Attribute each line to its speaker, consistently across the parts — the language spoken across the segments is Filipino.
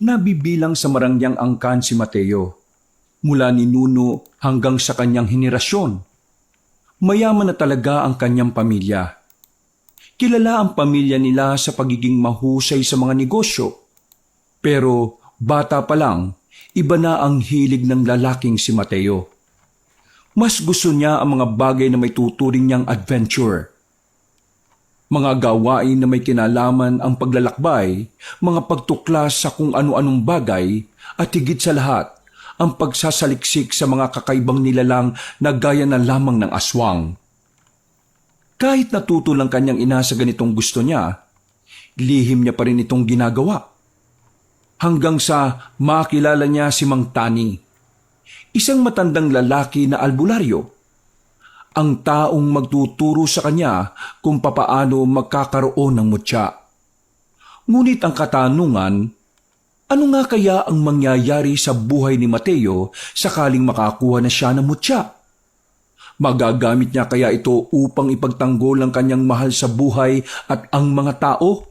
Speaker 1: Nabibilang sa marangyang angkan si Mateo, mula ni Nuno hanggang sa kanyang henerasyon. Mayaman na talaga ang kanyang pamilya. Kilala ang pamilya nila sa pagiging mahusay sa mga negosyo. Pero bata pa lang, iba na ang hilig ng lalaking si Mateo. Mas gusto niya ang mga bagay na may tuturing niyang adventure. Mga gawain na may kinalaman ang paglalakbay, mga pagtuklas sa kung ano-anong bagay, at higit sa lahat, ang pagsasaliksik sa mga kakaibang nilalang na gaya na lamang ng aswang. Kahit natuto lang kanyang ina sa ganitong gusto niya, lihim niya pa rin itong ginagawa. Hanggang sa makilala niya si Mang Tani, isang matandang lalaki na albularyo, ang taong magtuturo sa kanya kung papaano magkakaroon ng mutya. Ngunit ang katanungan, ano nga kaya ang mangyayari sa buhay ni Mateo sakaling makakuha na siya ng mutya? Magagamit niya kaya ito upang ipagtanggol ang kanyang mahal sa buhay at ang mga tao?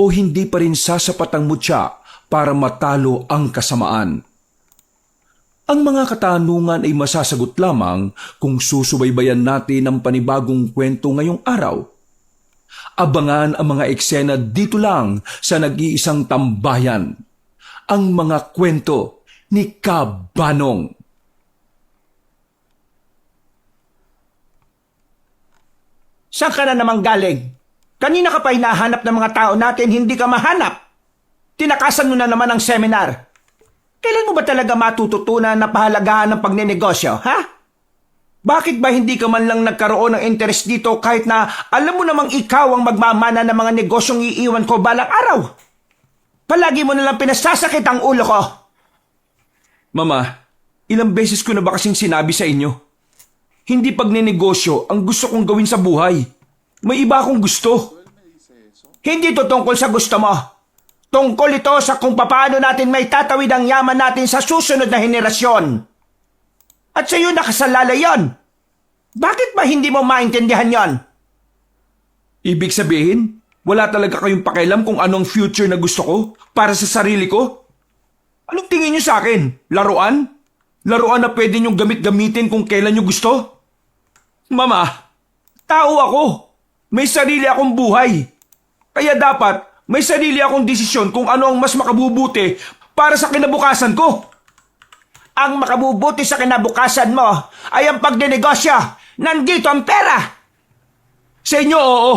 Speaker 1: O hindi pa rin sasapat ang mutya para matalo ang kasamaan? Ang mga katanungan ay masasagot lamang kung susubaybayan natin ang panibagong kwento ngayong araw. Abangan ang mga eksena dito lang sa nag-iisang tambayan, ang mga kwento ni Kabanong.
Speaker 2: Saan ka na naman galing? Kanina ka pa hinahanap ng mga tao natin, hindi ka mahanap. Tinakasan mo na naman ang seminar. Kailan mo ba talaga matututunan na pahalagahan ng pagnenegosyo, ha? Bakit ba hindi ka man lang nagkaroon ng interest dito kahit na alam mo namang ikaw ang magmamana ng mga negosyong iiwan ko balang araw? Palagi mo nalang pinasasakit ang ulo ko.
Speaker 1: Mama, ilang beses ko na ba kasing sinabi sa inyo? Hindi pagnenegosyo ang gusto kong gawin sa buhay. May iba akong gusto.
Speaker 2: Hindi to tungkol sa gusto mo. Tungkol ito sa kung paano natin may tatawid ang yaman natin sa susunod na henerasyon. At sa iyo nakasalalay yon. Bakit ba hindi mo maintindihan yon?
Speaker 1: Ibig sabihin, wala talaga kayong pakialam kung anong future na gusto ko para sa sarili ko? Anong tingin niyo sa akin? Laruan? Laruan na pwede niyong gamit-gamitin kung kailan niyo gusto? Mama, tao ako. May sarili akong buhay. Kaya dapat may sarili akong desisyon kung ano ang mas makabubuti para sa kinabukasan ko.
Speaker 2: Ang makabubuti sa kinabukasan mo ay ang pagnenegosyo. Nandito ang pera.
Speaker 1: Sa inyo, oo.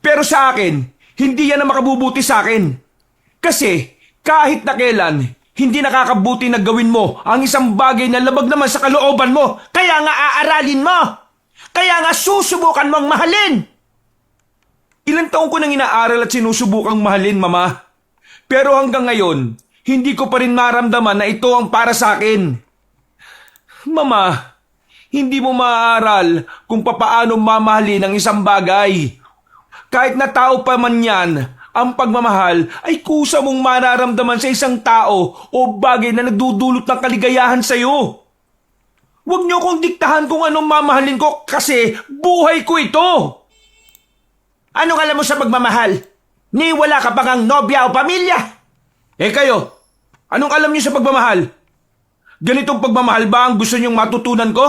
Speaker 1: Pero sa akin, hindi yan ang makabubuti sa akin. Kasi kahit na kailan, hindi nakakabuti na gawin mo ang isang bagay na labag naman sa kalooban mo.
Speaker 2: Kaya nga aaralin mo. Kaya nga susubukan mong mahalin.
Speaker 1: Ilang taon ko nang inaaral at sinusubukang mahalin, Mama. Pero hanggang ngayon, hindi ko pa rin maramdaman na ito ang para sa akin. Mama, hindi mo maaaral kung papaano mamahalin ang isang bagay. Kahit na tao pa man yan, ang pagmamahal ay kusa mong mararamdaman sa isang tao o bagay na nagdudulot ng kaligayahan sa iyo. Huwag niyo kong diktahan kung anong mamahalin ko kasi buhay ko ito.
Speaker 2: Anong alam mo sa pagmamahal? Ni wala ka pa ngang nobya o pamilya.
Speaker 1: Eh kayo, anong alam niyo sa pagmamahal? Ganitong pagmamahal ba ang gusto niyong matutunan ko?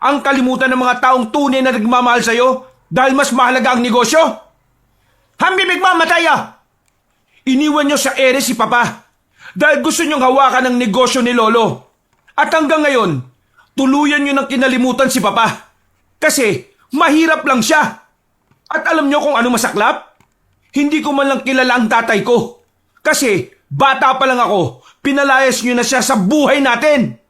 Speaker 1: Ang kalimutan ng mga taong tunay na nagmamahal sa iyo dahil mas mahalaga ang negosyo?
Speaker 2: Hambibig mo, Mateo!
Speaker 1: Iniwan niyo sa ere si Papa dahil gusto niyong hawakan ang negosyo ni Lolo. At hanggang ngayon, tuluyan niyo nang kinalimutan si Papa. Kasi mahirap lang siya. At alam niyo kung ano masaklap? Hindi ko man lang kilala ang tatay ko. Kasi bata pa lang ako, pinalayas niyo na siya sa buhay natin.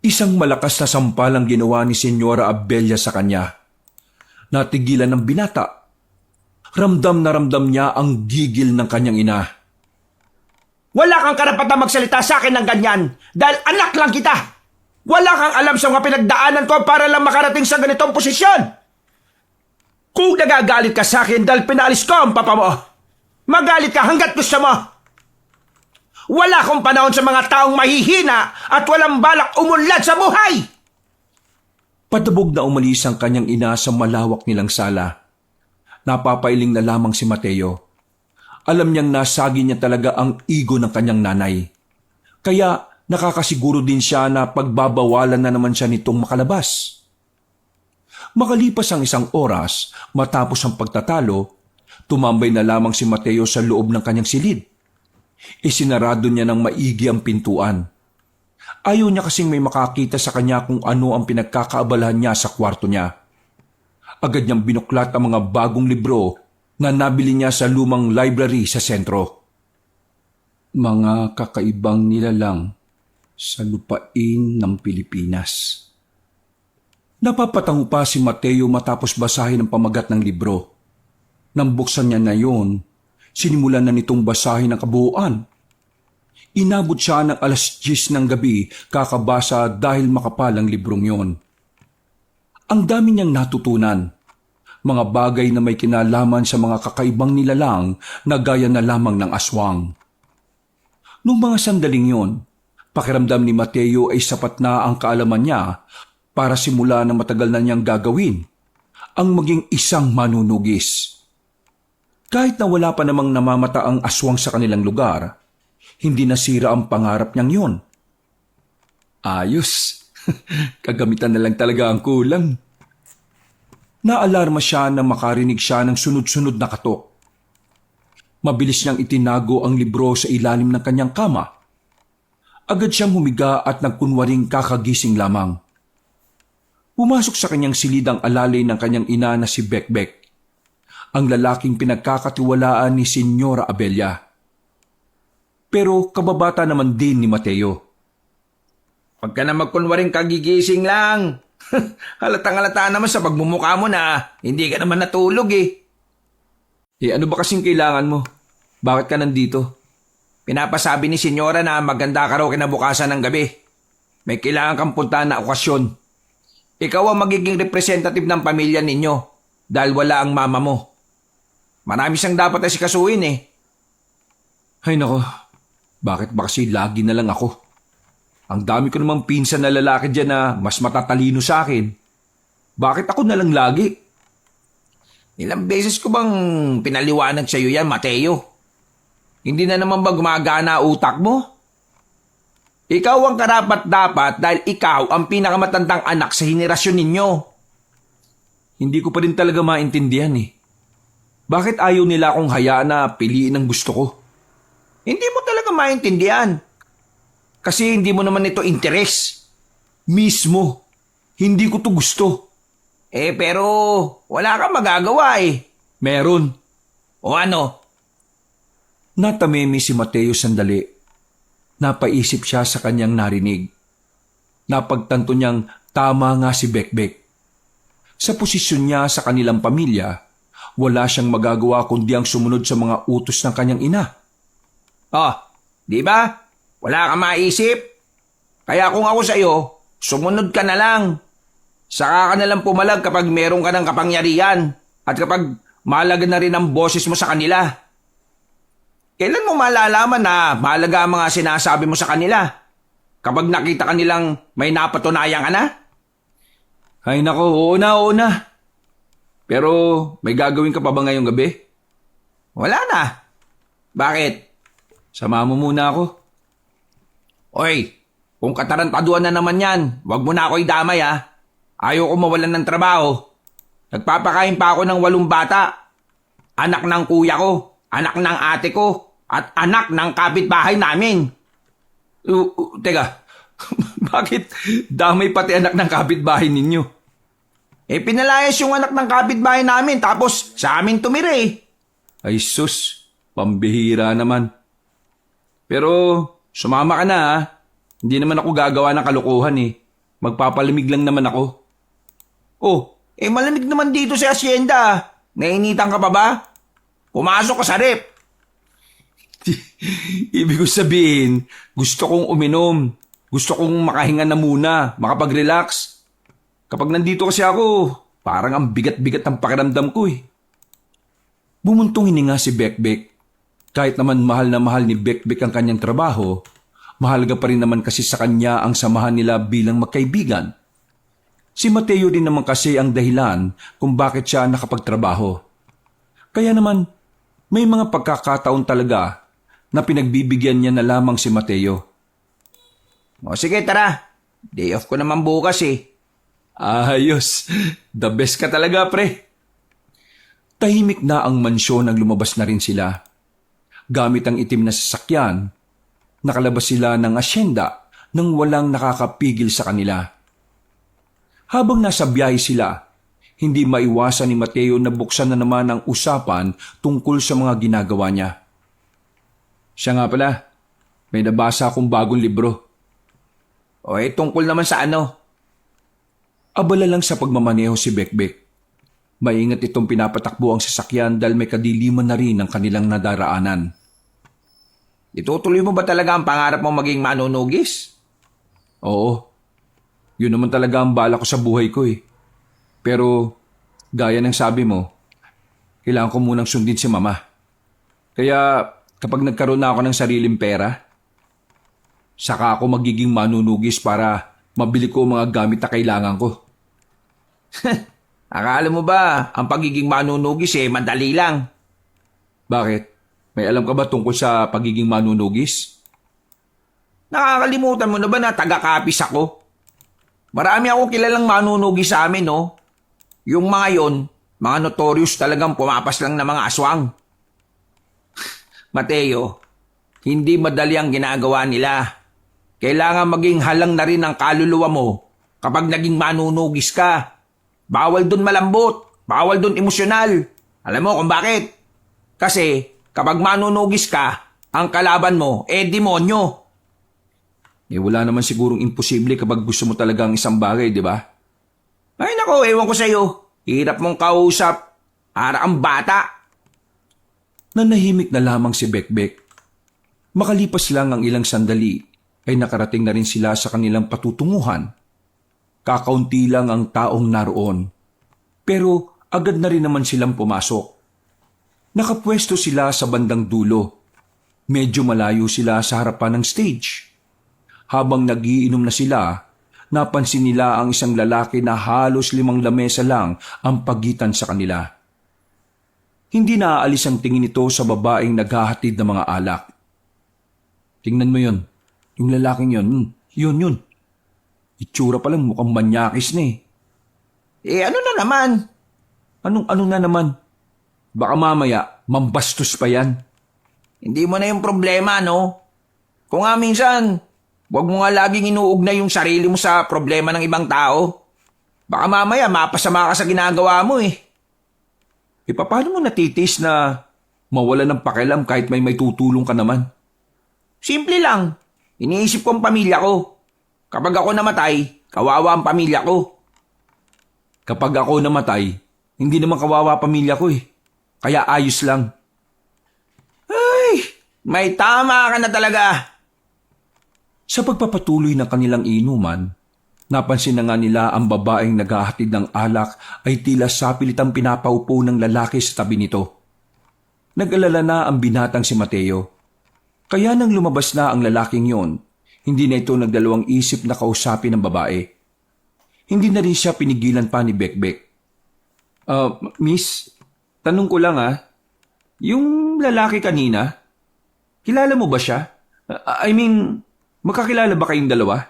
Speaker 1: Isang malakas na sampal ang ginawa ni Senyora Abelia sa kanya. Natigilan ng binata. Ramdam na ramdam niya ang gigil ng kanyang ina.
Speaker 2: Wala kang karapatang magsalita sa akin ng ganyan dahil anak lang kita. Wala kang alam sa mga pinagdaanan ko para lang makarating sa ganitong posisyon. Kung nagagalit ka sa akin dahil pinalis ko ang papa mo, magalit ka hanggat gusto mo. Wala akong panahon sa mga taong mahihina at walang balak umunlad sa buhay.
Speaker 1: Patabog na umalis ang kanyang ina sa malawak nilang sala. Napapailing na lamang si Mateo. Alam niyang nasagi niya talaga ang ego ng kanyang nanay. Kaya nakakasiguro din siya na pagbabawalan na naman siya nitong makalabas. Makalipas ang 1 oras matapos ang pagtatalo, tumambay na lamang si Mateo sa loob ng kanyang silid. Isinarado niya ng maigi ang pintuan. Ayaw niya kasing may makakita sa kanya kung ano ang pinagkakaabalahan niya sa kwarto niya. Agad niyang binuklat ang mga bagong libro na nabili niya sa lumang library sa sentro. Mga kakaibang nilalang sa lupain ng Pilipinas. Napapatango pa si Mateo matapos basahin ang pamagat ng libro. Nang buksan niya na yon, sinimulan na nitong basahin ang kabuuan. Inabot siya ng 10:00 ng gabi kakabasa dahil makapal ang librong yon. Ang dami niyang natutunan. Mga bagay na may kinalaman sa mga kakaibang nilalang na gaya na lamang ng aswang. Noong mga sandaling yon, pakiramdam ni Mateo ay sapat na ang kaalaman niya para simula na matagal na niyang gagawin, ang maging isang manunugis. Kahit na wala pa namang namamata ang aswang sa kanilang lugar, hindi nasira ang pangarap niyang yon. Ayos, kagamitan na lang talaga ang kulang. Naalarma siya na makarinig siya ng sunod-sunod na katok. Mabilis niyang itinago ang libro sa ilalim ng kanyang kama. Agad siyang humiga at nagkunwaring kakagising lamang. Pumasok sa kanyang silid ang alalay ng kanyang ina na si Bekbek, ang lalaking pinagkakatiwalaan ni Senyora Abella. Pero kababata naman din ni Mateo.
Speaker 2: Huwag ka na magkunwaring kagigising lang. Halatang-halata naman sa pagmumukha mo na hindi ka naman natulog eh.
Speaker 1: Ano ba kasing kailangan mo? Bakit ka nandito?
Speaker 2: Pinapasabi ni Senyora na maganda ka raw kinabukasan ng gabi. May kailangan kang puntahan na okasyon. Ikaw ang magiging representative ng pamilya ninyo dahil wala ang mama mo. Marami siyang dapat na sikasuhin eh.
Speaker 1: Ay nako, bakit ba kasi lagi na lang ako? Ang dami ko namang pinsan na lalaki dyan na mas matatalino sa akin. Bakit ako na lang lagi?
Speaker 2: Ilang beses ko bang pinaliwanag sa iyo yan, Mateo? Hindi na naman ba gumagana utak mo? Ikaw ang karapat-dapat dahil ikaw ang pinakamatandang anak sa henerasyon ninyo.
Speaker 1: Hindi ko pa rin talaga maintindihan eh. Bakit ayaw nila akong hayaan na piliin ang gusto ko?
Speaker 2: Hindi mo talaga maintindihan. Kasi hindi mo naman ito interes.
Speaker 1: Mismo, hindi ko to gusto.
Speaker 2: Pero wala kang magagawa eh.
Speaker 1: Meron.
Speaker 2: O ano?
Speaker 1: Natamimi si Mateo sandali. Napaisip siya sa kanyang narinig. Napagtanto niyang tama nga si Bekbek. Sa posisyon niya sa kanilang pamilya, wala siyang magagawa kundi ang sumunod sa mga utos ng kanyang ina.
Speaker 2: Di ba? Wala kang maisip. Kaya kung ako sa iyo, sumunod ka na lang. Saka ka na lang pumalag kapag meron ka ng kapangyarihan at kapag mahalaga na rin ang boses mo sa kanila. Kailan mo malalaman na mahalaga ang mga sinasabi mo sa kanila? Kapag nakita ka nilang may napatunayan ka na?
Speaker 1: Ay nako, oo na. Pero may gagawin ka pa ba ngayong gabi?
Speaker 2: Wala na. Bakit?
Speaker 1: Sama mo muna ako.
Speaker 2: Oy, kung katarantaduan na naman yan, wag mo na ako idamay ha. Ayaw ko mawalan ng trabaho. Nagpapakain pa ako ng 8 bata. Anak ng kuya ko, anak ng ate ko, at anak ng kapitbahay namin.
Speaker 1: Teka, bakit damay pati anak ng kapitbahay ninyo?
Speaker 2: Pinalayas yung anak ng kapitbahay namin tapos sa amin tumira eh.
Speaker 1: Ay sus, pambihira naman. Pero sumama ka na ha. Hindi naman ako gagawa ng kalokohan eh. Magpapalamig lang naman ako.
Speaker 2: Malamig naman dito sa asyenda. Nainitan ka pa ba? Pumasok ka sa rep.
Speaker 1: Ibig ko sabihin, gusto kong uminom. Gusto kong makahinga na muna, makapag-relax. Kapag nandito kasi ako, parang ang bigat-bigat ng pakiramdam ko eh. Bumuntong hininga si Bekbek. Kahit naman mahal na mahal ni Bekbek ang kanyang trabaho, mahalaga pa rin naman kasi sa kanya ang samahan nila bilang magkaibigan. Si Mateo din naman kasi ang dahilan kung bakit siya nakapagtrabaho. Kaya naman, May mga pagkakataon talaga na pinagbibigyan niya na lamang si Mateo.
Speaker 2: O sige, tara. Day off ko naman bukas eh.
Speaker 1: Ayos, the best ka talaga pre. Tahimik na ang mansyon nang lumabas na rin sila. Gamit ang itim na sasakyan, nakalabas sila ng asyenda nang walang nakakapigil sa kanila. Habang nasa biyahe sila, hindi maiwasan ni Mateo na buksan na naman ang usapan tungkol sa mga ginagawa niya. Siya nga pala, may nabasa akong bagong libro.
Speaker 2: O tungkol naman sa ano?
Speaker 1: Abala lang sa pagmamaneho si Bekbek. Maingat itong pinapatakbo ang sasakyan dahil may kadiliman na rin ang kanilang nadaraanan.
Speaker 2: Itutuloy mo ba talaga ang pangarap mo maging manunugis?
Speaker 1: Oo, yun naman talaga ang bala ko sa buhay ko eh. Pero, gaya ng sabi mo, kailangan ko munang sundin si Mama. Kaya, kapag nagkaroon na ako ng sariling pera, saka ako magiging manunugis para mabili ko mga gamit na kailangan ko.
Speaker 2: Akala mo ba, ang pagiging manunugis madali lang?
Speaker 1: Bakit? May alam ka ba tungkol sa pagiging manunugis?
Speaker 2: Nakakalimutan mo na ba na taga-kapis ako? Marami akong kilalang manunugis sa amin, no? Yung mga yon, mga notorious talagang pumapas lang na mga aswang. Mateo, hindi madali ang ginagawa nila. Kailangan maging halang na rin ang kaluluwa mo kapag naging manunugis ka. Bawal dun malambot, bawal dun emosyonal. Alam mo kung bakit? Kasi kapag manunugis ka, ang kalaban mo, demonyo.
Speaker 1: Wala naman sigurong imposible kapag gusto mo talagang isang bagay, di ba?
Speaker 2: Ay nako, ewan ko sa'yo. Hirap mong kausap. Para kang bata.
Speaker 1: Nanahimik na lamang si Bekbek. Makalipas lang ang ilang sandali, ay nakarating na rin sila sa kanilang patutunguhan. Kakaunti lang ang taong naroon. Pero agad na rin naman silang pumasok. Nakapwesto sila sa bandang dulo. Medyo malayo sila sa harapan ng stage. Habang nagiinom na sila, napansin nila ang isang lalaki na halos 5 lamesa lang ang pagitan sa kanila. Hindi naaalis ang tingin nito sa babaeng naghahatid ng mga alak. Tingnan mo yon. Yung lalaking yon. Yun. Itsura pa lang mukhang manyakis na eh.
Speaker 2: Ano na naman?
Speaker 1: Anong na naman? Baka mamaya, mambastos pa yan.
Speaker 2: Hindi mo na yung problema, no? Kung nga minsan, huwag mo nga laging inuugnay yung sarili mo sa problema ng ibang tao. Baka mamaya, mapasama ka sa ginagawa mo eh.
Speaker 1: Paano mo natitis na mawala ng pakialam kahit may tutulong ka naman?
Speaker 2: Simple lang. Iniisip ko ang pamilya ko. Kapag ako namatay, kawawa ang pamilya ko.
Speaker 1: Kapag ako namatay, hindi naman kawawa pamilya ko eh. Kaya ayos lang.
Speaker 2: Ay, may tama ka na talaga.
Speaker 1: Sa pagpapatuloy ng kanilang inuman, napansin na nga nila ang babaeng naghahatid ng alak ay tila sapilitang pinapaupo ng lalaki sa tabi nito. Nag-alala na ang binatang si Mateo. Kaya nang lumabas na ang lalaking yon, hindi na ito nagdalawang isip na kausapin ng babae. Hindi na rin siya pinigilan pa ni Bekbek. Miss, tanong ko lang yung lalaki kanina, kilala mo ba siya? Magkakilala ba kayong dalawa?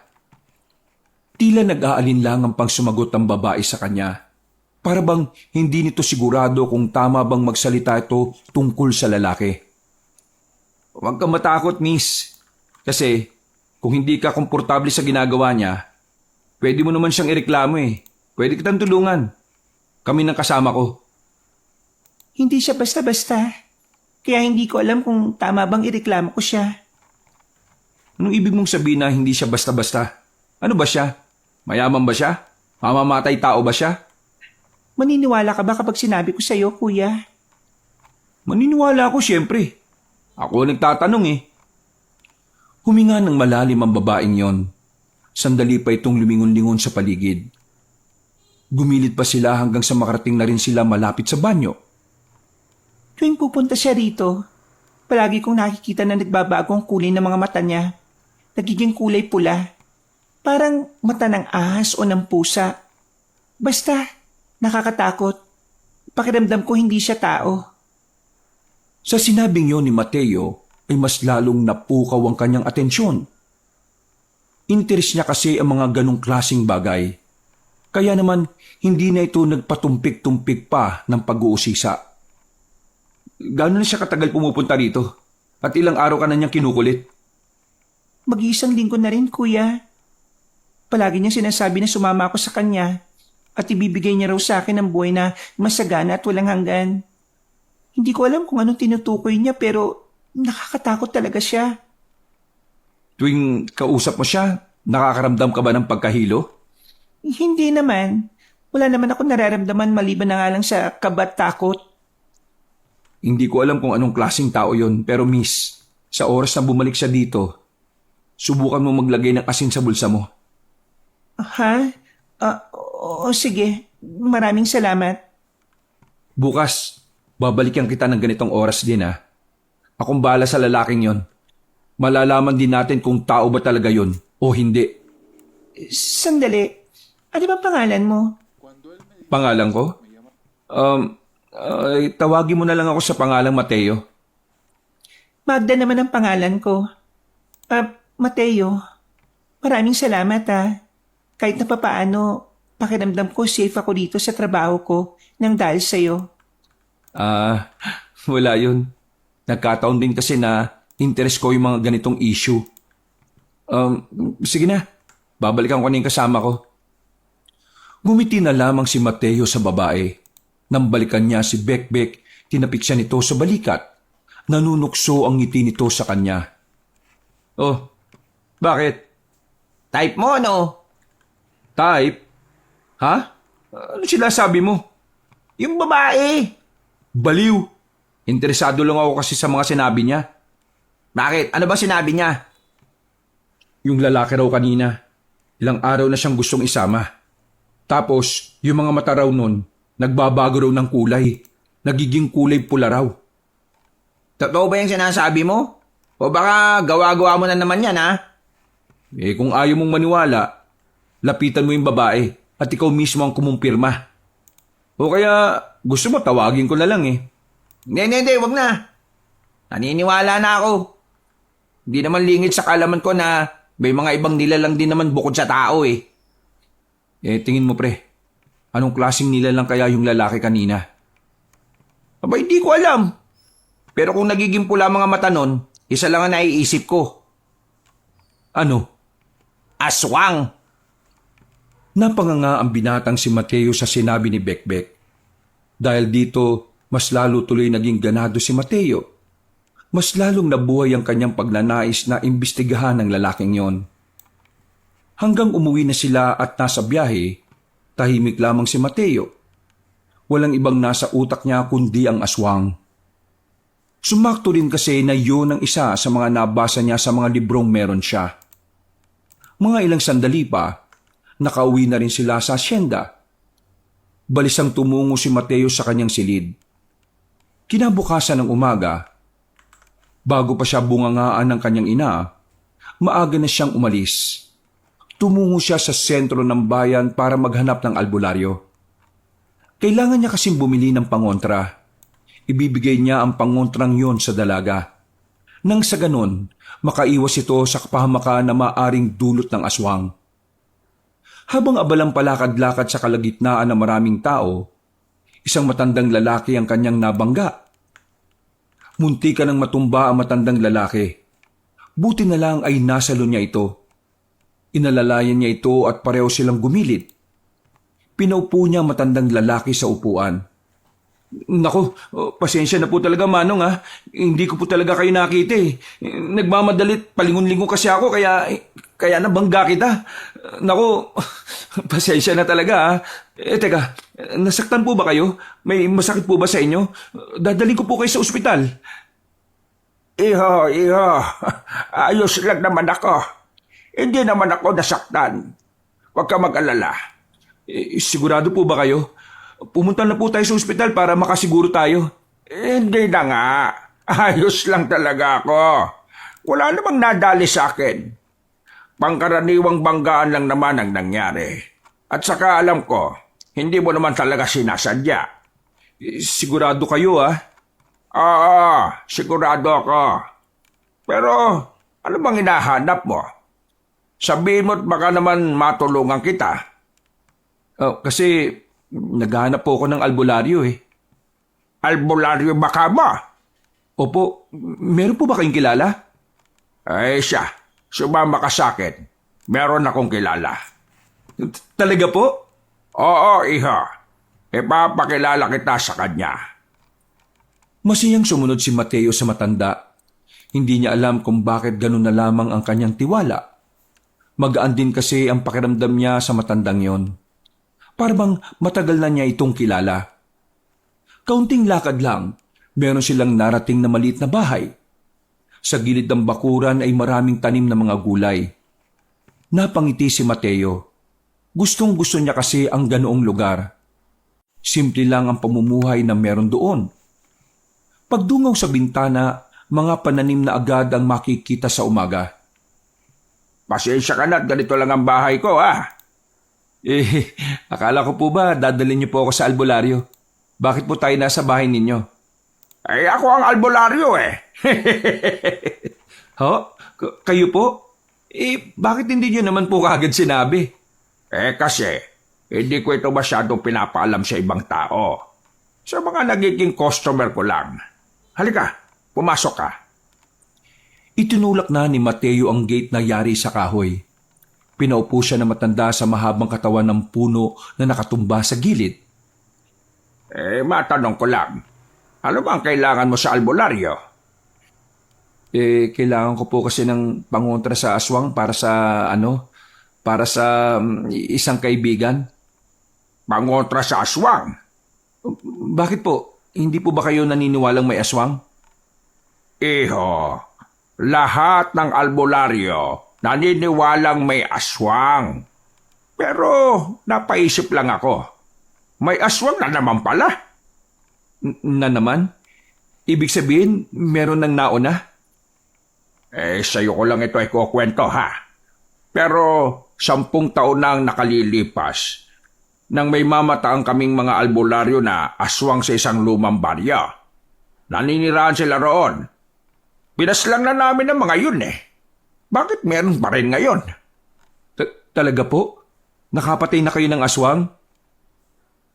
Speaker 1: Tila nag-aalin lang ang pang sumagot ng babae sa kanya. Para bang hindi nito sigurado kung tama bang magsalita ito tungkol sa lalaki. Huwag kang matakot, miss. Kasi kung hindi ka komportable sa ginagawa niya, pwede mo naman siyang ireklamo eh. Pwede kitang tulungan. Kami ng kasama ko.
Speaker 2: Hindi siya basta-basta. Kaya hindi ko alam kung tama bang ireklamo ko siya.
Speaker 1: Anong ibig mong sabihin na hindi siya basta-basta? Ano ba siya? Mayaman ba siya? Mamamatay tao ba siya?
Speaker 2: Maniniwala ka ba kapag sinabi ko sa'yo, kuya?
Speaker 1: Maniniwala ako siyempre. Ako nagtatanong eh. Huminga ng malalim ang babaeng yon. Sandali pa itong lumingon-lingon sa paligid. Gumilit pa sila hanggang sa makarating na rin sila malapit sa banyo.
Speaker 2: Tuwing pupunta siya rito, palagi kong nakikita na nagbabago ang kulay ng mga mata niya. Nagiging kulay pula. Parang mata ng ahas o ng pusa. Basta, nakakatakot. Pakiramdam ko hindi siya tao.
Speaker 1: Sa sinabing yon ni Mateo ay mas lalong napukaw ang kanyang atensyon. Interes niya kasi ang mga ganong klasing bagay. Kaya naman hindi na ito nagpatumpik-tumpik pa ng pag-uusisa. Gano'n na siya katagal pumupunta rito? At ilang araw ka na niyang kinukulit?
Speaker 2: Mag-iisang linggo na rin, kuya. Palagi niya sinasabi na sumama ako sa kanya at ibibigay niya raw sa akin ang buhay na masagana at walang hanggan. Hindi ko alam kung anong tinutukoy niya pero nakakatakot talaga siya.
Speaker 1: Tuwing kausap mo siya, nakakaramdam ka ba ng pagkahilo?
Speaker 2: Hindi naman. Wala naman ako nararamdaman maliban na nga lang sa kaba at takot.
Speaker 1: Hindi ko alam kung anong klaseng tao yon, pero miss, sa oras na bumalik siya dito, subukan mo maglagay ng asin sa bulsa mo.
Speaker 2: Ha? Oo, sige. Maraming salamat.
Speaker 1: Bukas, babalikan kita ng ganitong oras din ha. Akong bahala sa lalaking yon. Malalaman din natin kung tao ba talaga yon o hindi.
Speaker 2: Sandali. Ano ba pangalan mo?
Speaker 1: Pangalan ko? Tawagin mo na lang ako sa pangalang Mateo.
Speaker 2: Magda naman ang pangalan ko. Mateo, maraming salamat Kahit na papaano, pakiramdam ko safe ako dito sa trabaho ko nang dahil sa'yo.
Speaker 1: Wala yun. Nagkataon din kasi na interest ko yung mga ganitong issue. Sige na, babalikan ko na yung kasama ko. Ngumiti na lamang si Mateo sa babae. Nang balikan niya si Bekbek, tinapik siya nito sa balikat. Nanunukso ang ngiti nito sa kanya. Oh, bakit?
Speaker 2: Type mo, no?
Speaker 1: Type? Ha? Ano sila sabi mo?
Speaker 2: Yung babae.
Speaker 1: Baliw. Interesado lang ako kasi sa mga sinabi niya.
Speaker 2: Bakit? Ano ba sinabi niya?
Speaker 1: Yung lalaki raw kanina. Ilang araw na siyang gustong isama. Tapos, yung mga mata raw nun, nagbabago raw ng kulay. Nagiging kulay pula raw.
Speaker 2: Totoo ba yung sinasabi mo? O baka gawa-gawa mo na naman yan,
Speaker 1: Kung ayaw mong maniwala, lapitan mo yung babae at ikaw mismo ang kumumpirma. O kaya, gusto mo tawagin ko na lang
Speaker 2: Hindi, wag na. Naniniwala na ako. Hindi naman lingid sa kalaman ko na may mga ibang nilalang din naman bukod sa tao
Speaker 1: Tingin mo pre, anong klaseng nilalang kaya yung lalaki kanina?
Speaker 2: Aba, hindi ko alam. Pero kung nagiging pula mga mata nun, isa lang ang naiisip ko.
Speaker 1: Ano?
Speaker 2: Aswang!
Speaker 1: Napanganga ang binatang si Mateo sa sinabi ni Bekbek. Dahil dito, mas lalo tuloy naging ganado si Mateo. Mas lalong nabuhay ang kanyang pagnanais na imbestigahan ng lalaking yon. Hanggang umuwi na sila at nasa biyahe, tahimik lamang si Mateo. Walang ibang nasa utak niya kundi ang aswang. Sumakto rin kasi na yun ang isa sa mga nabasa niya sa mga librong meron siya. Mga ilang sandali pa, nakauwi na rin sila sa asyenda. Balisang tumungo si Mateo sa kanyang silid. Kinabukasan ng umaga, bago pa siya bungangaan ng kanyang ina, maaga na siyang umalis. Tumungo siya sa sentro ng bayan para maghanap ng albularyo. Kailangan niya kasing bumili ng pangontra. Ibibigay niya ang pangontrang yon sa dalaga. Nang sa ganon, makaiwas ito sa kapahamakan na maaring dulot ng aswang. Habang abalang palakad-lakad sa kalagitnaan ng maraming tao, isang matandang lalaki ang kanyang nabangga. Munti ka nang matumba ang matandang lalaki. Buti na lang ay nasalo niya ito. Inalalayan niya ito at pareho silang gumilid. Pinaupo niya ang matandang lalaki sa upuan. Nako, pasensya na po talaga Manong Hindi ko po talaga kayo nakita Nagmamadalit, palingon-lingon kasi ako kaya nabangga kita. Nako, pasensya na talaga Teka, nasaktan po ba kayo? May masakit po ba sa inyo? Dadalhin ko po kayo sa ospital.
Speaker 3: Iho, ayos lang naman ako. Hindi naman ako nasaktan. Huwag ka mag-alala.
Speaker 1: Sigurado po ba kayo? Pumunta na po tayo sa ospital para makasiguro tayo.
Speaker 3: Hindi na nga. Ayos lang talaga ako. Wala namang nadali sa akin. Pangkaraniwang banggaan lang naman ang nangyari. At saka alam ko, hindi mo naman talaga sinasadya.
Speaker 1: Sigurado kayo
Speaker 3: Oo, sigurado ako. Pero ano bang hinahanap mo? Sabihin mo't baka naman matulungan kita.
Speaker 1: Oh, kasi naghahanap po ako ng albularyo eh.
Speaker 3: Albularyo baka mo?
Speaker 1: Opo, meron po ba kayong kilala?
Speaker 3: Ay siya, sumama ka sa akin. Meron akong kilala.
Speaker 1: Talaga po?
Speaker 3: Oo, iho. Ipapakilala kita sa kanya.
Speaker 1: Masayang sumunod si Mateo sa matanda. Hindi niya alam kung bakit ganun na lamang ang kanyang tiwala. Magaan din kasi ang pakiramdam niya sa matandang yon. Parang matagal na niya itong kilala. Kaunting lakad lang, meron silang narating na maliit na bahay. Sa gilid ng bakuran ay maraming tanim na mga gulay. Napangiti si Mateo. Gustong gusto niya kasi ang ganoong lugar. Simple lang ang pamumuhay na meron doon. Pagdungaw sa bintana, mga pananim na agad ang makikita sa umaga.
Speaker 3: Pasensya ka na at ganito lang ang bahay ko, ha?
Speaker 1: Akala ko po ba dadalhin niyo po ako sa albularyo? Bakit po tayo nasa bahay ninyo?
Speaker 3: Ay, ako ang albularyo, eh.
Speaker 1: Ho? Kayo po? Bakit hindi niyo naman po kaagad sinabi?
Speaker 3: Kasi, hindi ko ito masyadong pinapaalam sa ibang tao. Sa mga nagiging customer ko lang. Halika, pumasok ka.
Speaker 1: Itinulak na ni Mateo ang gate na yari sa kahoy. Pinaupo siya na matanda sa mahabang katawan ng puno na nakatumba sa gilid.
Speaker 3: Matanong ko lang. Ano ba ang kailangan mo sa albularyo?
Speaker 1: Kailangan ko po kasi ng pangontra sa aswang para sa isang kaibigan.
Speaker 3: Pangontra sa aswang?
Speaker 1: Bakit po? Hindi po ba kayo naniniwalang may aswang?
Speaker 3: Iho, lahat ng albularyo naniniwalang may aswang. Pero napaisip lang ako, may aswang na naman pala.
Speaker 1: Na naman? Ibig sabihin, meron ng nauna?
Speaker 3: Sa'yo ko lang ito ay kukwento, ha? Pero 10 taon na ang nakalilipas nang may mamataang kaming mga albularyo na aswang sa isang lumang barya. Naninirahan sila roon. Pinaslang na namin ang mga yun, eh. Bakit meron pa rin ngayon?
Speaker 1: Talaga po? Nakapatay na kayo ng aswang?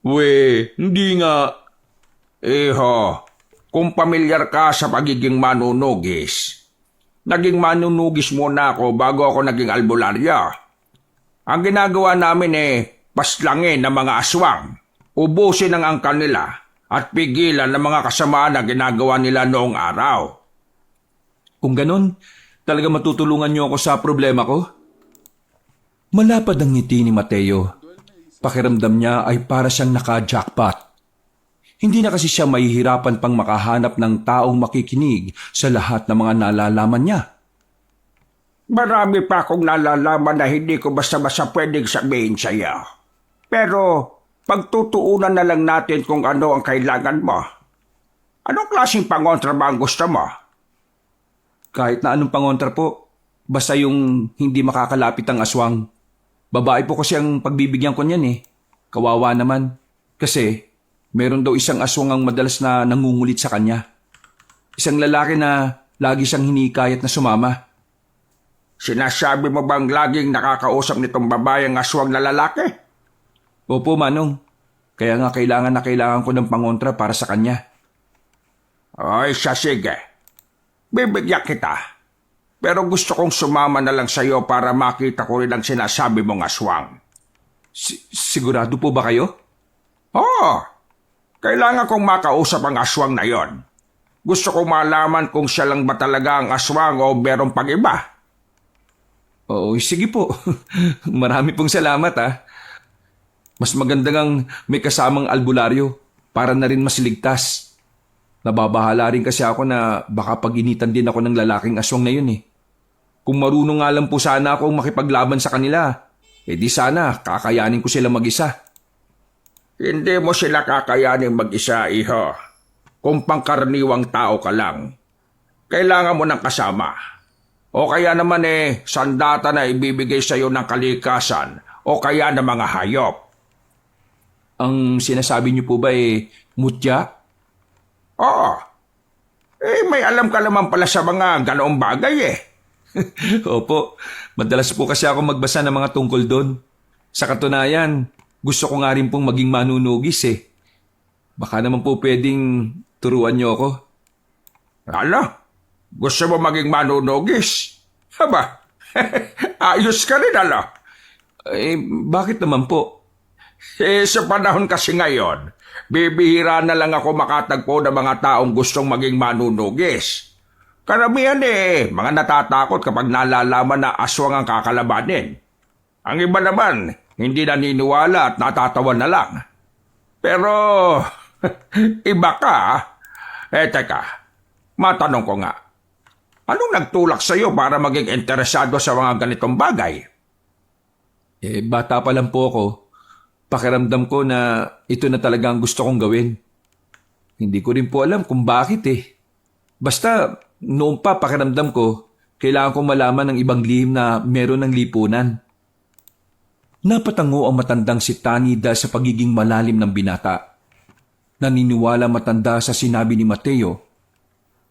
Speaker 1: Hindi nga.
Speaker 3: Iho, kung pamilyar ka sa pagiging manunugis, naging manunugis muna ako bago ako naging albularyo. Ang ginagawa namin paslangin ng mga aswang, ubusin ang angkan nila at pigilan ng mga kasamaan na ginagawa nila noong araw.
Speaker 1: Kung ganun, talaga matutulungan niyo ako sa problema ko? Malapad ang ngiti ni Mateo. Pakiramdam niya ay para siyang naka-jackpot. Hindi na kasi siya mahihirapan pang makahanap ng taong makikinig sa lahat ng mga nalalaman niya.
Speaker 3: Marami pa akong nalalaman na hindi ko basta-basta pwedeng sabihin sa iyo. Pero pagtutuunan na lang natin kung ano ang kailangan mo. Anong klaseng pangontra ba ang gusto mo?
Speaker 1: Kahit na anong pangontra po, basta yung hindi makakalapit ang aswang. Babae po kasi ang pagbibigyan ko niyan eh. Kawawa naman. Kasi meron daw isang aswang ang madalas na nangungulit sa kanya. Isang lalaki na lagi siyang hinikayat na sumama.
Speaker 3: Sinasabi mo bang laging nakakausap nitong babayang aswang na lalaki?
Speaker 1: Opo, Manong. Kaya nga kailangan ko ng pangontra para sa kanya.
Speaker 3: Ay, sige. Bibigyan kita. Pero gusto kong sumama na lang sa iyo para makita ko rin ang sinasabi mong aswang.
Speaker 1: Sigurado po ba kayo?
Speaker 3: Oo. Kailangan kong makausap ang aswang na yon. Gusto kong malaman kung siya lang ba talaga ang aswang o merong pag-iba.
Speaker 1: Oo, sige po. Marami pong salamat ha. Mas maganda ngang may kasamang albularyo para na rin mas ligtas. Nababahala rin kasi ako na baka pag-initan din ako ng lalaking aswang na yun eh. Kung marunong nga lang po sana akong makipaglaban sa kanila, di sana kakayanin ko sila mag-isa.
Speaker 3: Hindi mo sila kakayanin mag-isa, iho. Kung pangkaraniwang tao ka lang, kailangan mo ng kasama. O kaya naman sandata na ibibigay sa iyo ng kalikasan o kaya ng mga hayop.
Speaker 1: Ang sinasabi niyo po ba mutya?
Speaker 3: Oo, May alam ka naman pala sa mga ganoong bagay eh.
Speaker 1: Opo, madalas po kasi ako magbasa ng mga tungkol doon. Sa katunayan, gusto ko nga rin pong maging manunugis eh. Baka naman po pwedeng turuan niyo ako.
Speaker 3: Ano? Gusto mo maging manunugis? Haba, ayos ka rin ano?
Speaker 1: Bakit naman po?
Speaker 3: Sa panahon kasi ngayon, bibihira na lang ako makatagpo ng mga taong gustong maging manunugis. Karamihan mga natatakot kapag nalalaman na aswang ang kakalabanin. Ang iba naman, hindi naniniwala at natatawa na lang. Pero, iba ka. Teka, matanong ko nga. Anong nagtulak sa'yo para maging interesado sa mga ganitong bagay?
Speaker 1: Bata pa lang po ako. Pakiramdam ko na ito na talaga ang gusto kong gawin. Hindi ko rin po alam kung bakit eh. Basta, noon pa pakiramdam ko, kailangan kong malaman ng ibang lihim na meron ng lipunan. Napatango ang matandang si Tani dahil sa pagiging malalim ng binata. Naniniwala matanda sa sinabi ni Mateo.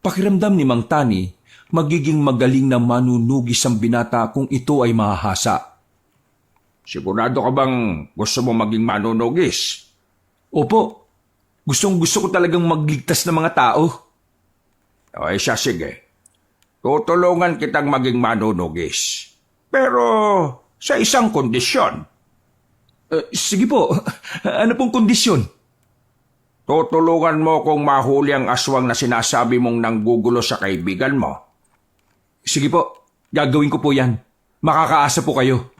Speaker 1: Pakiramdam ni Mang Tani, magiging magaling na manunugis ang binata kung ito ay mahahasa.
Speaker 3: Sigurado ka bang gusto mo maging manunugis?
Speaker 1: Opo, gusto ko talagang magligtas ng mga tao.
Speaker 3: Siya sige. Tutulungan kitang maging manunugis. Pero sa isang kondisyon.
Speaker 1: Sige po, ano pong kondisyon?
Speaker 3: Tutulungan mo kung mahuli ang aswang na sinasabi mong nanggugulo sa kaibigan mo.
Speaker 1: Sige po, gagawin ko po yan. Makakaasa po kayo.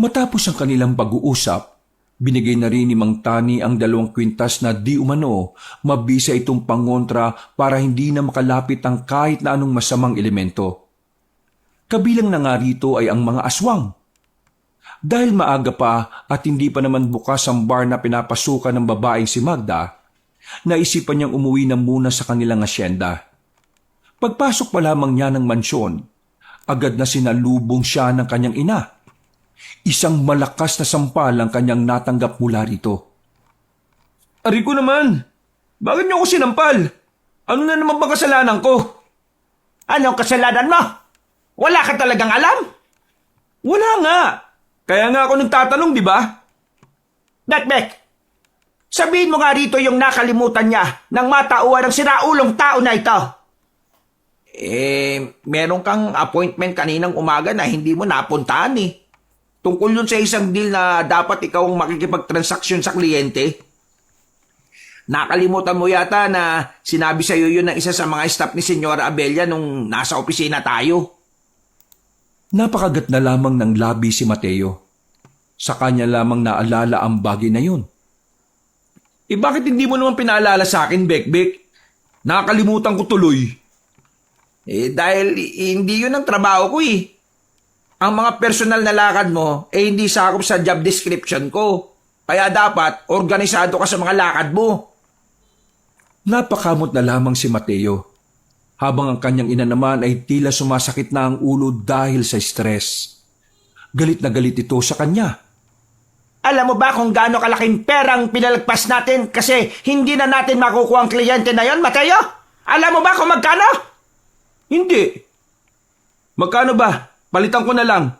Speaker 1: Matapos ang kanilang pag-uusap, binigay na rin ni Mang Tani ang 2 kwintas na di umano mabisa itong pangontra para hindi na makalapit ang kahit na anong masamang elemento. Kabilang na nga rito ay ang mga aswang. Dahil maaga pa at hindi pa naman bukas ang bar na pinapasukan ng babaeng si Magda, naisipan niyang umuwi na muna sa kanilang asyenda. Pagpasok pa lamang niya ng mansyon, agad na sinalubong siya ng kanyang ina. Isang malakas na sampal ang kanyang natanggap mula rito. Ari ko naman, bakit niyo ako sinampal? Ano na naman ba kasalanan ko?
Speaker 2: Anong kasalanan mo? Wala ka talagang alam?
Speaker 1: Wala nga. Kaya nga ako nagtatanong, di ba?
Speaker 2: Bekbek, sabihin mo nga rito yung nakalimutan niya ng matauhan ng siraulong tao na ito.
Speaker 3: Meron kang appointment kaninang umaga na hindi mo napuntahan eh. Tungkol yun sa isang deal na dapat ikaw ang makikipagtransaksyon sa kliyente. Nakalimutan mo yata na sinabi sa'yo yun ng isa sa mga staff ni Senyora Abella nung nasa opisina tayo.
Speaker 1: Napakagat na lamang ng labi si Mateo. Sa kanya lamang naalala ang bagay na yun. Bakit hindi mo naman pinaalala sa akin, Bekbek? Nakakalimutan ko tuloy.
Speaker 3: Dahil hindi yun ang trabaho ko eh. Ang mga personal na lakad mo hindi sakop sa job description ko. Kaya dapat organisado ka sa mga lakad mo.
Speaker 1: Napakamot na lamang si Mateo. Habang ang kanyang ina naman ay tila sumasakit na ang ulo dahil sa stress. Galit na galit ito sa kanya.
Speaker 2: Alam mo ba kung gaano kalaking perang pinalagpas natin kasi hindi na natin makukuha ang kliyente na yon, Mateo? Alam mo ba kung magkano?
Speaker 1: Hindi. Magkano ba? Palitan ko na lang.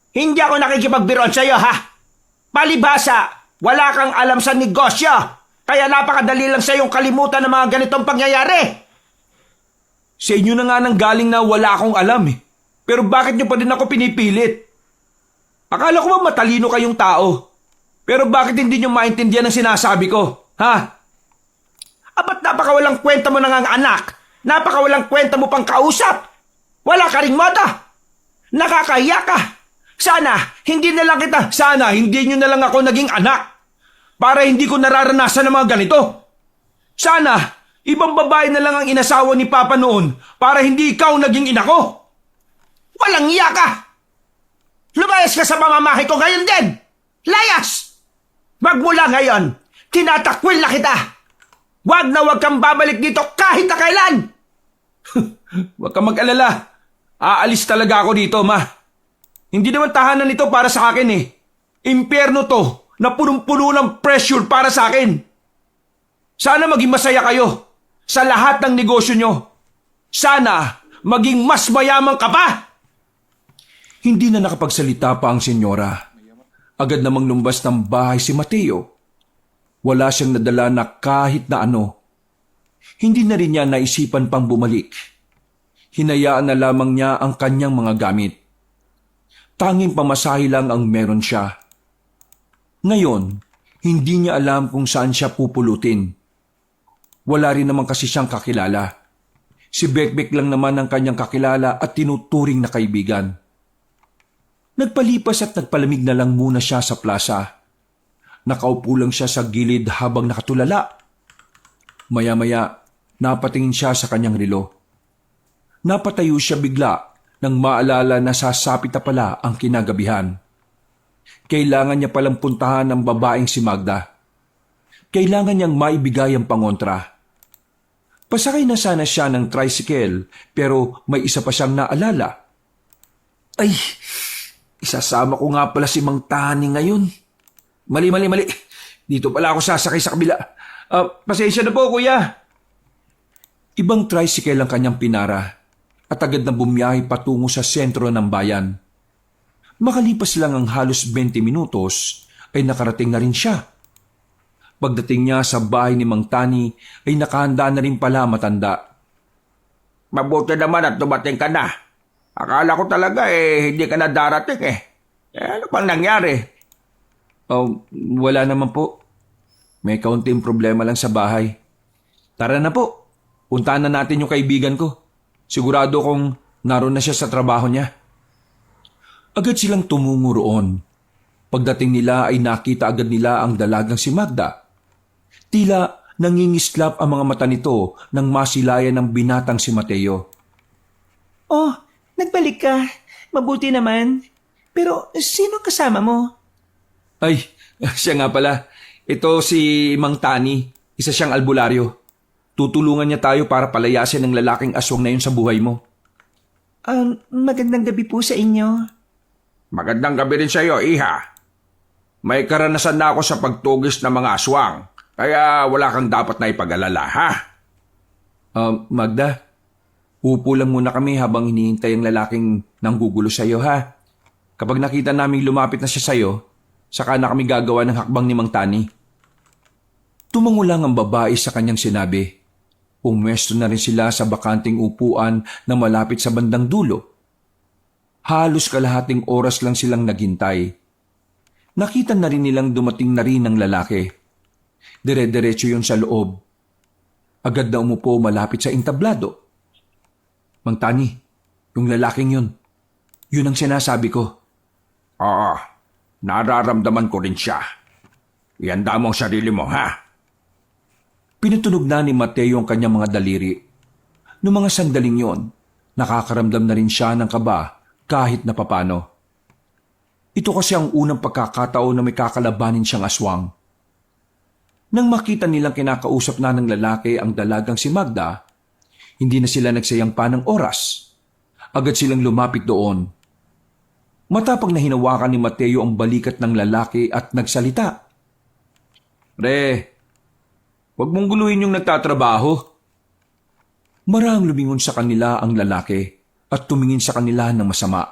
Speaker 2: Hindi ako nakikipagbiroon sa iyo, ha? Palibhasa, wala kang alam sa negosyo. Kaya napakadali lang sa iyong kalimutan ng mga ganitong pangyayari.
Speaker 1: Sa inyo na nga nang galing na wala akong alam eh. Pero bakit nyo pa din ako pinipilit? Akala ko ba matalino kayong tao? Pero bakit hindi nyo maintindihan ang sinasabi ko? Ha?
Speaker 2: Abat napakawalang kwenta mo na nga anak. Napakawalang kwenta mo pang kausap. Wala ka ring moda. Nakakahiya ka. Sana hindi na lang
Speaker 1: hindi nyo na lang ako naging anak. Para hindi ko nararanasan ng mga ganito. Sana, ibang babae na lang ang inasawa ni Papa noon para hindi ikaw naging ina ko.
Speaker 2: Walang iya ka. Lumayas ka sa pamamahay ko ngayon din. Layas! Magmula ngayon, tinatakwil na kita. Wag na wag kang babalik dito kahit na kailan.
Speaker 1: Huwag kang mag-alala. Aalis talaga ako dito, Ma. Hindi naman tahanan ito para sa akin eh. Impyerno to na punong-puno ng pressure para sa akin. Sana maging masaya kayo.
Speaker 2: sa lahat ng negosyo nyo. Sana maging mas mayaman ka pa!
Speaker 1: Hindi na nakapagsalita pa ang senyora. Agad namang lumbas ng bahay si Mateo. Wala siyang nadala na kahit na ano. Hindi na rin niya naisipan pang bumalik. Hinayaan na lamang niya ang kanyang mga gamit. Tanging pamasahe lang ang meron siya. Ngayon, hindi niya alam kung saan siya pupulutin. Wala rin naman kasi siyang kakilala. Si Bekbek lang naman ang kanyang kakilala at tinuturing na kaibigan. Nagpalipas at nagpalamig na lang muna siya sa plaza. Nakaupo lang siya sa gilid habang nakatulala. Maya-maya, napatingin siya sa kanyang relo. Napatayo siya bigla nang maalala na sasapit na pala ang kinagabihan. Kailangan niya palang puntahan ng babaeng si Magda. Kailangan niyang maibigay ang pangontra. Pasakay na sana siya ng tricycle pero may isa pa siyang naalala. Ay, isasama ko nga pala si Mang Tani ngayon. Mali. Dito pala ako sasakay sa kabila. Pasensya na po, kuya. Ibang tricycle ang kanyang pinara at agad na bumiyahe patungo sa sentro ng bayan. Makalipas lang ang halos 20 minutos ay nakarating na rin siya. Pagdating niya sa bahay ni Mang Tani ay nakahanda na rin pala matanda.
Speaker 3: Mabuti naman at dumating ka na. Akala ko talaga hindi ka na darating ano pang nangyari?
Speaker 1: Wala naman po. May kaunting problema lang sa bahay. Tara na po. Puntahan na natin yung kaibigan ko. Sigurado kong naroon na siya sa trabaho niya. Agad silang tumungo roon. Pagdating nila ay nakita agad nila ang dalagang si Magda. Tila nangingislap ang mga mata nito nang masilayan ng binatang si Mateo.
Speaker 2: Oh, nagbalik ka. Mabuti naman. Pero sino kasama mo?
Speaker 1: Ay, siya nga pala. Ito si Mang Tani. Isa siyang albularyo. Tutulungan niya tayo para palayasin ng lalaking aswang na yun sa buhay mo.
Speaker 2: Magandang gabi po sa inyo.
Speaker 3: Magandang gabi rin sa iyo, iha. May karanasan na ako sa pagtugis ng mga aswang, kaya wala kang dapat na ipag-alala, ha?
Speaker 1: Magda, upo lang muna kami habang hinihintay ang lalaking nanggugulo sa iyo, ha? Kapag nakita naming lumapit na siya sa iyo, saka na kami gagawa ng hakbang ni Mang Tani. Tumango lang ang babae sa kanyang sinabi. Pumwesto na rin sila sa bakanting upuan na malapit sa bandang dulo. Halos kalahating oras lang silang naghintay. Nakita na rin nilang dumating na rin ang lalaki. Dire-diretso yun sa loob. Agad na umupo malapit sa entablado. Mang Tani, yung lalaking yun. Yun ang sinasabi ko.
Speaker 3: Oo, nararamdaman ko rin siya. Ihanda mo ang sarili mo, ha?
Speaker 1: Pinutunog na ni Mateo ang kanyang mga daliri. Noong mga sandaling yon, nakakaramdam na rin siya ng kaba kahit na papano. Ito kasi ang unang pagkakataon na may kakalabanin siyang aswang. Nang makita nilang kinakausap na ng lalaki ang dalagang si Magda, hindi na sila nagsayang pa ng oras. Agad silang lumapit doon. Matapang na hinawakan ni Mateo ang balikat ng lalaki at nagsalita. Re, huwag mong guluhin yung nagtatrabaho. Marang lumingon sa kanila ang lalaki at tumingin sa kanila ng masama.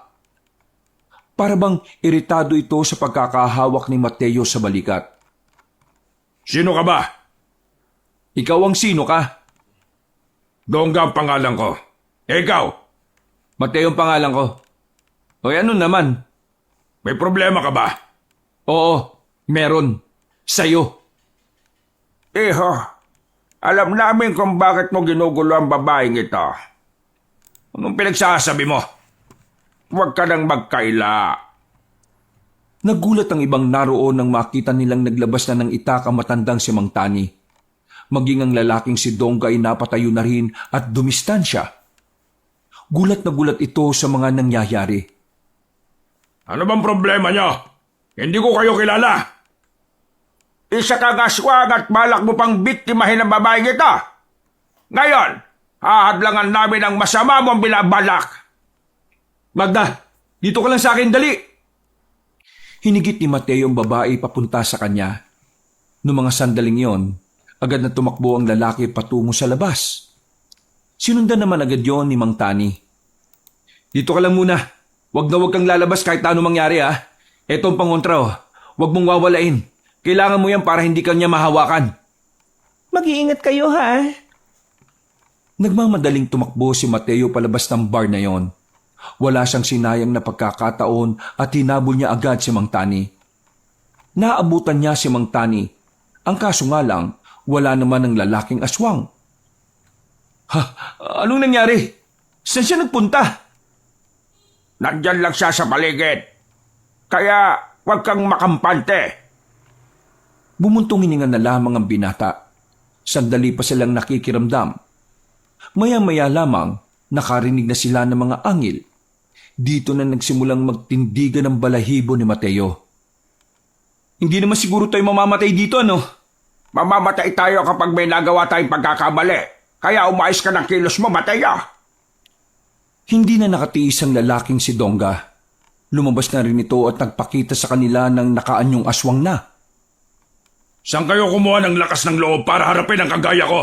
Speaker 1: Para bang iritado ito sa pagkakahawak ni Mateo sa balikat.
Speaker 3: Sino ka ba?
Speaker 1: Ikaw ang sino ka?
Speaker 3: Dongga ang pangalan ko. Ikaw?
Speaker 1: Mateo ang pangalan ko. O ano naman?
Speaker 3: May problema ka ba?
Speaker 1: Oo, meron. Sa'yo.
Speaker 3: Iho, alam namin kung bakit mo ginugulo ang babaeng ito. Anong pinagsasabi mo? Huwag ka nang magkaila.
Speaker 1: Nagulat ang ibang naroon nang makita nilang naglabas na ng itak ang matandang si Mang Tani. Maging ang lalaking si Dongga ay napatayo na rin at dumistansya. Gulat na gulat ito sa mga nangyayari.
Speaker 3: Ano bang problema niyo? Hindi ko kayo kilala. Isa kang aswang at balak mo pang biktimahin ang babaeng ito. Ngayon, hahadlangan namin ang masama mong binabalak.
Speaker 1: Magda, dito ka lang sa akin, dali! Hinigit ni Mateo ang babae papunta sa kanya. Noong mga sandaling yon, Agad na tumakbo ang lalaki patungo sa labas. Sinundan naman agad yon ni Mang Tani. Dito ka lang muna. Huwag na huwag kang lalabas kahit ano mangyari ha. Eto ang pangontra oh. Huwag mong wawalain. Kailangan mo yan para hindi kanya mahawakan.
Speaker 2: Mag-iingat kayo ha.
Speaker 1: Nagmamadaling tumakbo si Mateo palabas ng bar na yon. Wala siyang sinayang na pagkakataon at hinabol niya agad si Mang Tani. Naabutan niya si Mang Tani. Ang kaso nga lang, wala naman ng lalaking aswang. Ha? Anong nangyari? Saan siya nagpunta?
Speaker 3: Nandyan lang siya sa paligid. Kaya huwag kang makampante.
Speaker 1: Bumuntong hininga na lamang ang binata. Sandali pa silang nakikiramdam. Maya-maya lamang, nakarinig na sila ng mga angil. Dito na nagsimulang magtindigan ng balahibo ni Mateo. Hindi naman siguro tayo mamamatay dito, ano?
Speaker 3: Mamamatay tayo kapag may nagawa tayong pagkakamali. Kaya umayos ka ng kilos mo, Mateo.
Speaker 1: Hindi na nakatiis ang lalaking si Dongga. Lumabas na rin ito at nagpakita sa kanila ng nakaanyong aswang na.
Speaker 3: Saan kayo kumuha ng lakas ng loob para harapin ang kagaya ko?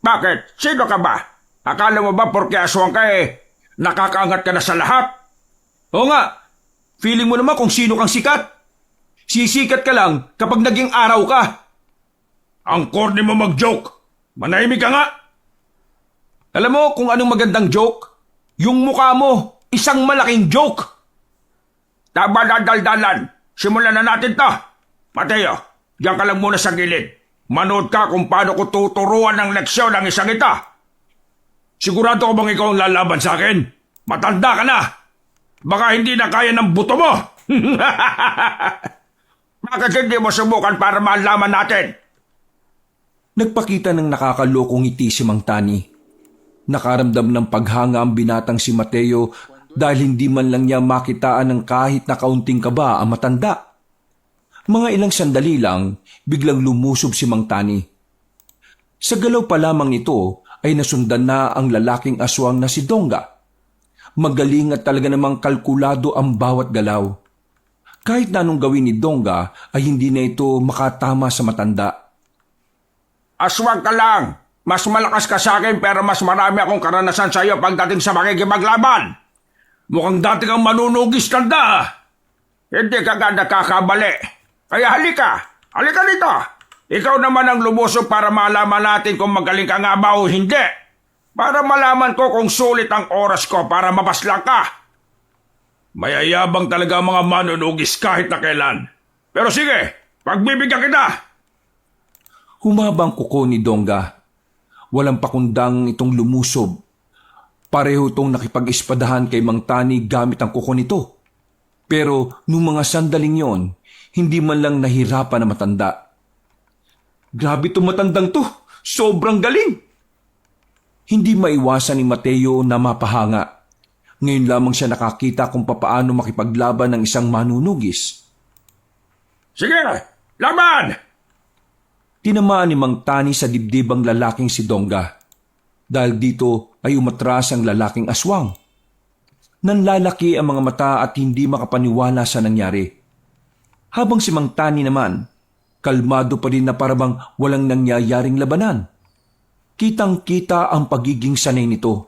Speaker 3: Bakit? Sino ka ba? Akala mo ba porke aswang ka nakakaangat ka na sa lahat?
Speaker 1: Oo nga, feeling mo naman kung sino kang sikat. Sisikat ka lang kapag naging araw ka.
Speaker 3: Ang corny mo mag-joke. Manahimik ka nga.
Speaker 1: Alam mo kung anong magandang joke? Yung mukha mo, isang malaking joke.
Speaker 3: Tama na daldalan. Simulan na natin to. Mateo, diyan ka lang muna sa gilid. Manood ka kung paano ko tuturuan ng leksyon ng isang ita. Sigurado ko bang ikaw ang lalaban sa akin? Matanda ka na. Baka hindi na kaya ng buto mo. Bakit hindi mo subukan para malaman natin?
Speaker 1: Nagpakita ng nakakalokong ngiti si Mang Tani. Nakaramdam ng paghanga ang binatang si Mateo dahil hindi man lang niya makitaan ng kahit na kaunting kaba ang matanda. Mga ilang sandali lang, biglang lumusob si Mang Tani. Sa galaw pa lamang ito ay nasundan na ang lalaking aswang na si Dongga. Magaling at talaga namang kalkulado ang bawat galaw. Kahit na anong gawin ni Dongga ay hindi na ito makatama sa matanda.
Speaker 3: Aswang ka lang. Mas malakas ka sa akin pero mas marami akong karanasan sa iyo pagdating sa makikipaglaban. Mukhang dati kang manunugis tanda. Hindi ka nga nakakabali. Kaya halika. Halika dito. Ikaw naman ang lumusob para malaman natin kung magaling ka nga ba o hindi. Para malaman ko kung sulit ang oras ko para mapaslang ka. Mayayabang talaga ang mga manunugis kahit na kailan. Pero sige, pagbibigyan kita.
Speaker 1: Humabang kuko ni Dongga. Walang pakundang itong lumusob. Pareho itong nakipag-ispadahan kay Mang Tani gamit ang kuko nito. Pero nung mga sandaling yon, hindi man lang nahirapan na matanda. Grabe itong matandang to. Sobrang galing. Hindi maiwasan ni Mateo na mapahanga. Ngayon lamang siya nakakita kung papaano makipaglaban ng isang manunugis.
Speaker 3: Sige, laban!
Speaker 1: Tinamaan ni Mang Tani sa dibdib ang lalaking si Dongga. Dahil dito ay umatras ang lalaking aswang. Nanlalaki ang mga mata at hindi makapaniwala sa nangyari. Habang si Mang Tani naman, kalmado pa rin na parabang walang nangyayaring labanan. Kitang-kita ang pagiging sanay nito.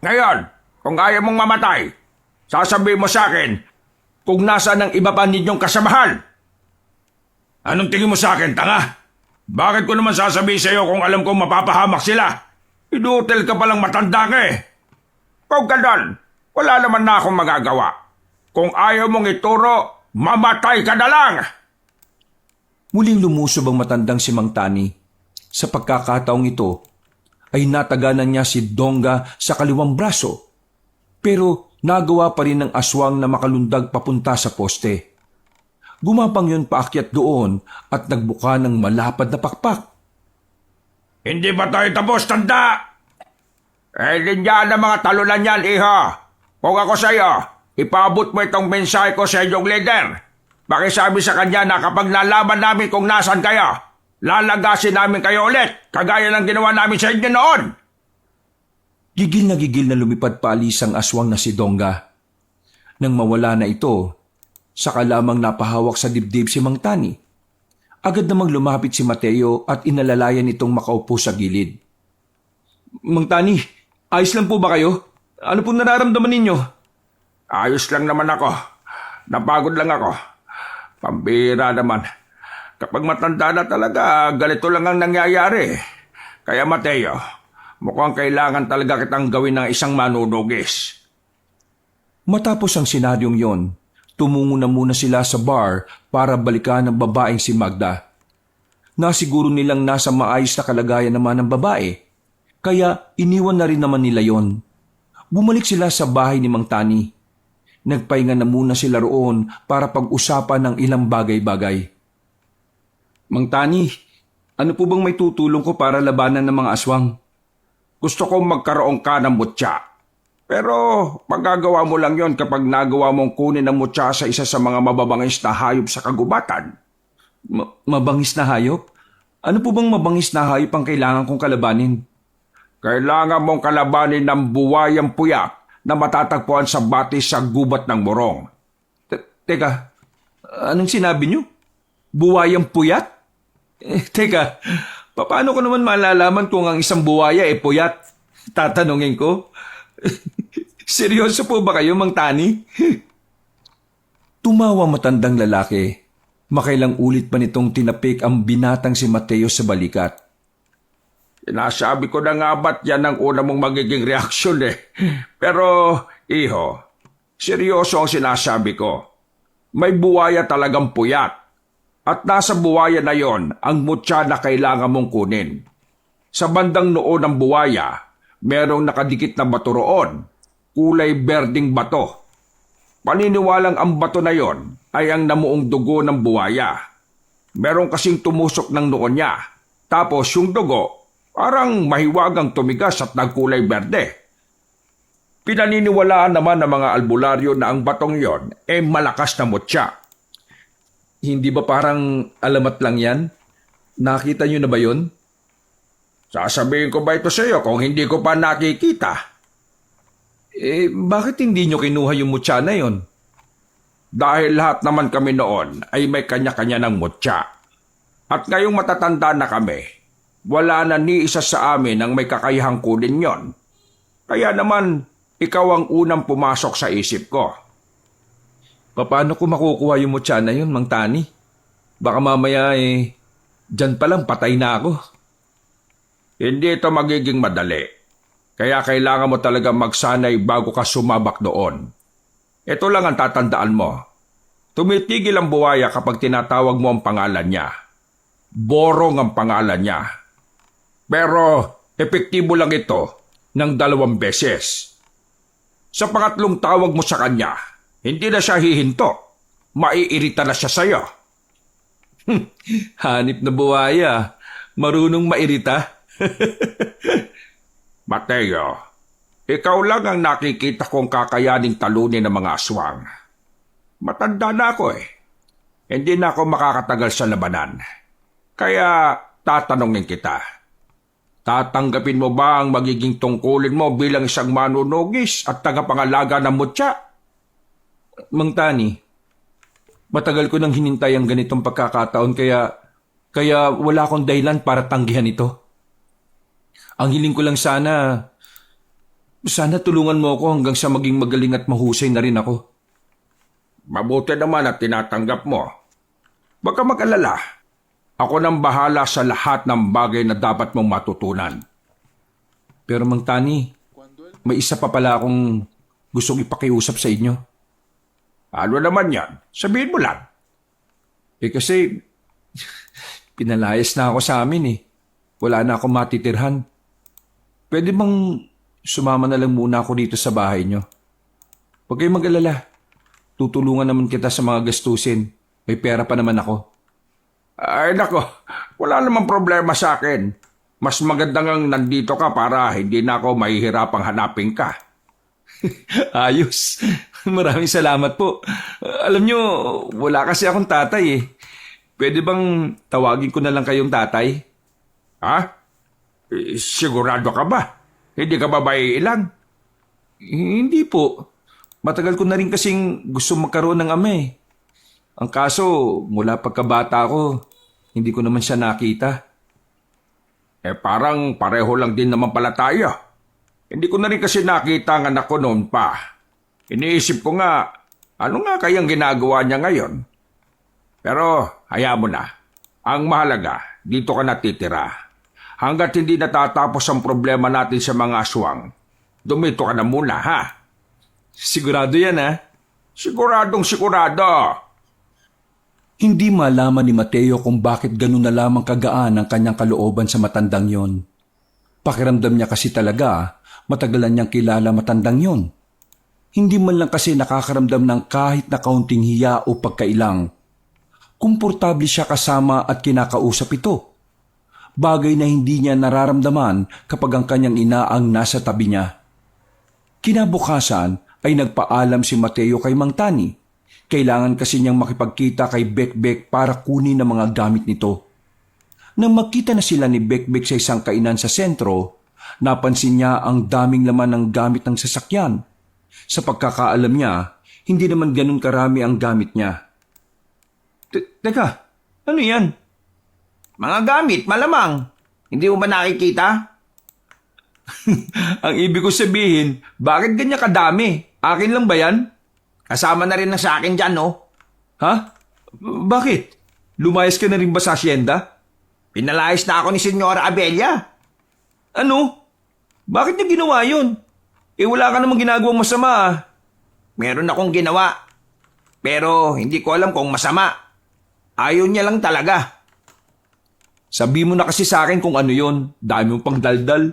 Speaker 3: Ngayon, kung ayaw mong mamatay, sasabihin mo sa akin kung nasaan ang iba pa ninyong kasamahan. Anong tingin mo sa akin, tanga? Bakit ko naman sasabihin sa iyo kung alam kong mapapahamak sila? Inutil ka palang matanda ka Kung ganon, wala naman na akong magagawa. Kung ayaw mong ituro, mamatay ka na lang!
Speaker 1: Muling lumusob ang matandang si Mang Tani. Sa pagkakataong ito, ay nataganan niya si Dongga sa kaliwang braso. Pero nagawa pa rin ng aswang na makalundag papunta sa poste. Gumapang yun paakyat doon at nagbuka ng malapad na pakpak.
Speaker 3: Hindi ba tayo tapos, tanda? Linya ng mga talunan yan, iho. Kung ako sa iyo, ipaabot mo itong mensahe ko sa inyong leader. Pakisabi sa kanya na kapag nalaman namin kung nasan kayo, lalagasin namin kayo ulit, kagaya ng ginawa namin sa inyo noon.
Speaker 1: Gigil na lumipad paalis ang aswang na si Dongga. Nang mawala na ito, saka lamang napahawak sa dibdib si Mang Tani. Agad namang lumapit si Mateo at inalalayan itong makaupo sa gilid. Mang Tani, ayos lang po ba kayo? Ano pong nararamdaman ninyo?
Speaker 3: Ayos lang naman ako. Napagod lang ako. Pambira naman. Kapag matanda na talaga, ganito lang ang nangyayari. Kaya Mateo, mukhang kailangan talaga kitang gawin ng isang manunugis.
Speaker 1: Matapos ang senaryong yon, tumungo na muna sila sa bar para balikan ang babaeng si Magda. Nasiguro nilang nasa maayos na kalagayan naman ng babae, kaya iniwan na rin naman nila yon. Bumalik sila sa bahay ni Mang Tani. Nagpahinga na muna sila roon para pag-usapan ng ilang bagay-bagay. Mang Tani, ano po bang may tutulong ko para labanan ng mga aswang?
Speaker 3: Gusto kong magkaroon ka ng mutya. Pero magagawa mo lang yon kapag nagawa mong kunin ang mutya sa isa sa mga mababangis na hayop sa kagubatan.
Speaker 1: Mabangis na hayop? Ano po bang mabangis na hayop ang kailangan kong kalabanin?
Speaker 3: Kailangan mong kalabanin ng buwayang puyat na matatagpuan sa batis sa gubat ng morong.
Speaker 1: Teka, anong sinabi niyo? Buwayang puyat? Teka, paano ko naman malalaman kung ang isang buwaya ay puyat? Tatanungin ko. Seryoso po ba kayo, Mang Tani? Tumawa matandang lalaki. Makailang ulit pa nitong tinapik ang binatang si Mateo sa balikat.
Speaker 3: Sinasabi ko na nga ba't yan ang una mong magiging reaksyon eh. Pero, iho, seryoso ang sinasabi ko. May buwaya talagang puyat. At nasa buwaya na yon ang mutya na kailangan mong kunin. Sa bandang noo ng buwaya, merong nakadikit na bato roon, kulay berding bato. Paniniwalang ang bato na yon ay ang namuong dugo ng buwaya. Merong kasing tumusok ng noo niya, tapos yung dugo, parang mahiwagang tumigas at nagkulay berde. Pinaniniwalaan naman ng mga albularyo na ang batong yon ay malakas na mutya.
Speaker 1: Hindi ba parang alamat lang yan? Nakita niyo na ba yon?
Speaker 3: Sasabihin ko ba ito sa iyo kung hindi ko pa nakikita?
Speaker 1: Bakit hindi niyo kinuha yung mutya na yon?
Speaker 3: Dahil lahat naman kami noon ay may kanya-kanya ng mutya. At ngayong matatanda na kami, wala na ni isa sa amin ang may kakayahang kunin yon. Kaya naman, ikaw ang unang pumasok sa isip ko.
Speaker 1: Paano ko makukuha yung mutya na yun, Mang Tani? Baka mamaya dyan pa lang patay na ako.
Speaker 3: Hindi ito magiging madali. Kaya kailangan mo talaga magsanay bago ka sumabak doon. Ito lang ang tatandaan mo. Tumitigil ang buwaya kapag tinatawag mo ang pangalan niya. Borong ang pangalan niya. Pero epektibo lang ito ng 2 beses. Sa pangatlong tawag mo sa kanya, hindi na siya hihinto. Maiirita na siya sa'yo.
Speaker 1: Hanip na buwaya. Marunong mairita.
Speaker 3: Mateo, ikaw lang ang nakikita kong kakayaning talunin ng mga aswang. Matanda na ako eh. Hindi na ako makakatagal sa labanan. Kaya tatanungin kita. Tatanggapin mo ba ang magiging tungkulin mo bilang isang manunugis at tagapangalaga ng mutya?
Speaker 1: Mang Tani, matagal ko nang hinintay ang ganitong pagkakataon kaya wala akong dahilan para tanggihan ito. Ang hiling ko lang sana tulungan mo ako hanggang sa maging magaling at mahusay na rin ako.
Speaker 3: Mabuti naman at tinatanggap mo. Huwag ka mag-alala. Ako nang bahala sa lahat ng bagay na dapat mong matutunan.
Speaker 1: Pero Mang Tani, may isa pa pala akong gustong ipakiusap sa inyo.
Speaker 3: Ano naman yan? Sabihin mo lang.
Speaker 1: Kasi pinalayas na ako sa amin eh. Wala na akong matitirhan. Pwede bang sumama na lang muna ako dito sa bahay nyo? Huwag kayong mag-alala. Tutulungan naman kita sa mga gastusin. May pera pa naman ako.
Speaker 3: Ay nako, wala namang problema sa akin. Mas maganda ngang nandito ka para hindi na ako mahihirapang hanapin ka.
Speaker 1: Ayos. Maraming salamat po. Alam nyo, wala kasi akong tatay eh. Pwede bang tawagin ko na lang kayong tatay?
Speaker 3: Ha? Sigurado ka ba? Hindi ka ba ilang?
Speaker 1: Hindi po. Matagal ko na rin kasing gusto magkaroon ng ama eh. Ang kaso, mula pagkabata ko, Hindi ko naman siya nakita.
Speaker 3: Parang pareho lang din naman pala tayo. Hindi ko na rin kasi nakita ang anak ko noon pa. Iniisip ko nga, ano nga kayang ginagawa niya ngayon? Pero hayaan mo na. Ang mahalaga, dito ka natitira. Hanggat hindi natatapos ang problema natin sa mga aswang, dumito ka na muna, ha?
Speaker 1: Sigurado yan, ha?
Speaker 3: Siguradong sigurado.
Speaker 1: Hindi malaman ni Mateo kung bakit ganun na lamang kagaan ang kanyang kalooban sa matandang yon. Pakiramdam niya kasi talaga, matagalan niyang kilala matandang yon. Hindi man lang kasi nakakaramdam ng kahit na kaunting hiya o pagkailang. Komportable siya kasama at kinakausap ito. Bagay na hindi niya nararamdaman kapag ang kanyang ina ang nasa tabi niya. Kinabukasan ay nagpaalam si Mateo kay Mang Tani. Kailangan kasi niyang makipagkita kay Bekbek para kunin ang mga gamit nito. Nang makita na sila ni Bekbek sa isang kainan sa sentro, napansin niya ang daming laman ng gamit ng sasakyan. Sa pagkakaalam niya, hindi naman ganun karami ang gamit niya.
Speaker 2: Teka, ano yan? Mga gamit, malamang. Hindi mo ba nakikita?
Speaker 1: Ang ibig ko sabihin, bakit ganyan kadami? Akin lang ba yan?
Speaker 2: Kasama na rin na sa akin dyan, no?
Speaker 1: Ha? Bakit? Lumayas ka na rin ba sa asyenda?
Speaker 2: Pinalayas na ako ni Senyora Abelia.
Speaker 1: Ano? Bakit niya ginawa yun? Wala ka namang ginagawang masama ah.
Speaker 2: Meron akong ginawa. Pero hindi ko alam kung masama. Ayaw niya lang talaga.
Speaker 1: Sabi mo na kasi sa akin kung ano yun. Dami mong pang daldal.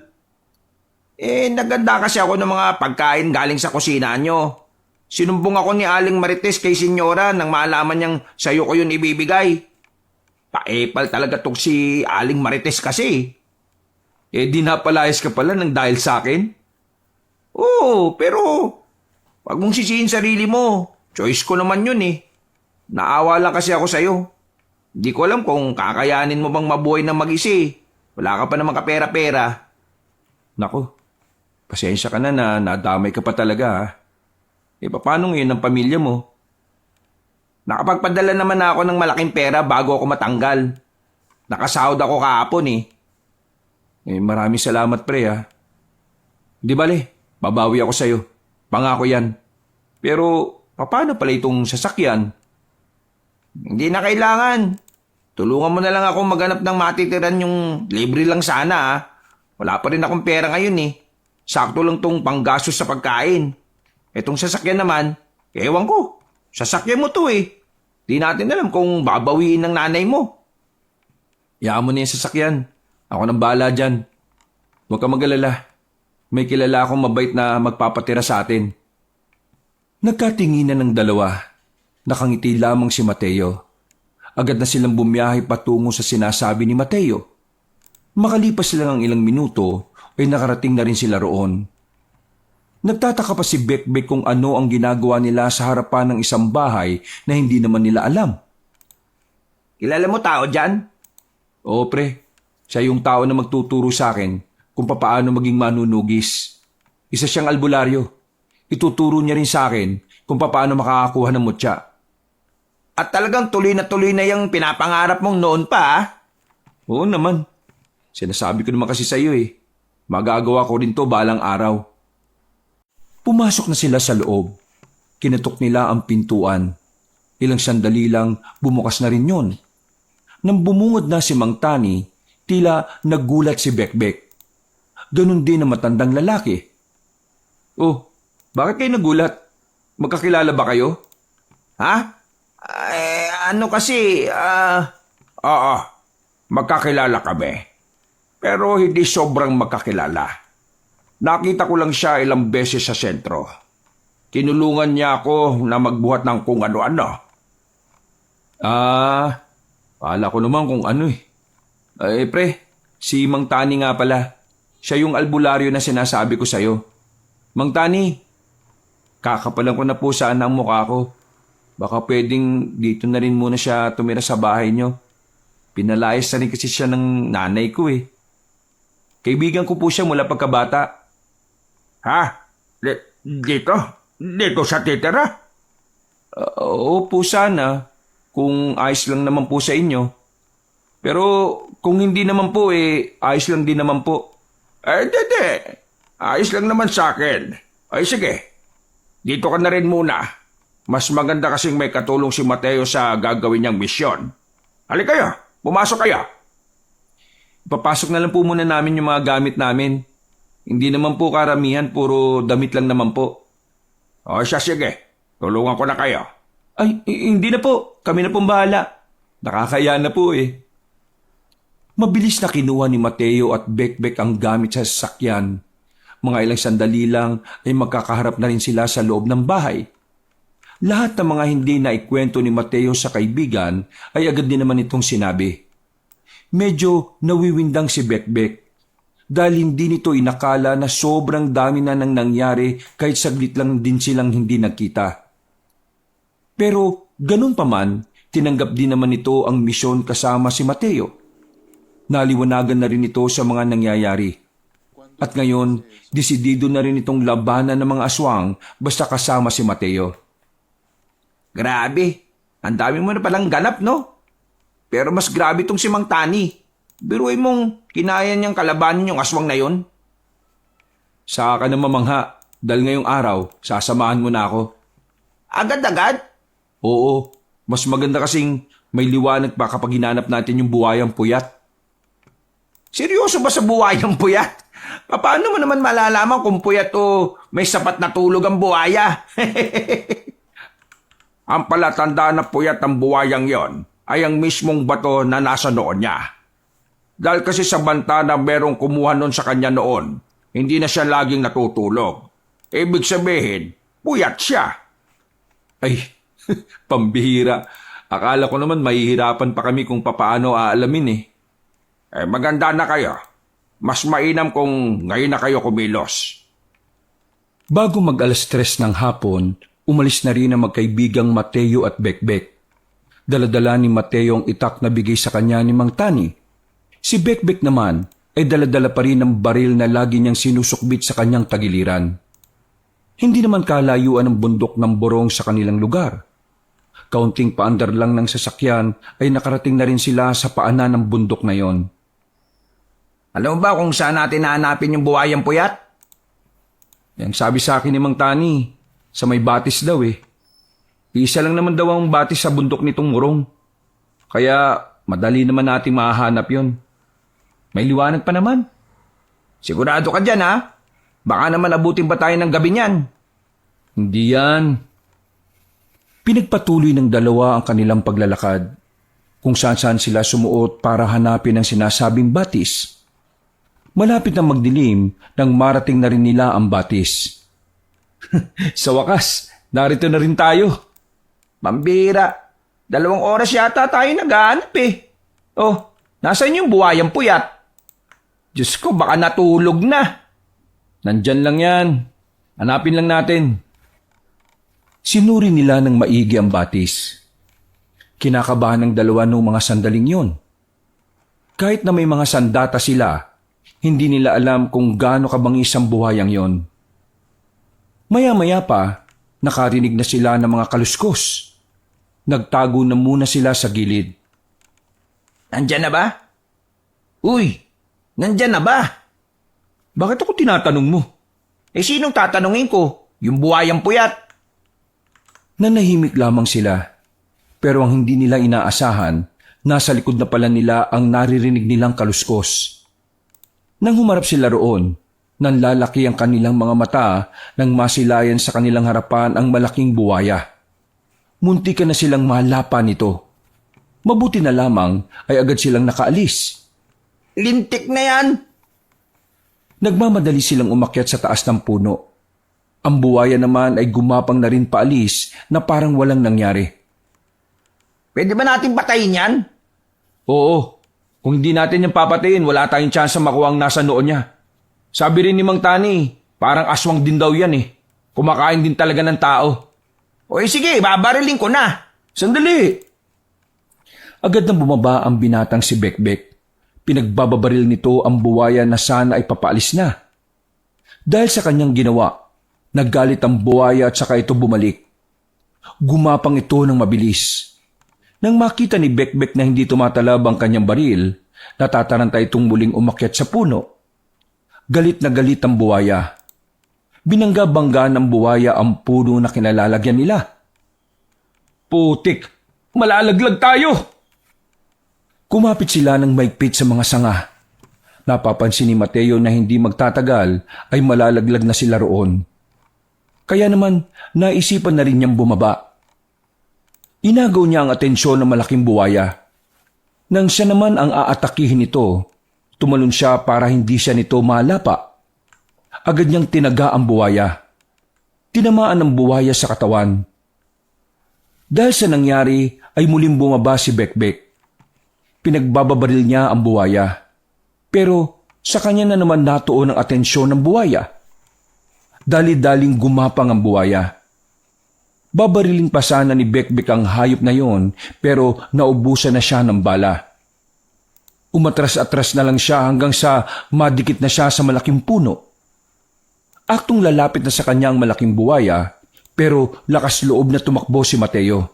Speaker 2: Naganda kasi ako ng mga pagkain galing sa kusina nyo. Sinumbong ako ni Aling Marites kay Senyora nang malaman niyang sayo ko yun ibibigay. Paepal talaga tong si Aling Marites kasi.
Speaker 1: Di napalayas ka pala ng dahil sa akin?
Speaker 2: Oo, pero wag mong sisihin sarili mo. Choice ko naman yun eh. Naawa lang kasi ako sa'yo. Hindi ko alam kung kakayanin mo bang mabuhay ng mag-isi. Wala ka pa namang kapera-pera.
Speaker 1: Nako, pasensya ka na nadamay ka pa talaga ha. Paano ngayon ang pamilya mo?
Speaker 2: Nakapagpadala naman ako ng malaking pera bago ako matanggal. Nakasahod ako kahapon eh.
Speaker 1: Maraming salamat pre ha. Di bale, babawi ako sa'yo. Pangako yan. Pero, paano pala itong sasakyan?
Speaker 2: Hindi na kailangan. Tulungan mo na lang ako maghanap ng matitiran yung libre lang sana ah. Wala pa rin akong pera ngayon eh. Sakto lang tong panggastos sa pagkain. Etong sasakyan naman, ewan ko. Sasakyan mo to eh. Di natin alam kung babawiin ng nanay mo.
Speaker 1: Iyaan mo na yung sasakyan. Ako nang bahala dyan. Huwag ka mag-alala. May kilala akong mabait na magpapatira sa atin. Nagkatinginan ng dalawa. Nakangiti lamang si Mateo. Agad na silang bumiyahe patungo sa sinasabi ni Mateo. Makalipas lang ang ilang minuto ay nakarating na rin sila roon. Nagtataka pa si Bekbek kung ano ang ginagawa nila sa harapan ng isang bahay na hindi naman nila alam.
Speaker 2: Kilala mo tao dyan?
Speaker 1: Oo pre, siya yung tao na magtuturo sa akin kung papaano maging manunugis. Isa siyang albularyo. Ituturo niya rin sa akin kung papaano makakakuha ng mutya.
Speaker 2: At talagang tuloy na yung pinapangarap mong noon pa ah.
Speaker 1: Oo naman. Sinasabi ko naman kasi sa iyo eh. Magagawa ko rin to balang araw. Pumasok na sila sa loob. Kinatok nila ang pintuan. Ilang sandali lang bumukas na rin yun. Nang bumungod na si Mang Tani, tila naggulat si Bekbek. Ganun din ang matandang lalaki. Oh, bakit kayo nagulat? Magkakilala ba kayo?
Speaker 2: Ha? Ano kasi,
Speaker 3: Oo, magkakilala kami. Pero hindi sobrang magkakilala. Nakita ko lang siya ilang beses sa sentro. Tinulungan niya ako na magbuhat ng kung ano-ano.
Speaker 1: Pala ko naman kung ano eh. Pre, si Mang Tani nga pala. Siya yung albularyo na sinasabi ko sa'yo. Mang Tani, kakapalan ko na po sana ang mukha ko. Baka pwedeng dito na rin muna siya tumira sa bahay niyo. Pinalayas na rin kasi siya ng nanay ko eh. Kaibigan ko po siya mula pagkabata.
Speaker 3: Ha? Dito? Dito sa titira?
Speaker 1: Oo po sana, kung ayos lang naman po sa inyo. Pero kung hindi naman po ayos lang din naman po.
Speaker 3: Hindi. Ayos lang naman sa akin. Ay sige, dito ka na rin muna. Mas maganda kasing may katulong si Mateo sa gagawin niyang misyon. Halika kayo, pumasok kayo.
Speaker 1: Papasok na lang po muna namin yung mga gamit namin. Hindi naman po karamihan, puro damit lang naman po.
Speaker 3: O siya sige, tulungan ko na kayo.
Speaker 1: Ay, hindi na po. Kami na pong bahala. Nakakaya na po Mabilis na kinuha ni Mateo at Bekbek ang gamit sa sasakyan. Mga ilang sandali lang ay magkakaharap na rin sila sa loob ng bahay. Lahat ng mga hindi na ikwento ni Mateo sa kaibigan ay agad din naman itong sinabi. Medyo nawiwindang si Bekbek dahil hindi nito inakala na sobrang dami na nang nangyari kahit saglit lang din silang hindi nagkita. Pero ganun pa man, tinanggap din naman nito ang misyon kasama si Mateo. Naliwanagan na rin ito sa mga nangyayari. At ngayon, desidido na rin itong labanan ng mga aswang basta kasama si Mateo.
Speaker 2: Grabe, ang dami mo na palang ganap, no? Pero mas grabe itong si Mang Tani. Biruin mong kinaya niyang kalabanin yung aswang na yon.
Speaker 1: Saka ka na mamangha, dahil ngayong araw, sasamahan mo na ako.
Speaker 2: Agad-agad?
Speaker 1: Oo, mas maganda kasing may liwanag pa kapag hinanap natin yung buhayang puyat.
Speaker 2: Seryoso ba sa buhayang puyat? Paano mo naman malalaman kung puyat o may sapat na tulog ang buhaya?
Speaker 3: Ang palatandaan na puyat ang buwayang yon ay ang mismong bato na nasa noon niya. Dahil kasi sa banta na merong kumuha nun sa kanya noon, hindi na siya laging natutulog. Ibig sabihin, puyat siya.
Speaker 1: Ay, pambihira. Akala ko naman mahihirapan pa kami kung papaano aalamin
Speaker 3: Maganda na kayo. Mas mainam kung ngayon na kayo kumilos.
Speaker 1: Bago mag-alas 3 ng hapon, umalis na rin ang magkaibigang Mateo at Bekbek. Daladala ni Mateo ang itak na bigay sa kanya ni Mang Tani. Si Bekbek naman ay daladala pa rin ang baril na lagi niyang sinusukbit sa kanyang tagiliran. Hindi naman kalayuan ang bundok ng Borong sa kanilang lugar. Kaunting paandar lang ng sasakyan ay nakarating na rin sila sa paanan ng bundok na yon.
Speaker 2: Alam mo ba kung saan natin nahanapin yung buhayang puyat?
Speaker 1: Yang sabi sa akin ni Mang Tani, sa may batis daw Isa lang naman daw ang batis sa bundok nitong Murong. Kaya madali naman nating mahahanap yon. May liwanag pa naman.
Speaker 2: Sigurado ka dyan, ha? Baka naman abutin pa tayo ng gabi niyan.
Speaker 1: Hindi yan. Pinagpatuloy ng dalawa ang kanilang paglalakad. Kung saan-saan sila sumuot para hanapin ang sinasabing batis. Malapit na magdilim nang marating na rin nila ang batis. Sa wakas, narito na rin tayo.
Speaker 2: Pambira, 2 oras yata tayo naghahanap Oh, nasaan yung buhayang puyat? Diyos ko, baka natulog na.
Speaker 1: Nandyan lang yan. Hanapin lang natin. Sinuri nila ng maigi ang batis. Kinakabahan ng dalawa noong mga sandaling yon. Kahit na may mga sandata sila, hindi nila alam kung gaano kabangis ang buhayang yon. Maya-maya pa, nakarinig na sila ng mga kaluskos. Nagtago na muna sila sa gilid.
Speaker 2: Nandyan na ba? Uy, nandyan na ba?
Speaker 1: Bakit ako tinatanong mo?
Speaker 2: Sinong tatanungin ko? Yung buhayang puyat?
Speaker 1: Nanahimik lamang sila. Pero ang hindi nila inaasahan, nasa likod na pala nila ang naririnig nilang kaluskos. Nang humarap sila roon, nanlalaki ang kanilang mga mata nang masilayan sa kanilang harapan ang malaking buwaya. Muntikan na silang malapa nito. Mabuti na lamang ay agad silang nakaalis.
Speaker 2: Lintik na yan!
Speaker 1: Nagmamadali silang umakyat sa taas ng puno. Ang buwaya naman ay gumapang na rin paalis na parang walang nangyari.
Speaker 2: Pwede ba natin patayin yan?
Speaker 1: Oo, kung hindi natin yung papatayin, wala tayong tsansa makuha ang nasa noon niya. Sabi rin ni Mang Tani, parang aswang din daw yan Kumakain din talaga ng tao.
Speaker 2: Sige, babariling ko na.
Speaker 1: Sandali! Agad na bumaba ang binatang si Bekbek. Pinagbababaril nito ang buwaya na sana ay papaalis na. Dahil sa kanyang ginawa, naggalit ang buwaya at saka ito bumalik. Gumapang ito ng mabilis. Nang makita ni Bekbek na hindi tumatalab ang kanyang baril, natataranta itong muling umakyat sa puno. Galit na galit ang buwaya. Binangga-bangga ng buwaya ang puno na kinalalagyan nila. Putik! Malalaglag tayo! Kumapit sila ng maigpit sa mga sanga. Napapansin ni Mateo na hindi magtatagal ay malalaglag na sila roon. Kaya naman naisipan na rin niyang bumaba. Inagaw niya ang atensyon ng malaking buwaya. Nang siya naman ang aatakihin ito, tumalon siya para hindi siya nito malapa. Agad niyang tinaga ang buwaya. Tinamaan ng buwaya sa katawan. Dahil sa nangyari ay muling bumaba si Bekbek. Pinagbababaril niya ang buwaya. Pero sa kanya na naman natuon ang atensyon ng buwaya. Dali-daling gumapang ang buwaya. Babariling pa sana ni Bekbek ang hayop na yon pero naubusan na siya ng bala. Umatras-atras na lang siya hanggang sa madikit na siya sa malaking puno. Aktong lalapit na sa kanya ang malaking buwaya pero lakas loob na tumakbo si Mateo.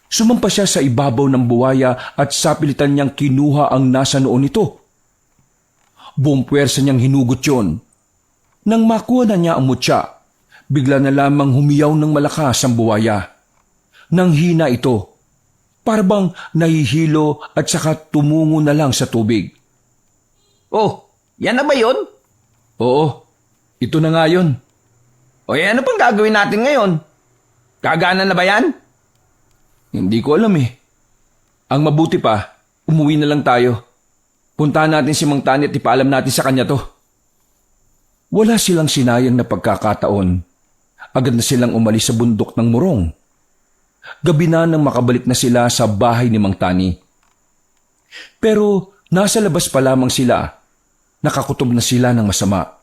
Speaker 1: Sumampa siya sa ibabaw ng buwaya at sapilitan niyang kinuha ang nasa noon nito. Buong puwersa niyang hinugot yon. Nang makuha na niya ang mutya, bigla na lamang humiyaw ng malakas ang buwaya. Nang hina ito, parabang nahihilo at saka tumungo na lang sa tubig.
Speaker 2: Oh, yan na ba yun?
Speaker 1: Oo, ito na nga yun.
Speaker 2: O ano pang gagawin natin ngayon? Gagana na ba yan?
Speaker 1: Hindi ko alam eh. Ang mabuti pa, umuwi na lang tayo. Puntahan natin si Mang Tani at ipaalam natin sa kanya to. Wala silang sinayang na pagkakataon. Agad na silang umalis sa bundok ng Morong. Gabi na nang makabalik na sila sa bahay ni Mang Tani. Pero nasa labas pa lamang sila. Nakakutob na sila ng masama.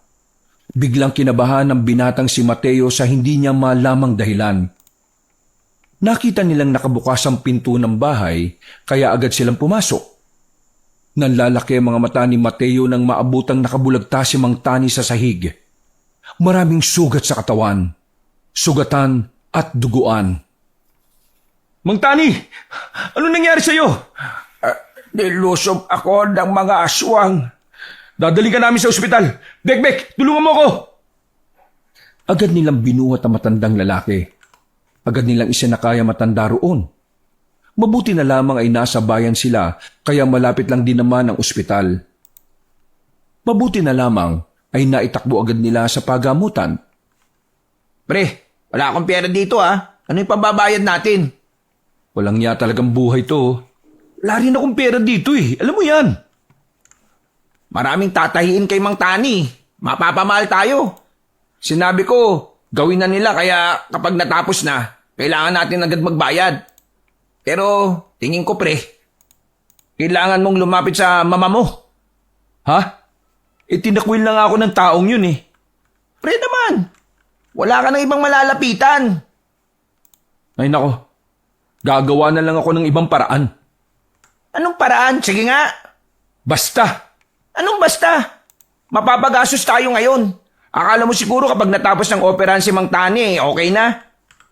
Speaker 1: Biglang kinabahan ng binatang si Mateo sa hindi niya malamang dahilan. Nakita nilang nakabukas ang pinto ng bahay kaya agad silang pumasok. Nanlalaki ang mga mata ni Mateo nang maabutang nakabulagta si Mang Tani sa sahig. Maraming sugat sa katawan, sugatan at duguan. Mang Tani, ano nangyari sa iyo?
Speaker 2: Nilusob ako ng mga aswang.
Speaker 1: Dadali ka namin sa ospital. Bekbek, tulungan mo ako! Agad nilang binuhat ang matandang lalaki. Agad nilang isinakaya matanda roon. Mabuti na lamang ay nasa bayan sila kaya malapit lang din naman ang ospital. Mabuti na lamang ay naitakbo agad nila sa pagamutan.
Speaker 2: Pre, wala akong pera dito Ano yung pambabayad natin?
Speaker 1: Walang niya talagang buhay to. Wala rin akong pera dito eh. Alam mo yan.
Speaker 2: Maraming tatahiin kay Mang Tani. Mapapamahal tayo. Sinabi ko, gawin na nila kaya kapag natapos na, kailangan natin agad magbayad. Pero tingin ko pre, kailangan mong lumapit sa mama mo.
Speaker 1: Ha? Tinakwil lang ako ng taong yun eh.
Speaker 2: Pre naman, wala ka ng ibang malalapitan.
Speaker 1: Ay nako, gagawa na lang ako ng ibang paraan.
Speaker 2: Anong paraan? Sige nga.
Speaker 1: Basta!
Speaker 2: Anong basta? Mapapagastos tayo ngayon. Akala mo siguro kapag natapos ng operahan si Mang Tani, okay na.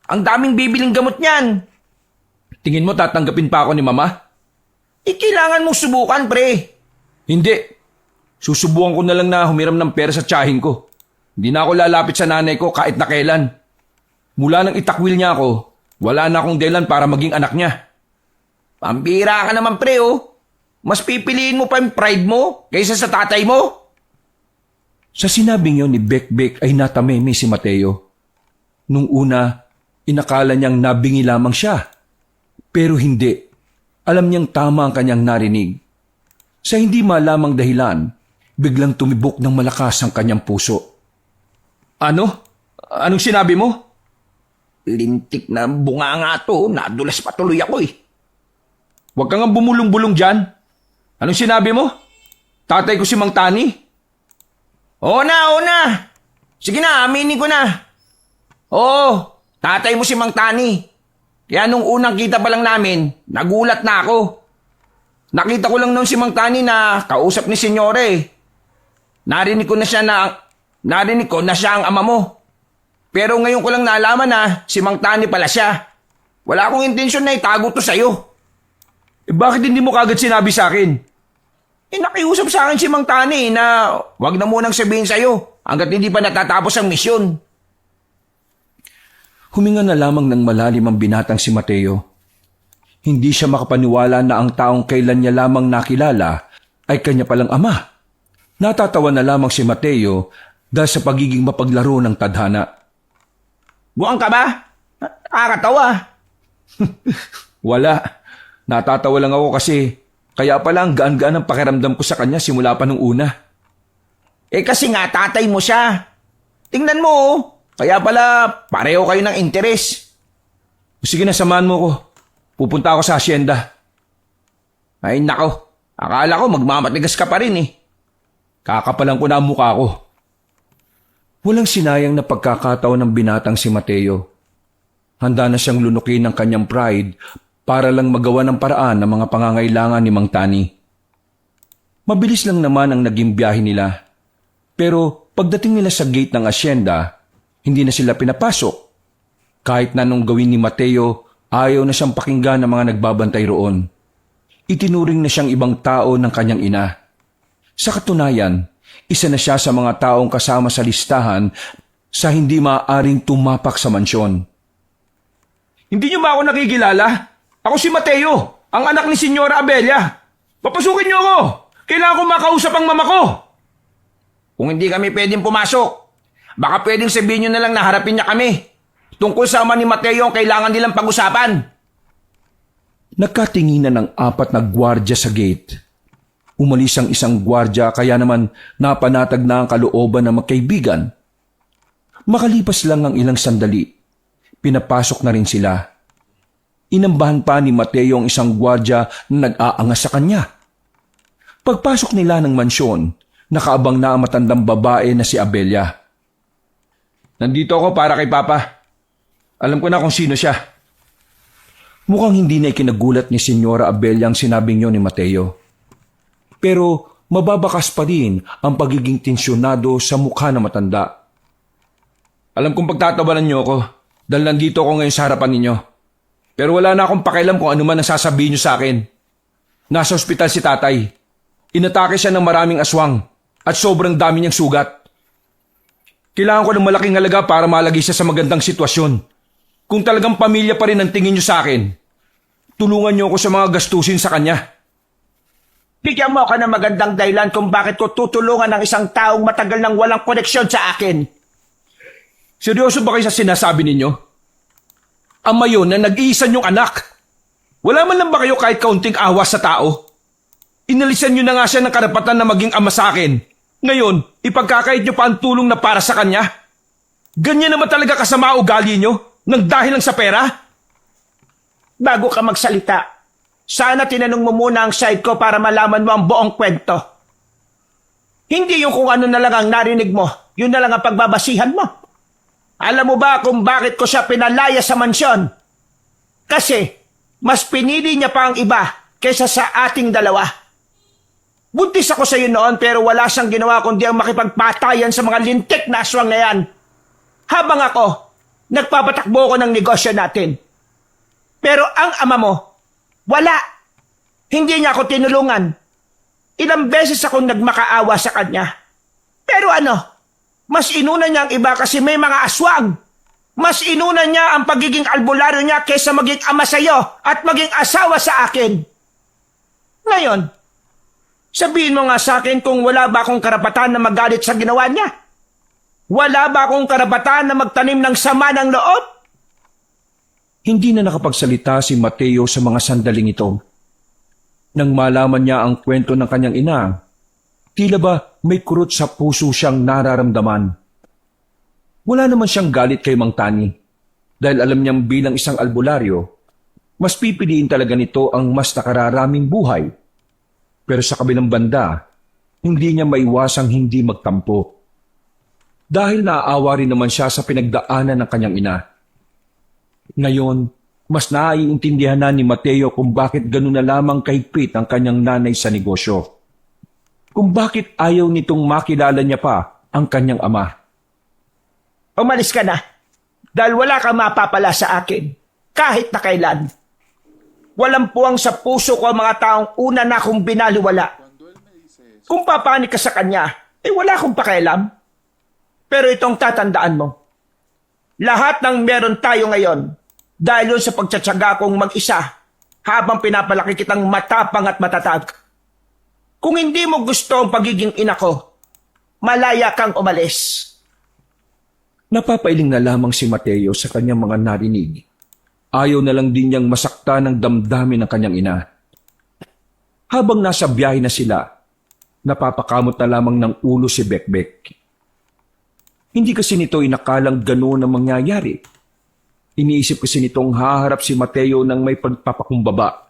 Speaker 2: Ang daming bibiling gamot niyan.
Speaker 1: Tingin mo tatanggapin pa ako ni Mama?
Speaker 2: Kailangan mong subukan, pre.
Speaker 1: Hindi. Susubukan ko na lang na humiram ng pera sa tiyahin ko. Hindi na ako lalapit sa nanay ko kahit na kailan. Mula nang itakwil niya ako, wala na akong dahilan para maging anak niya.
Speaker 2: Pambira ka naman, pre, Mas pipiliin mo pa yung pride mo kaysa sa tatay mo?
Speaker 1: Sa sinabing yon ni Bekbek ay natameme si Mateo. Nung una, inakala niyang nabingi lamang siya. Pero hindi. Alam niyang tama ang kanyang narinig. Sa hindi malamang dahilan, biglang tumibok ng malakas ang kanyang puso. Ano? Anong sinabi mo?
Speaker 2: Lintik na bunga nga to. Nadulas patuloy ako
Speaker 1: Huwag kang nga bumulong-bulong dyan. Anong sinabi mo? Tatay ko si Mang Tani?
Speaker 2: Oo na. Sige na, aminin ko na. Oo, tatay mo si Mang Tani. Kaya nung unang kita pa lang namin, nagulat na ako. Nakita ko lang noon si Mang Tani na kausap ni Senyore. Narinig ko na siya ang ama mo. Pero ngayon ko lang nalaman na si Mang Tani pala siya. Wala akong intensyon na itago to sa'yo. bakit hindi mo kagad sinabi sa akin? Nakiusap sa akin si Mang Tani na wag na munang sabihin sa'yo hanggat hindi pa natatapos ang misyon.
Speaker 1: Huminga na lamang ng malalim ang binatang si Mateo. Hindi siya makapaniwala na ang taong kailan niya lamang nakilala ay kanya palang ama. Natatawa na lamang si Mateo dahil sa pagiging mapaglaro ng tadhana.
Speaker 2: Buwang ka ba? Nakakatawa.
Speaker 1: Wala. Natatawa lang ako kasi kaya pala ang gaan-gaan ang pakiramdam ko sa kanya simula pa nung una.
Speaker 2: Kasi nga tatay mo siya. Tingnan mo oh. Kaya pala pareho kayo ng interes.
Speaker 1: Sige na, samahan mo ko. Pupunta ako sa asyenda.
Speaker 2: Ay nako, akala ko magmamatigas ka pa rin eh.
Speaker 1: Kakapalan ko na ang mukha ko. Walang sinayang na pagkakataon ng binatang si Mateo. Handa na siyang lunukin ng kanyang pride para lang magawa ng paraan ng mga pangangailangan ni Mang Tani. Mabilis lang naman ang naging biyahe nila. Pero pagdating nila sa gate ng asyenda, hindi na sila pinapasok. Kahit na nung gawin ni Mateo, ayaw na siyang pakinggan ng mga nagbabantay roon. Itinuring na siyang ibang tao ng kanyang ina. Sa katunayan, isa na siya sa mga taong kasama sa listahan sa hindi maaaring tumapak sa mansyon.
Speaker 2: Hindi niyo ba ako nakikilala? Ako si Mateo, ang anak ni Senyora Abelia. Papasukin niyo ako! Kailangan ko makausap ang mama ko! Kung hindi kami pwedeng pumasok, baka pwedeng sabihin niyo na lang na harapin niya kami. Tungkol sa ama ni Mateo ang kailangan nilang pag-usapan.
Speaker 1: Nagkatinginan ng 4 na gwardya sa gate. Umalis ang isang gwardya kaya naman napanatag na ang kalooban ng magkaibigan. Makalipas lang ang ilang sandali, pinapasok na rin sila. Inambahan pa ni Mateo ang isang gwardya na nag-aangas sa kanya. Pagpasok nila ng mansyon, nakaabang na ang matandang babae na si Abelia.
Speaker 2: Nandito ako para kay Papa. Alam ko na kung sino siya.
Speaker 1: Mukhang hindi na ikinagulat ni Senyora Abelia ang sinabing niyo ni Mateo. Pero mababakas pa rin ang pagiging tensyonado sa mukha ng matanda.
Speaker 2: Alam kong pagtatawanan niyo ako dahil nandito ako ngayon sa harapan ninyo. Pero wala na akong pakialam kung ano man ang sasabihin niyo sa akin. Nasa ospital si tatay. Inatake siya ng maraming aswang at sobrang dami niyang sugat. Kailangan ko ng malaking halaga para malagay siya sa magandang sitwasyon. Kung talagang pamilya pa rin ang tingin niyo sa akin, tulungan niyo ako sa mga gastusin sa kanya. Bigyan mo ako ng magandang dahilan kung bakit ko tutulungan ng isang taong matagal nang walang koneksyon sa akin. Seryoso ba kayo sa sinasabi ninyo? Ama yun na nag-iisa niyong anak. Wala man lang ba kayo kahit kaunting awa sa tao? Inalisan niyo na nga siya ng karapatan na maging ama sa akin. Ngayon, ipagkakait niyo pa ang tulong na para sa kanya? Ganyan naman talaga kasama ugali niyo nang dahil lang sa pera? Bago ka magsalita, sana tinanong mo muna ang side ko para malaman mo ang buong kwento. Hindi yung kung ano na lang ang narinig mo, yun na lang ang pagbabasihan mo. Alam mo ba kung bakit ko siya pinalaya sa mansyon? Kasi, mas pinili niya pa ang iba kaysa sa ating dalawa. Buntis ako sa iyo noon pero wala siyang ginawa kundi ang makipagpatayan sa mga lintik na aswang na yan. Habang ako, nagpapatakbo ko ng negosyo natin. Pero ang ama mo, wala. Hindi niya ako tinulungan. Ilang beses akong nagmakaawa sa kanya. Pero mas inuna niya ang iba kasi may mga aswang. Mas inuna niya ang pagiging albularyo niya kaysa maging ama sa iyo at maging asawa sa akin. Ngayon, sabihin mo nga sa akin kung wala ba akong karapatan na magalit sa ginawa niya? Wala ba akong karapatan na magtanim ng sama ng loob?
Speaker 1: Hindi na nakapagsalita si Mateo sa mga sandaling ito. Nang malaman niya ang kwento ng kanyang ina, tila ba may kurot sa puso siyang nararamdaman. Wala naman siyang galit kay Mang Tani dahil alam niyang bilang isang albularyo, mas pipiliin talaga nito ang mas nakararaming buhay. Pero sa kabilang banda, hindi niya maiwasang hindi magtampo. Dahil naaawa rin naman siya sa pinagdaanan ng kanyang ina. Ngayon, mas naiintindihan na ni Mateo kung bakit gano'n na lamang kahigpit ang kanyang nanay sa negosyo. Kung bakit ayaw nitong makilala niya pa ang kanyang ama.
Speaker 2: Umalis ka na dahil wala kang mapapala sa akin kahit na kailan. Walang puwang sa puso ko ang mga taong una na akong binaliwala. Kung papanik ka sa kanya, wala akong pakialam. Pero itong tatandaan mo, lahat ng meron tayo ngayon, dahil yun sa pagtsatsaga kong mag-isa, habang pinapalaki kitang matapang at matatag. Kung hindi mo gusto ang pagiging ina ko, malaya kang umalis.
Speaker 1: Napapailing na lamang si Mateo sa kanyang mga narinig. Ayaw na lang din niyang masakta ng damdamin ng kanyang ina. Habang nasa biyahe na sila, napapakamot na lamang ng ulo si Bekbek. Hindi kasi nito inakalang gano'n ang mangyayari. Iniisip kasi nitong haharap si Mateo ng may pagpapakumbaba.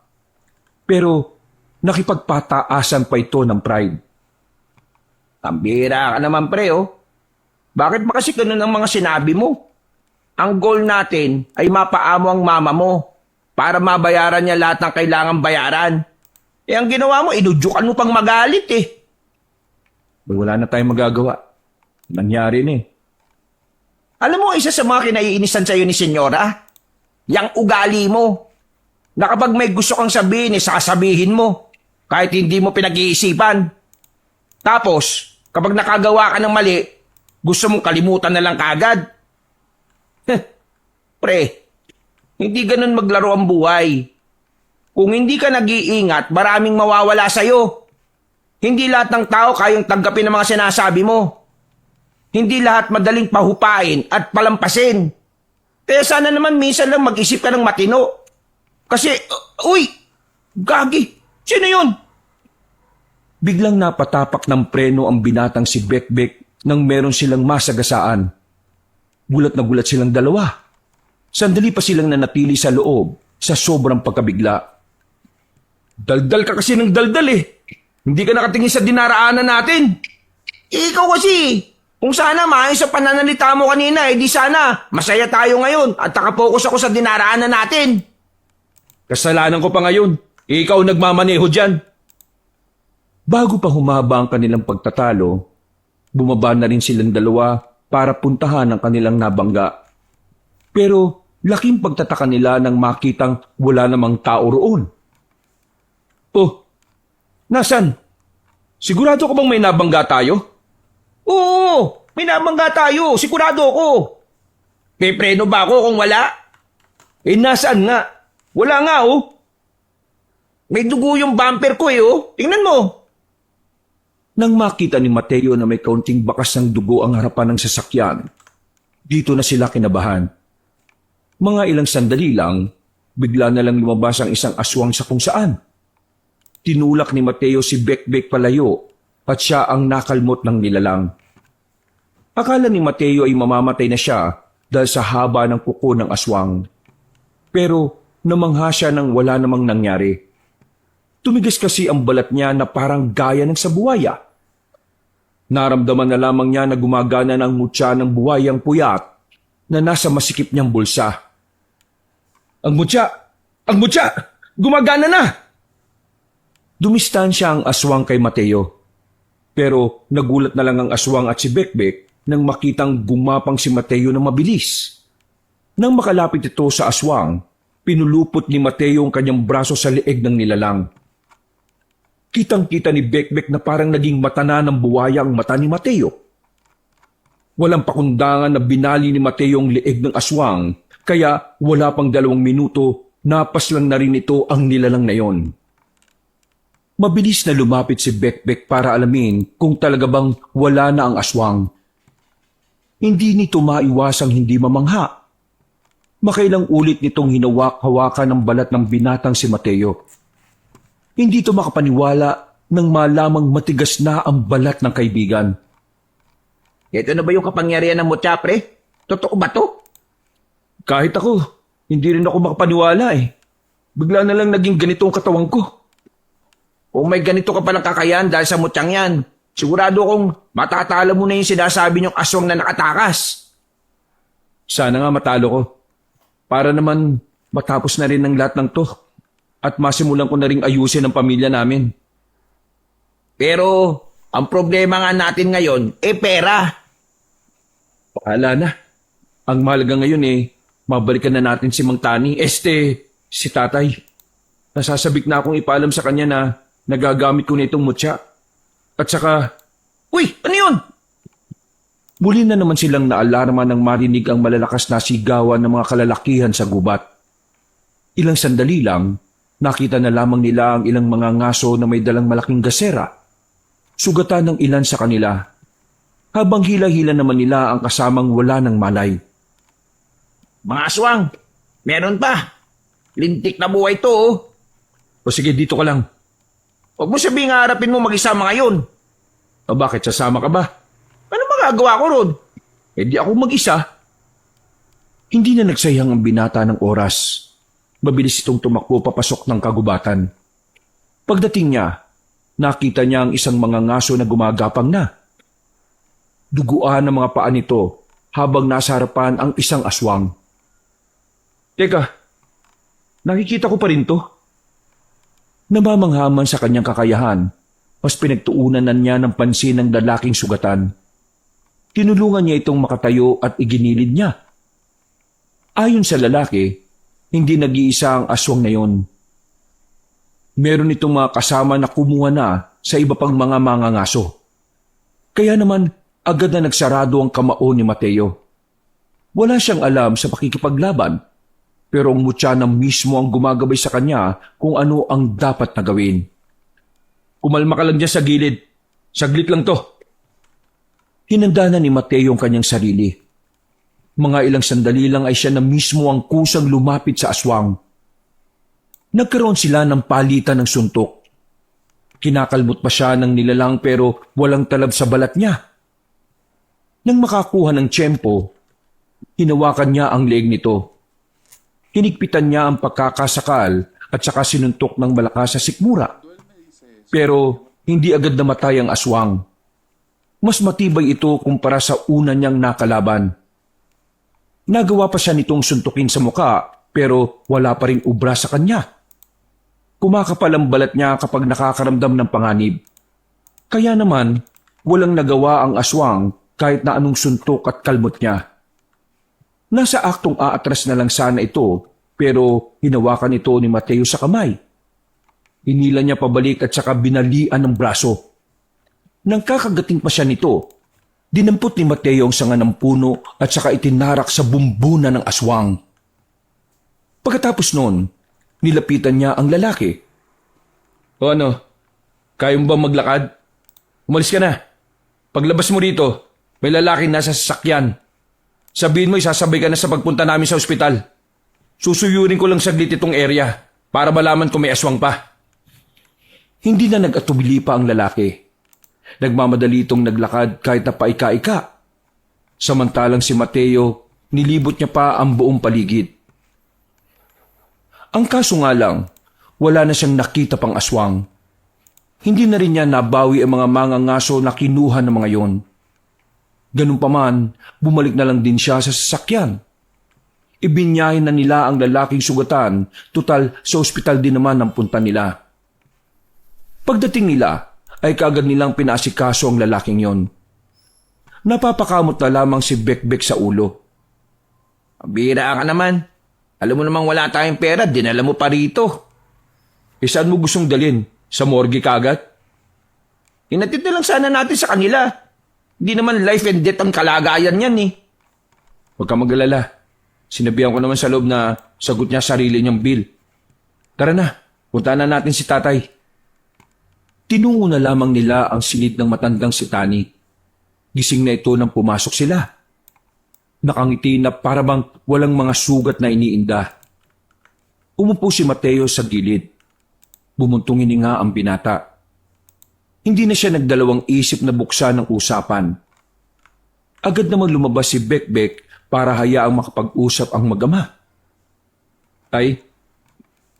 Speaker 1: Pero nakipagpataasan pa ito ng pride.
Speaker 2: Pambira ka naman pre, oh. Bakit ba kasi ganun ang mga sinabi mo? Ang goal natin ay mapaamo ang mama mo para mabayaran niya lahat ng kailangang bayaran. Ang ginawa mo, inudyukan mo pang magalit eh.
Speaker 1: Wala na tayong magagawa. Nangyari na eh.
Speaker 2: Alam mo, isa sa mga kinaiinisan sa'yo ni Senyora, yang ugali mo. Na kapag may gusto kang sabihin, sasabihin mo. Kahit hindi mo pinag-iisipan. Tapos, kapag nakagawa ka ng mali, gusto mong kalimutan na lang kaagad. Pre, hindi ganun maglaro ang buhay. Kung hindi ka nag-iingat, maraming mawawala sa'yo. Hindi lahat ng tao kayang tanggapin ang mga sinasabi mo. Hindi lahat madaling pahupain at palampasin. Kaya sana naman minsan lang mag-isip ka ng matino. Kasi, uy, gagi, sino yun?
Speaker 1: Biglang napatapak ng preno ang binatang si Bekbek nang meron silang masagasaan. Gulat na gulat silang dalawa. Sandali pa silang nanatili sa loob sa sobrang pagkabigla.
Speaker 2: Daldal ka kasi ng daldal eh. Hindi ka nakatingin sa dinaraanan natin. Ikaw kasi, kung sana maayos sa pananalita mo kanina, di sana masaya tayo ngayon at nakapokus ako sa dinaraanan natin.
Speaker 1: Kasalanan ko pa ngayon. Ikaw nagmamaneho dyan. Bago pa humaba ang kanilang pagtatalo, bumaba na rin silang dalawa para puntahan ang kanilang nabangga. Pero laking pagtataka nila nang makitang wala namang tao roon. Oh, nasan? Sigurado ka bang may nabangga tayo?
Speaker 2: Oo, may nabangga tayo. Sigurado ako. May preno ba ako kung wala? Nasaan nga? Wala nga oh. May dugo yung bumper ko oh. Tingnan mo.
Speaker 1: Nang makita ni Mateo na may kaunting bakas ng dugo ang harapan ng sasakyan, dito na sila kinabahan. Mga ilang sandali lang, bigla na lang lumabas ang isang aswang sa kung saan. Tinulak ni Mateo si Bekbek palayo at siya ang nakalmot ng nilalang. Akala ni Mateo ay mamamatay na siya dahil sa haba ng kuko ng aswang. Pero namangha siya nang wala namang nangyari. Tumigas kasi ang balat niya na parang gaya ng sa buwaya. Naramdaman na lamang niya na gumagana ng mutya ng buwayang puyat na nasa masikip niyang bulsa. Ang mutya! Ang mutya! Gumagana na! Dumistansya ang aswang kay Mateo. Pero nagulat na lang ang aswang at si Bekbek nang makitang gumapang si Mateo na mabilis. Nang makalapit ito sa aswang, pinulupot ni Mateo ang kanyang braso sa leeg ng nilalang. Kitang-kita ni Bekbek na parang naging mata na ng buwaya ang mata ni Mateo. Walang pakundangan na binali ni Mateo ang leeg ng aswang, kaya wala pang 2 minuto, napaslang na rin ito ang nilalang na yon. Mabilis na lumapit si Bekbek para alamin kung talaga bang wala na ang aswang. Hindi nito maiwasang hindi mamangha. Makailang ulit nitong hinawak-hawakan ng balat ng binatang si Mateo. Hindi ito makapaniwala nang malamang matigas na ang balat ng kaibigan.
Speaker 2: Ito na ba yung kapangyarihan ng mutya, pre? Totoo ba to?
Speaker 1: Kahit ako, hindi rin ako makapaniwala eh. Bigla na lang naging ganito ang katawan ko.
Speaker 2: Kung may ganito ka palang kakayahan dahil sa mutyang yan, sigurado kong matatalo mo na yung sinasabi niyong aswang na nakatakas.
Speaker 1: Sana nga matalo ko. Para naman matapos na rin ang lahat ng to. At masimulan ko na ring ayusin ang pamilya namin.
Speaker 2: Pero, ang problema nga natin ngayon, pera.
Speaker 1: Pahala na. Ang mahalaga ngayon mabalikan na natin si Mang Tani, si tatay. Nasasabik na akong ipaalam sa kanya na nagagamit ko na itong mutya. At saka,
Speaker 2: Uy, ano yun?
Speaker 1: muli na naman silang naalarma nang marinig ang malalakas na sigawan ng mga kalalakihan sa gubat. Ilang sandali lang, nakita na lamang nila ang ilang mga ngaso na may dalang malaking gasera. Sugatan ng ilan sa kanila. Habang hila-hila naman nila ang kasamang wala ng malay.
Speaker 2: Mga aswang, meron pa. Lintik na buhay to, oh.
Speaker 1: O sige, dito ka lang.
Speaker 2: Huwag mo sabihin nga harapin mo mag-isama ngayon.
Speaker 1: O bakit, sasama ka ba?
Speaker 2: Ano magagawa ko ron?
Speaker 1: Eh di ako mag-isa. Hindi na nagsayang ang binata ng oras. Mabilis itong tumakbo papasok ng kagubatan. Pagdating niya, nakita niya ang isang mga ngaso na gumagapang na. Duguan ang mga paa nito habang nasa harapan ang isang aswang. Teka, nakikita ko pa rin to. Namamanghaman sa kanyang kakayahan, mas pinagtuunan na niya ng pansin ng lalaking sugatan. Tinulungan niya itong makatayo at iginilid niya. Ayon sa lalaki, hindi nag-iisa ang aswang na yon. Meron itong mga kasama na kumuha na sa iba pang mga mangangaso. Kaya naman, agad na nagsarado ang kamao ni Mateo. Wala siyang alam sa pakikipaglaban, pero ang mutya na mismo ang gumagabay sa kanya kung ano ang dapat na gawin. Kumalma ka lang dyan sa gilid. Saglit lang to. Hinanda na ni Mateo ang kanyang sarili. Mga ilang sandali lang ay siya na mismo ang kusang lumapit sa aswang. Nagkaroon sila ng palitan ng suntok. Kinakalmot pa siya ng nilalang pero walang talab sa balat niya. Nang makakuha ng tiyempo, hinawakan niya ang leeg nito. Hinigpitan niya ang pagkakasakal at saka sinuntok ng malakas sa sikmura. Pero hindi agad namatay ang aswang. Mas matibay ito kumpara sa una niyang nakalaban. Nagawa pa siya nitong suntukin sa muka pero wala pa ring ubra sa kanya. Kumakapal ang balat niya kapag nakakaramdam ng panganib. Kaya naman, walang nagawa ang aswang kahit na anong suntok at kalmot niya. Nasa aktong aatras na lang sana ito pero hinawakan ito ni Mateo sa kamay. Hinila niya pabalik at saka binalian ng braso. Nang kakagating pa siya nito, dinampot ni Mateo ang sanga ng puno at saka itinarak sa bumbunan ng aswang. Pagkatapos noon, nilapitan niya ang lalaki. O ano, kaya mo ba maglakad? Umalis ka na. Paglabas mo rito, may lalaki nasa sasakyan. Sabihin mo isasabay ka na sa pagpunta namin sa ospital. Susuyurin ko lang saglit itong area para malaman kung may aswang pa. Hindi na nag-atubili pa ang lalaki. Nagmamadali itong naglakad kahit na paika-ika. Samantalang si Mateo, nilibot niya pa ang buong paligid. Ang kaso nga lang, wala na siyang nakita pang aswang. Hindi na rin niya nabawi ang mga mangangaso na kinuha ng mga yon. Ganun pa man, bumalik na lang din siya sa sasakyan. Ibinyahin na nila ang lalaking sugatan, tutal sa ospital din naman ang punta nila. Pagdating nila, ay kaagad nilang pinasikaso ang lalaking yon. Napapakamot na lamang si Bekbek sa ulo.
Speaker 2: Bira ka naman. Alam mo namang wala tayong pera, dinala mo pa rito.
Speaker 1: Saan mo gustong dalhin? Sa morgue kaagad?
Speaker 2: Hinatid na lang sana natin sa kanila. Hindi naman life and death ang kalagayan yan eh.
Speaker 1: Huwag ka mag-alala. Sinabihan ko naman sa loob na sagot niya sarili niyang bill. Tara na, punta na natin si tatay. Tinungo na lamang nila ang silid ng matandang si Tani. Gising na ito nang pumasok sila. Nakangiti na parabang walang mga sugat na iniinda. Umupo si Mateo sa gilid. Bumuntong hininga ang binata. Hindi na siya nagdalawang isip na buksan ang usapan. Agad namang lumabas si Bekbek para hayaang makapag-usap ang mag-ama. Tay,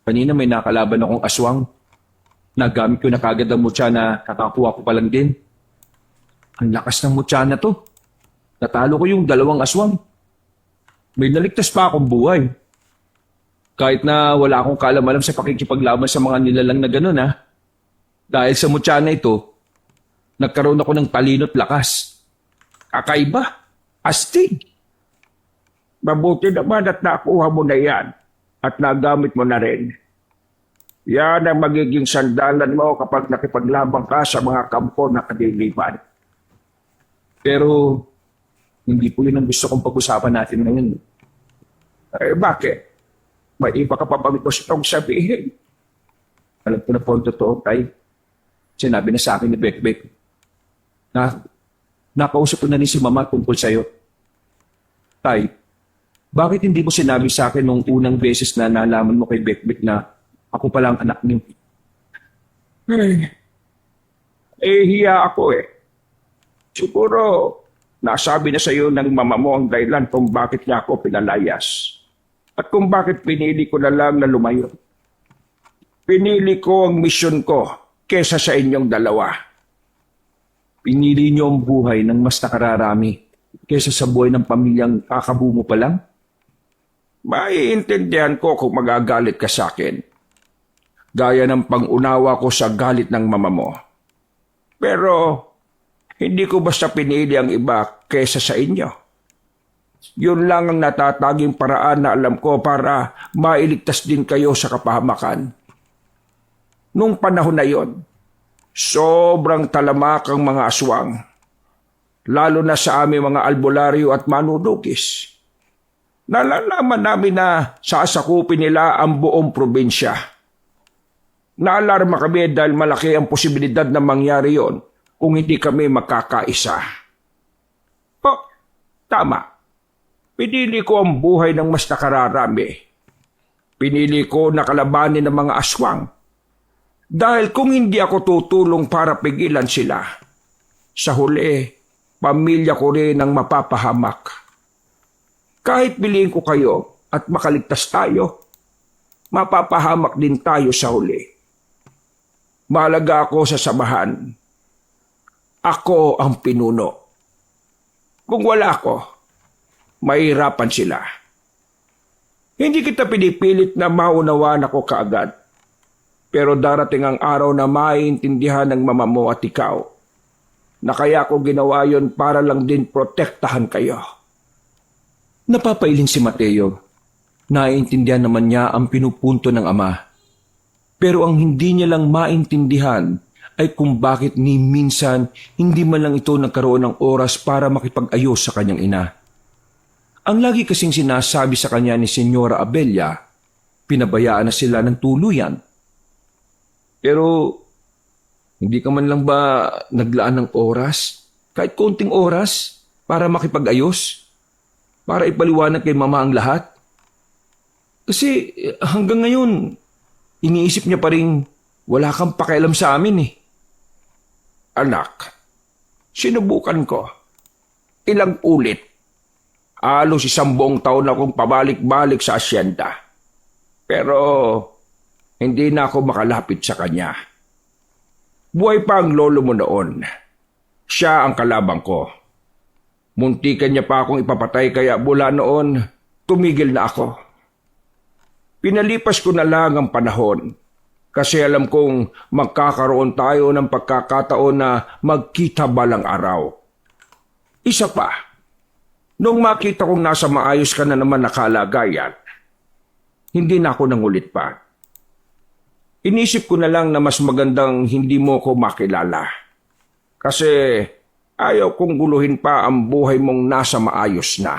Speaker 1: kanina may nakalaban akong aswang. Nagamit ko na kagad ang mutya na kakakuha ko pa lang din. Ang lakas ng mutya na to. Natalo ko yung 2 aswang. May naligtas pa akong buhay. Kahit na wala akong kaalam-alam sa pakikipaglaban sa mga nilalang na gano'n ha. Dahil sa mutya na ito, nagkaroon ako ng talino't lakas.
Speaker 2: Kakaiba. Astig. Mabuti naman at nakuha mo na yan at nagamit mo na rin.
Speaker 3: Yan ang magiging sandalan mo kapag nakipaglabang ka sa mga kampo na kadiliman.
Speaker 1: Pero hindi po yun ang gusto kong pag-usapan natin ngayon.
Speaker 3: Eh bakit? May iba ka pa bang gusto itong sabihin?
Speaker 1: Alam ko na po ang totoo, Tay. Sinabi na sa akin ni Bekbek na nakausap ko na rin si Mama tungkol sa'yo. Tay, bakit hindi mo sinabi sa akin nung unang beses na nalaman mo kay Bekbek na ako pala ang anak niyo?
Speaker 3: Hiya ako eh. Siguro, nasabi na sa iyo ng mama mo ang dahilan kung bakit niya ako pinalayas. At kung bakit pinili ko na lang na lumayo. Pinili ko ang misyon ko kesa sa inyong dalawa.
Speaker 1: Pinili niyo ang buhay ng mas nakararami kaysa sa buhay ng pamilyang kakabumo pa lang?
Speaker 3: Maiintindihan ko kung magagalit ka sa akin. Gaya ng pangunawa ko sa galit ng mama mo. Pero, hindi ko basta pinili ang iba kesa sa inyo. Yun lang ang natataging paraan na alam ko para mailigtas din kayo sa kapahamakan. Nung panahon na yon, sobrang talamak ang mga aswang. Lalo na sa aming mga albularyo at manunugis. Nalalaman namin na sasakupin nila ang buong probinsya. Naalarma kami dahil malaki ang posibilidad na mangyari yon kung hindi kami magkakaisa. Oh, tama. Pinili ko ang buhay ng mas nakararami. Pinili ko na kalabanin ng mga aswang. Dahil kung hindi ako tutulong para pigilan sila, sa huli, pamilya ko rin ang mapapahamak. Kahit piliin ko kayo at makaligtas tayo, mapapahamak din tayo sa huli. Mahalaga ako sa samahan. Ako ang pinuno. Kung wala ako, mahirapan sila. Hindi kita pinipilit na maunawaan ako kaagad. Pero darating ang araw na maiintindihan ng mama mo at ikaw na kaya ko ginawa yon para lang din protektahan kayo.
Speaker 1: Napapailing si Mateo. Naiintindihan naman niya ang pinupunto ng ama. Pero ang hindi niya lang maintindihan ay kung bakit ni minsan hindi man lang ito nagkaroon ng oras para makipag-ayos sa kanyang ina. Ang lagi kasing sinasabi sa kanya ni Senyora Abella, pinabayaan na sila ng tuluyan. Pero hindi ka man lang ba naglaan ng oras, kahit konting oras, para makipag-ayos? Para ipaliwanag kay mama ang lahat? Kasi hanggang ngayon, iniisip niya pa rin wala kang pakialam sa amin eh.
Speaker 3: Anak, sinubukan ko. Ilang ulit. Halos 1 buong taon akong pabalik-balik sa asyenda. Pero hindi na ako makalapit sa kanya. Buhay pa ang lolo mo noon. Siya ang kalabang ko. Muntikan niya pa akong ipapatay kaya mula noon, tumigil na ako. Pinalipas ko na lang ang panahon kasi alam kong magkakaroon tayo ng pagkakataon na magkita balang araw. Isa pa, nung makita kong nasa maayos ka na naman na kalagayan, hindi na ako nangulit pa. Inisip ko na lang na mas magandang hindi mo ko makilala. Kasi ayaw kong guluhin pa ang buhay mong nasa maayos na.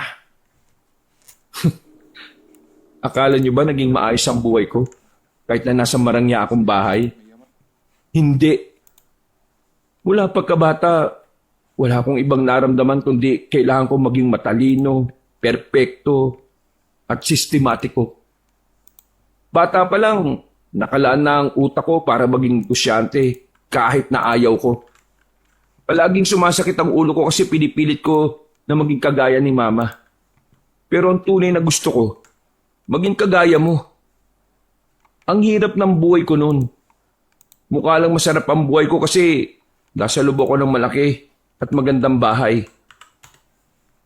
Speaker 1: Akala niyo ba naging maayos ang buhay ko? Kahit na nasa marangya akong bahay? Hindi. Mula pagkabata, wala akong ibang naramdaman kundi kailangan kong maging matalino, perpekto, at sistematiko. Bata pa lang, nakalaan na ang utak ko para maging kusyante kahit na ayaw ko. Palaging sumasakit ang ulo ko kasi pinipilit ko na maging kagaya ni Mama. Pero ang tunay na gusto ko, maging kagaya mo. Ang hirap ng buhay ko noon. Mukha lang masarap ang buhay ko kasi nasa loob ako ng malaki at magandang bahay.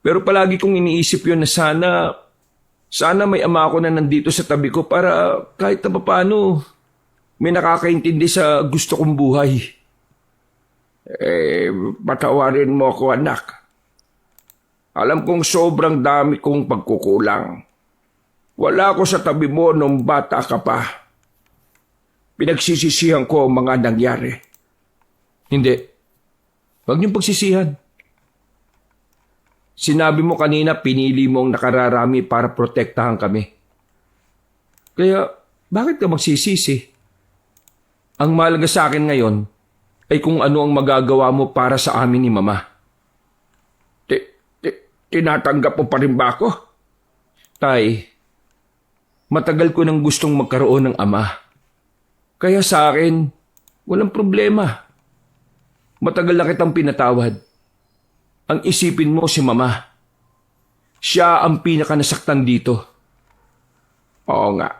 Speaker 1: Pero palagi kong iniisip yun na sana may ama ako na nandito sa tabi ko para kahit na paano may nakakaintindi sa gusto kong buhay.
Speaker 3: Patawarin mo ako anak. Alam kong sobrang dami kong pagkukulang. Wala ako sa tabi mo nung bata ka pa. Pinagsisisihan ko ang mga nangyari.
Speaker 4: Hindi. Huwag niyong pagsisihan. Sinabi mo kanina pinili mong nakararami para protektahan kami. Kaya, bakit ka magsisisi? Ang mahalaga sa akin ngayon ay kung ano ang magagawa mo para sa amin ni Mama.
Speaker 3: Tinatanggap mo pa rin ba ako?
Speaker 4: Tay, matagal ko nang gustong magkaroon ng ama. Kaya sa akin, walang problema. Matagal na kitang pinatawad. Ang isipin mo si Mama. Siya ang pinakanasaktan dito.
Speaker 3: Oo nga.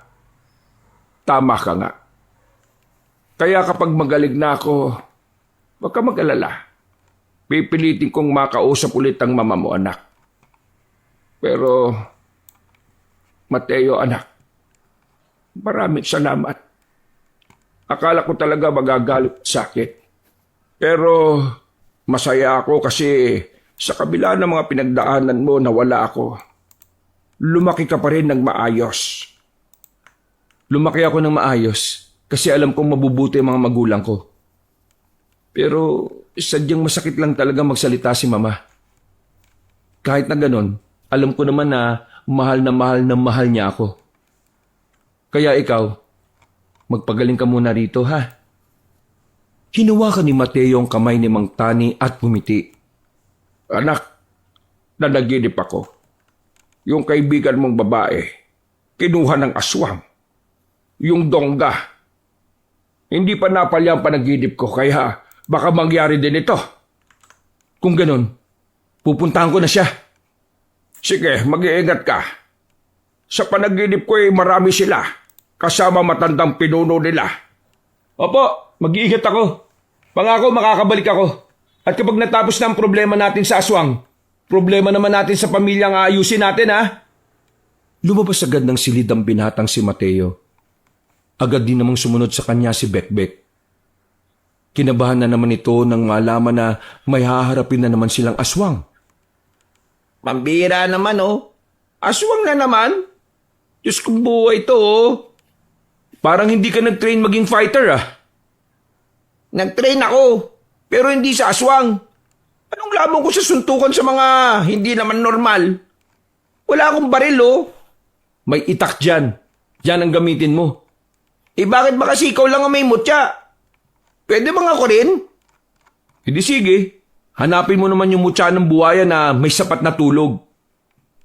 Speaker 3: Tama ka nga. Kaya kapag magaling na ako, huwag ka mag-alala. Pipilitin kong makausap ulit ang mama mo, anak. Pero, Mateo, anak, maraming salamat. Akala ko talaga magagalit sa akin. Pero, masaya ako kasi sa kabila ng mga pinagdaanan mo na wala ako, lumaki ka pa rin ng maayos.
Speaker 4: Lumaki ako ng maayos kasi alam kong mabubuti ang mga magulang ko. Pero sadyang masakit lang talaga magsalita si Mama. Kahit na ganon, alam ko naman na mahal niya ako. Kaya ikaw, magpagaling ka muna rito ha. Hinawakan ni Mateo ang kamay ni Mang Tani at bumiti.
Speaker 3: Anak, nanaginip ako. Yung kaibigan mong babae, kinuha ng aswang. Yung dongga. Hindi pa napalya ang panaginip ko, kaya baka mangyari din ito.
Speaker 4: Kung ganon, pupuntahan ko na siya.
Speaker 3: Sige, mag-iingat ka. Sa panaginip ko marami sila, kasama matandang pinuno nila.
Speaker 4: Opo, mag-iingat ako. Pangako makakabalik ako. At kapag natapos na ang problema natin sa aswang, problema naman natin sa pamilyang aayusin natin ha. Lumabas agad ng silid ang binatang si Mateo. Agad din namang sumunod sa kanya si Bekbek. Kinabahan na naman ito nang malaman na may haharapin na naman silang aswang.
Speaker 2: Pambira naman oh. Aswang na naman. Diyos kong buhay to oh.
Speaker 4: Parang hindi ka nag-train maging fighter ah.
Speaker 2: Nag-train ako, pero hindi sa aswang. Anong lamang ko sa suntukan sa mga hindi naman normal? Wala akong baril oh.
Speaker 4: May itak dyan. Yan ang gamitin mo.
Speaker 2: Bakit ba kasi ikaw lang ang may mutya? Pwede bang ako rin?
Speaker 4: Hindi sige. Hanapin mo naman yung mutya ng buhaya na may sapat na tulog.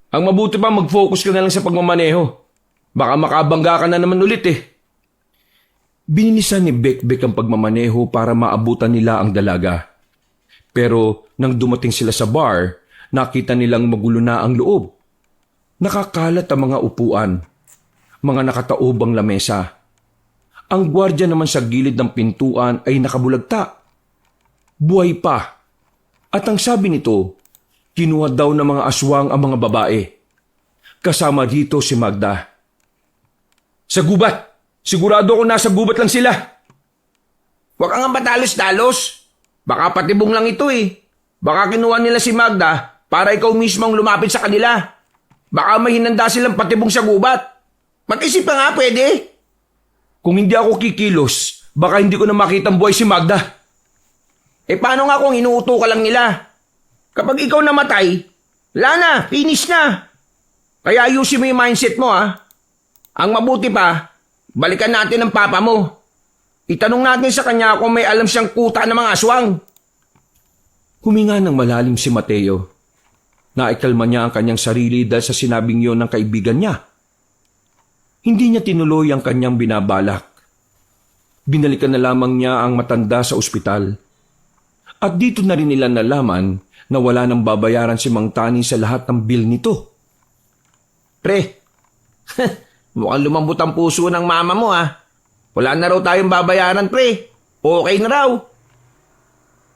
Speaker 4: Ang mabuti pa mag-focus ka na lang sa pagmamaneho. Baka makabangga ka na naman ulit eh. Bininisan ni Bekbek ang pagmamaneho para maabutan nila ang dalaga. Pero nang dumating sila sa bar, nakita nilang magulo na ang loob. Nakakalat ang mga upuan, mga nakataobang lamesa. Ang gwardya naman sa gilid ng pintuan ay nakabulagta. Buhay pa. At ang sabi nito, kinuha daw ng mga aswang ang mga babae. Kasama dito si Magda. Sa gubat! Sigurado ako nasa gubat lang sila.
Speaker 2: Huwag kang nga madalos-dalos. Baka patibong lang ito eh. Baka kinuha nila si Magda para ikaw mismo ang lumapit sa kanila. Baka may hinanda silang patibong sa gubat. Mag-isip ka nga pwede.
Speaker 4: Kung hindi ako kikilos, baka hindi ko na makita ang buhay si Magda.
Speaker 2: Paano nga kung inuuto ka lang nila? Kapag ikaw namatay, wala na, finish na. Kaya ayusin mo yung mindset mo ha. Ang mabuti pa, balikan natin ang papa mo. Itanong natin sa kanya kung may alam siyang kuta ng mga aswang.
Speaker 4: Huminga ng malalim si Mateo. Naikalma niya ang kanyang sarili dahil sa sinabing yon ng kaibigan niya. Hindi niya tinuloy ang kanyang binabalak. Binalikan na lamang niya ang matanda sa ospital. At dito na rin nila nalaman na wala nang babayaran si Mang Tani sa lahat ng bill nito.
Speaker 2: Pre, mukhang lumambot ang puso ng mama mo ha. Wala na raw tayong babayaran pre. Okay na raw.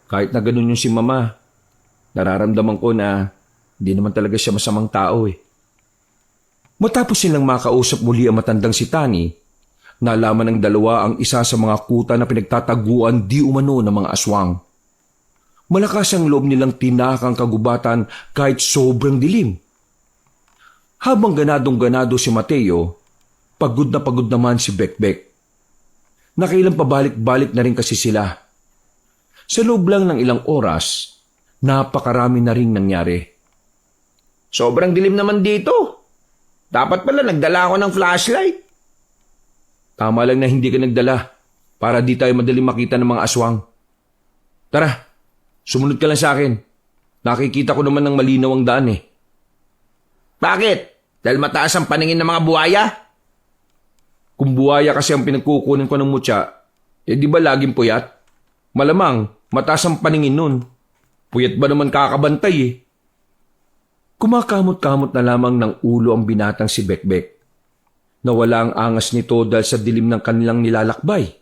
Speaker 4: Kahit na ganun yung si Mama, nararamdaman ko na hindi naman talaga siya masamang tao eh. Matapos silang makausap muli ang matandang si Tani, nalaman ng dalawa ang isa sa mga kuta na pinagtataguan di umano ng mga aswang. Malakas ang loob nilang tinakang kagubatan kahit sobrang dilim. Habang ganadong-ganado si Mateo, pagod na pagod naman si Bekbek. Nakailang pabalik-balik na rin kasi sila. Sa loob lang ng ilang oras, napakarami na rin nangyari.
Speaker 2: Sobrang dilim naman dito. Dapat pala nagdala ako ng flashlight.
Speaker 4: Tama lang na hindi ka nagdala para di tayo madaling makita ng mga aswang. Tara, sumunod ka lang sa akin. Nakikita ko naman ng malinaw ang daan eh.
Speaker 2: Bakit? Dahil mataas ang paningin ng mga buhaya?
Speaker 4: Kung buhaya kasi ang pinagkukunan ko ng mutya, eh di ba laging puyat? Malamang, mataas ang paningin nun. Puyat ba naman kakabantay eh? Kumakamot-kamot na lamang ng ulo ang binatang si Bekbek. Nawala ang angas nito dahil sa dilim ng kanilang nilalakbay.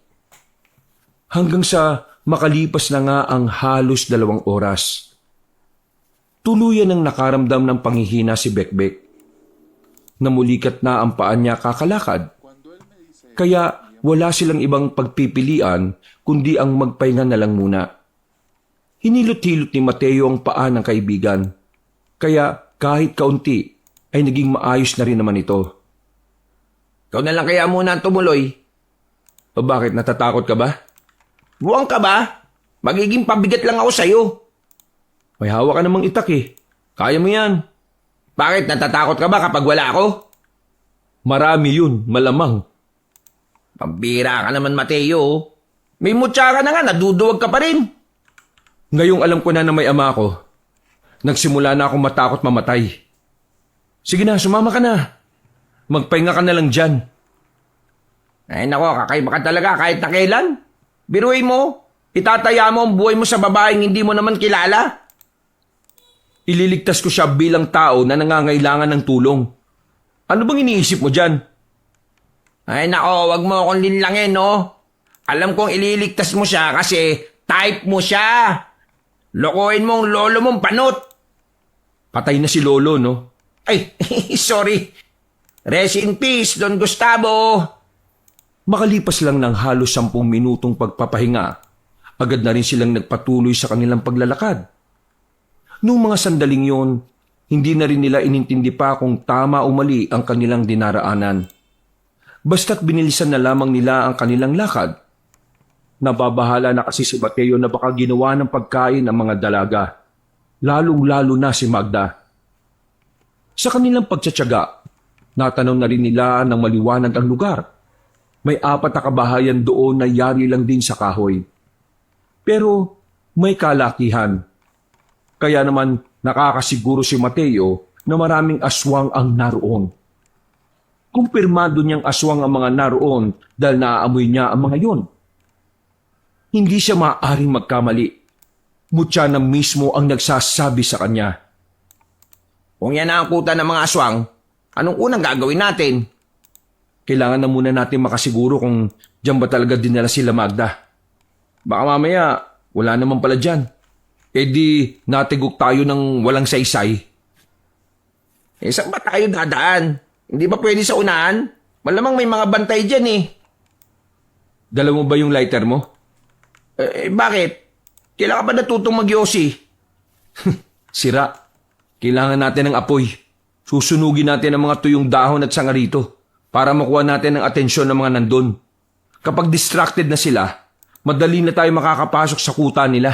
Speaker 4: Hanggang sa makalipas na nga ang halos 2 oras. Tuluyan ang nakaramdam ng panghihina si Bekbek. Namulikat na ang paa niya kakalakad. Kaya wala silang ibang pagpipilian kundi ang magpahinga na lang muna. Hinilot-hilot ni Mateo ang paa ng kaibigan. Kaya kahit kaunti ay naging maayos na rin naman ito.
Speaker 2: Ikaw na lang kaya muna ang tumuloy.
Speaker 4: O bakit, natatakot ka ba?
Speaker 2: Buwang ka ba? Magiging pabigat lang ako sa'yo.
Speaker 4: May hawak ka namang itak eh. Kaya mo yan.
Speaker 2: Bakit? Natatakot ka ba kapag wala ako?
Speaker 4: Marami yun, malamang.
Speaker 2: Pambira ka naman, Mateo. May mutya ka na nga, naduduwag ka pa rin.
Speaker 4: Ngayong alam ko na may ama ko, nagsimula na akong matakot mamatay. Sige na, sumama ka na. Magpahinga ka na lang dyan.
Speaker 2: Ay nako, kakaiba ka talaga kahit na kailan. Biruin mo, itataya mo ang buhay mo sa babaeng hindi mo naman kilala.
Speaker 4: Ililigtas ko siya bilang tao na nangangailangan ng tulong. Ano bang iniisip mo dyan?
Speaker 2: Ay nako, wag mo akong linlangin, no? Alam kong ililigtas mo siya kasi type mo siya. Lokohin mo ang lolo mong panot.
Speaker 4: Patay na si Lolo, no?
Speaker 2: Ay, sorry. Rest in peace, Don Gustavo.
Speaker 4: Makalipas lang ng halos 10 minutong pagpapahinga, agad na rin silang nagpatuloy sa kanilang paglalakad. Noong mga sandaling yon, hindi na rin nila inintindi pa kung tama o mali ang kanilang dinaraanan. Basta't binilisan na lamang nila ang kanilang lakad. Nababahala na kasi si Mateo na baka ginawa ng pagkain ang mga dalaga, lalong-lalo na si Magda. Sa kanilang pagtsatsaga, natanaw na rin nila ng maliwanag ang lugar. May 4 na kabahayan doon na yari lang din sa kahoy. Pero may kalakihan. Kaya naman nakakasiguro si Mateo na maraming aswang ang naroon. Kumpirmado niyang aswang ang mga naroon dahil naaamoy niya ang mga yon. Hindi siya maaaring magkamali. Mutya na mismo ang nagsasabi sa kanya.
Speaker 2: Kung yan ang kuta ng mga aswang, anong unang gagawin natin?
Speaker 4: Kailangan na muna natin makasiguro kung diyan ba talaga dinala sila Magda. Baka mamaya, wala naman pala dyan. E di, natigok tayo ng walang saysay.
Speaker 2: Eh, saan ba tayo dadaan? Hindi ba pwede sa unahan? Malamang may mga bantay dyan eh.
Speaker 4: Dala mo ba yung lighter mo?
Speaker 2: Bakit? Kailan ka ba natutong mag-yosi?
Speaker 4: Sira. Kailangan natin ng apoy. Susunugin natin ang mga tuyong dahon at sanga rito para makuha natin ang atensyon ng mga nandun. Kapag distracted na sila, madali na tayo makakapasok sa kuta nila.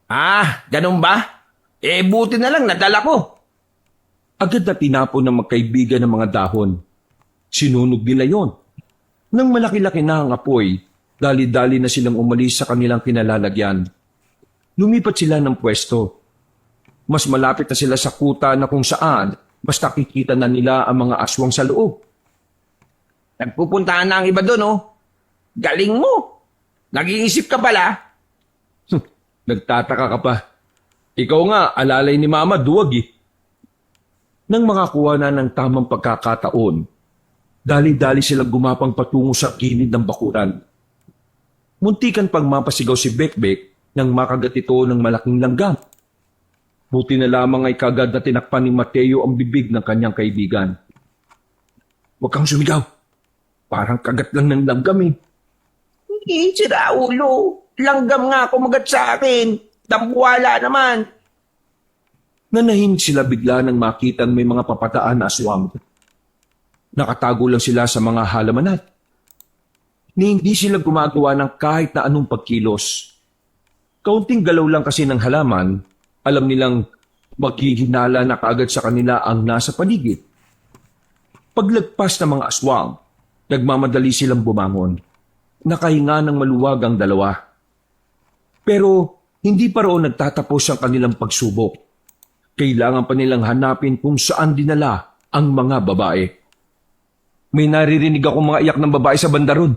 Speaker 2: Ah, ganun ba? Eh, buti na lang nadala ko.
Speaker 4: Agad na tinapon ng magkaibigan ng mga dahon. Sinunog nila yon. Nang malaki-laki na ang apoy, dali-dali na silang umalis sa kanilang kinalalagyan. Lumipat sila ng pwesto. Mas malapit na sila sa kuta na kung saan basta kikita na nila ang mga aswang sa loob.
Speaker 2: Nagpupuntahan na ang iba doon, oh. Galing mo. Nag-iisip ka pala.
Speaker 4: Nagtataka ka pa. Ikaw nga, alalay ni Mama, duwag eh. Nang makakuha na ng tamang pagkakataon, dali-dali silang gumapang patungo sa gilid ng bakuran. Muntikan pang mapasigaw si Bekbek nang makagat ito ng malaking langgam. Buti na lamang ay kagad na tinakpan ni Mateo ang bibig ng kanyang kaibigan. Huwag kang sumigaw. Parang kagat lang ng langgam eh.
Speaker 2: Hindi, sira ulo. Langgam nga kumagat sa akin. Tambuwala naman.
Speaker 4: Nanahimik sila bigla nang makita may mga papataan na aswang. Nakatago lang sila sa mga halamanat. ni hindi sila gumagawa ng kahit na anong pagkilos. Kaunting galaw lang kasi ng halaman, alam nilang maghihinala na kaagad sa kanila ang nasa paligid. Paglagpas ng mga aswang, nagmamadali silang bumangon. Nakahinga ng maluwag ang dalawa. Pero hindi pa roon nagtatapos ang kanilang pagsubok. Kailangan pa nilang hanapin kung saan dinala ang mga babae. May naririnig akong mga iyak ng babae sa banda ron.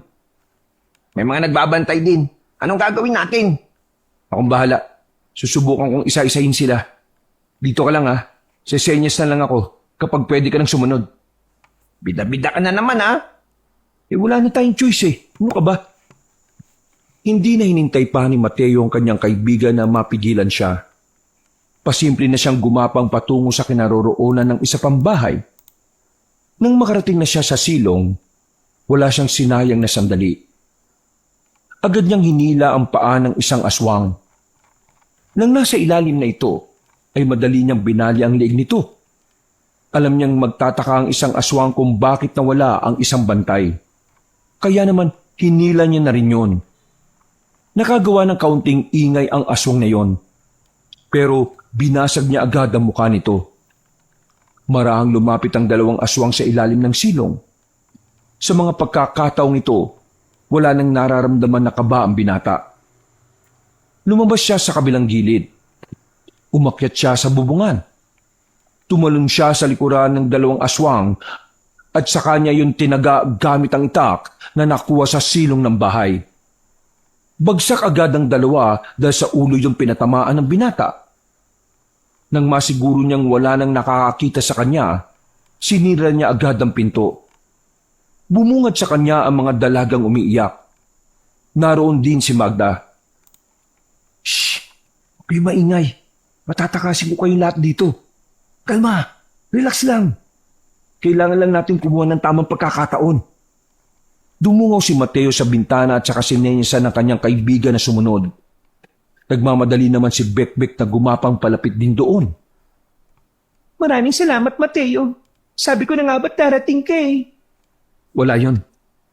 Speaker 2: May mga nagbabantay din. Anong gagawin natin?
Speaker 4: Akong bahala. Susubukan kong isa-isahin sila. Dito ka lang ha. Sesenyas na lang ako kapag pwede ka nang sumunod.
Speaker 2: Bida-bida ka na naman ha.
Speaker 4: Wala na tayong choice eh. Ano ka ba? Hindi na hinintay pa ni Mateo ang kanyang kaibigan na mapigilan siya. Pasimple na siyang gumapang patungo sa kinaroroonan ng isa pang bahay. Nang makarating na siya sa silong, wala siyang sinayang na sandali. Agad niyang hinila ang paa ng isang aswang. Nang nasa ilalim na ito, ay madali niyang binali ang leeg nito. Alam niyang magtataka ang isang aswang kung bakit nawala ang isang bantay. Kaya naman, hinila niya na rin yun. Nakagawa ng kaunting ingay ang aswang na yon. Pero binasag niya agad ang mukha nito. Marahang lumapit ang dalawang aswang sa ilalim ng silong. Sa mga pagkakataong ito, wala nang nararamdaman na kaba ang binata. Lumabas siya sa kabilang gilid. Umakyat siya sa bubungan. Tumalon siya sa likuran ng dalawang aswang at sa kanya yung tinaga gamit ang itak na nakuha sa silong ng bahay. Bagsak agad ang dalawa dahil sa ulo yung pinatamaan ng binata. Nang masiguro niyang wala nang nakakakita sa kanya, sinira niya agad ang pinto. Bumungad sa kanya ang mga dalagang umiiyak. Naroon din si Magda. Shh! Huwag kayong maingay. Matatakasin ko kayong lahat dito. Kalma! Relax lang. Kailangan lang natin kumuha ng tamang pagkakataon. Dumungaw si Mateo sa bintana at saka sinenyasan ng kanyang kaibigan na sumunod. Nagmamadali naman si Bekbek na gumapang palapit din doon.
Speaker 2: Maraming salamat, Mateo. Sabi ko na nga ba't darating ka eh?
Speaker 4: Wala yon.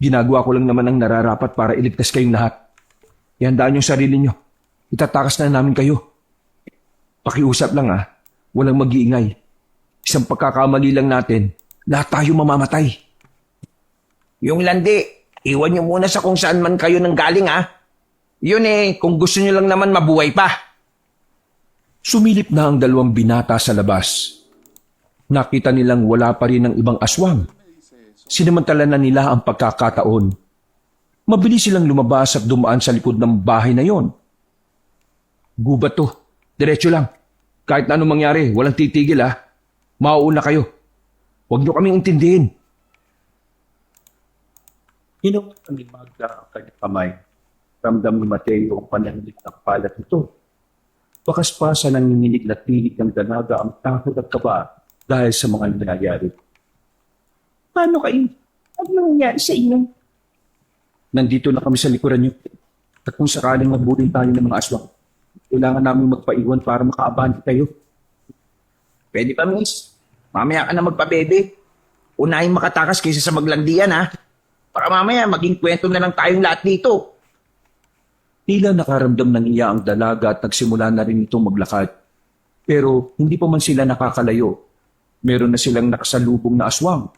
Speaker 4: Ginagawa ko lang naman ang nararapat para iligtas kayong lahat. Ihandaan yung sarili nyo. Itatakas na namin kayo. Pakiusap lang ah. Walang mag-iingay. Isang pagkakamali lang natin, lahat tayo mamamatay.
Speaker 2: Yung landi, iwan niyo muna sa kung saan man kayo nang galing ha. Yun eh, kung gusto niyo lang naman mabuhay pa.
Speaker 1: Sumilip na ang dalawang binata sa labas. Nakita nilang wala pa rin ang ibang aswang. Sinamantala na nila ang pagkakataon. Mabilis silang lumabas at dumaan sa likod ng bahay na yon.
Speaker 4: Gubat to. Diretso lang. Kahit na anong mangyari, walang titigil ha. Mauuna kayo. Huwag niyo kaming intindihin.
Speaker 1: Hinawat ni Magda ang kanyang kamay. Ramdam ni Mateo ang pananlig ng palat nito. Bakas pa sa nanginginig na tinig ng dalaga ang takot at kaba dahil sa mga nangyayari.
Speaker 2: Paano kayo? Ano nangyari sa inyo?
Speaker 1: Nandito na kami sa likuran niyo. At kung sakaling magbulin tayo ng mga aswang, kailangan namin magpaiwan para makaabante kayo.
Speaker 2: Pwede pa, miss. Mamaya ka na magpabebe. Unahin makatakas kaysa sa maglandian ha. Para mamaya maging kwento na lang tayong lahat dito.
Speaker 1: Tila nakaramdam ng iya ang dalaga at nagsimula na rin itong maglakad. Pero hindi pa man sila nakakalayo. Meron na silang nakasalubong na aswang.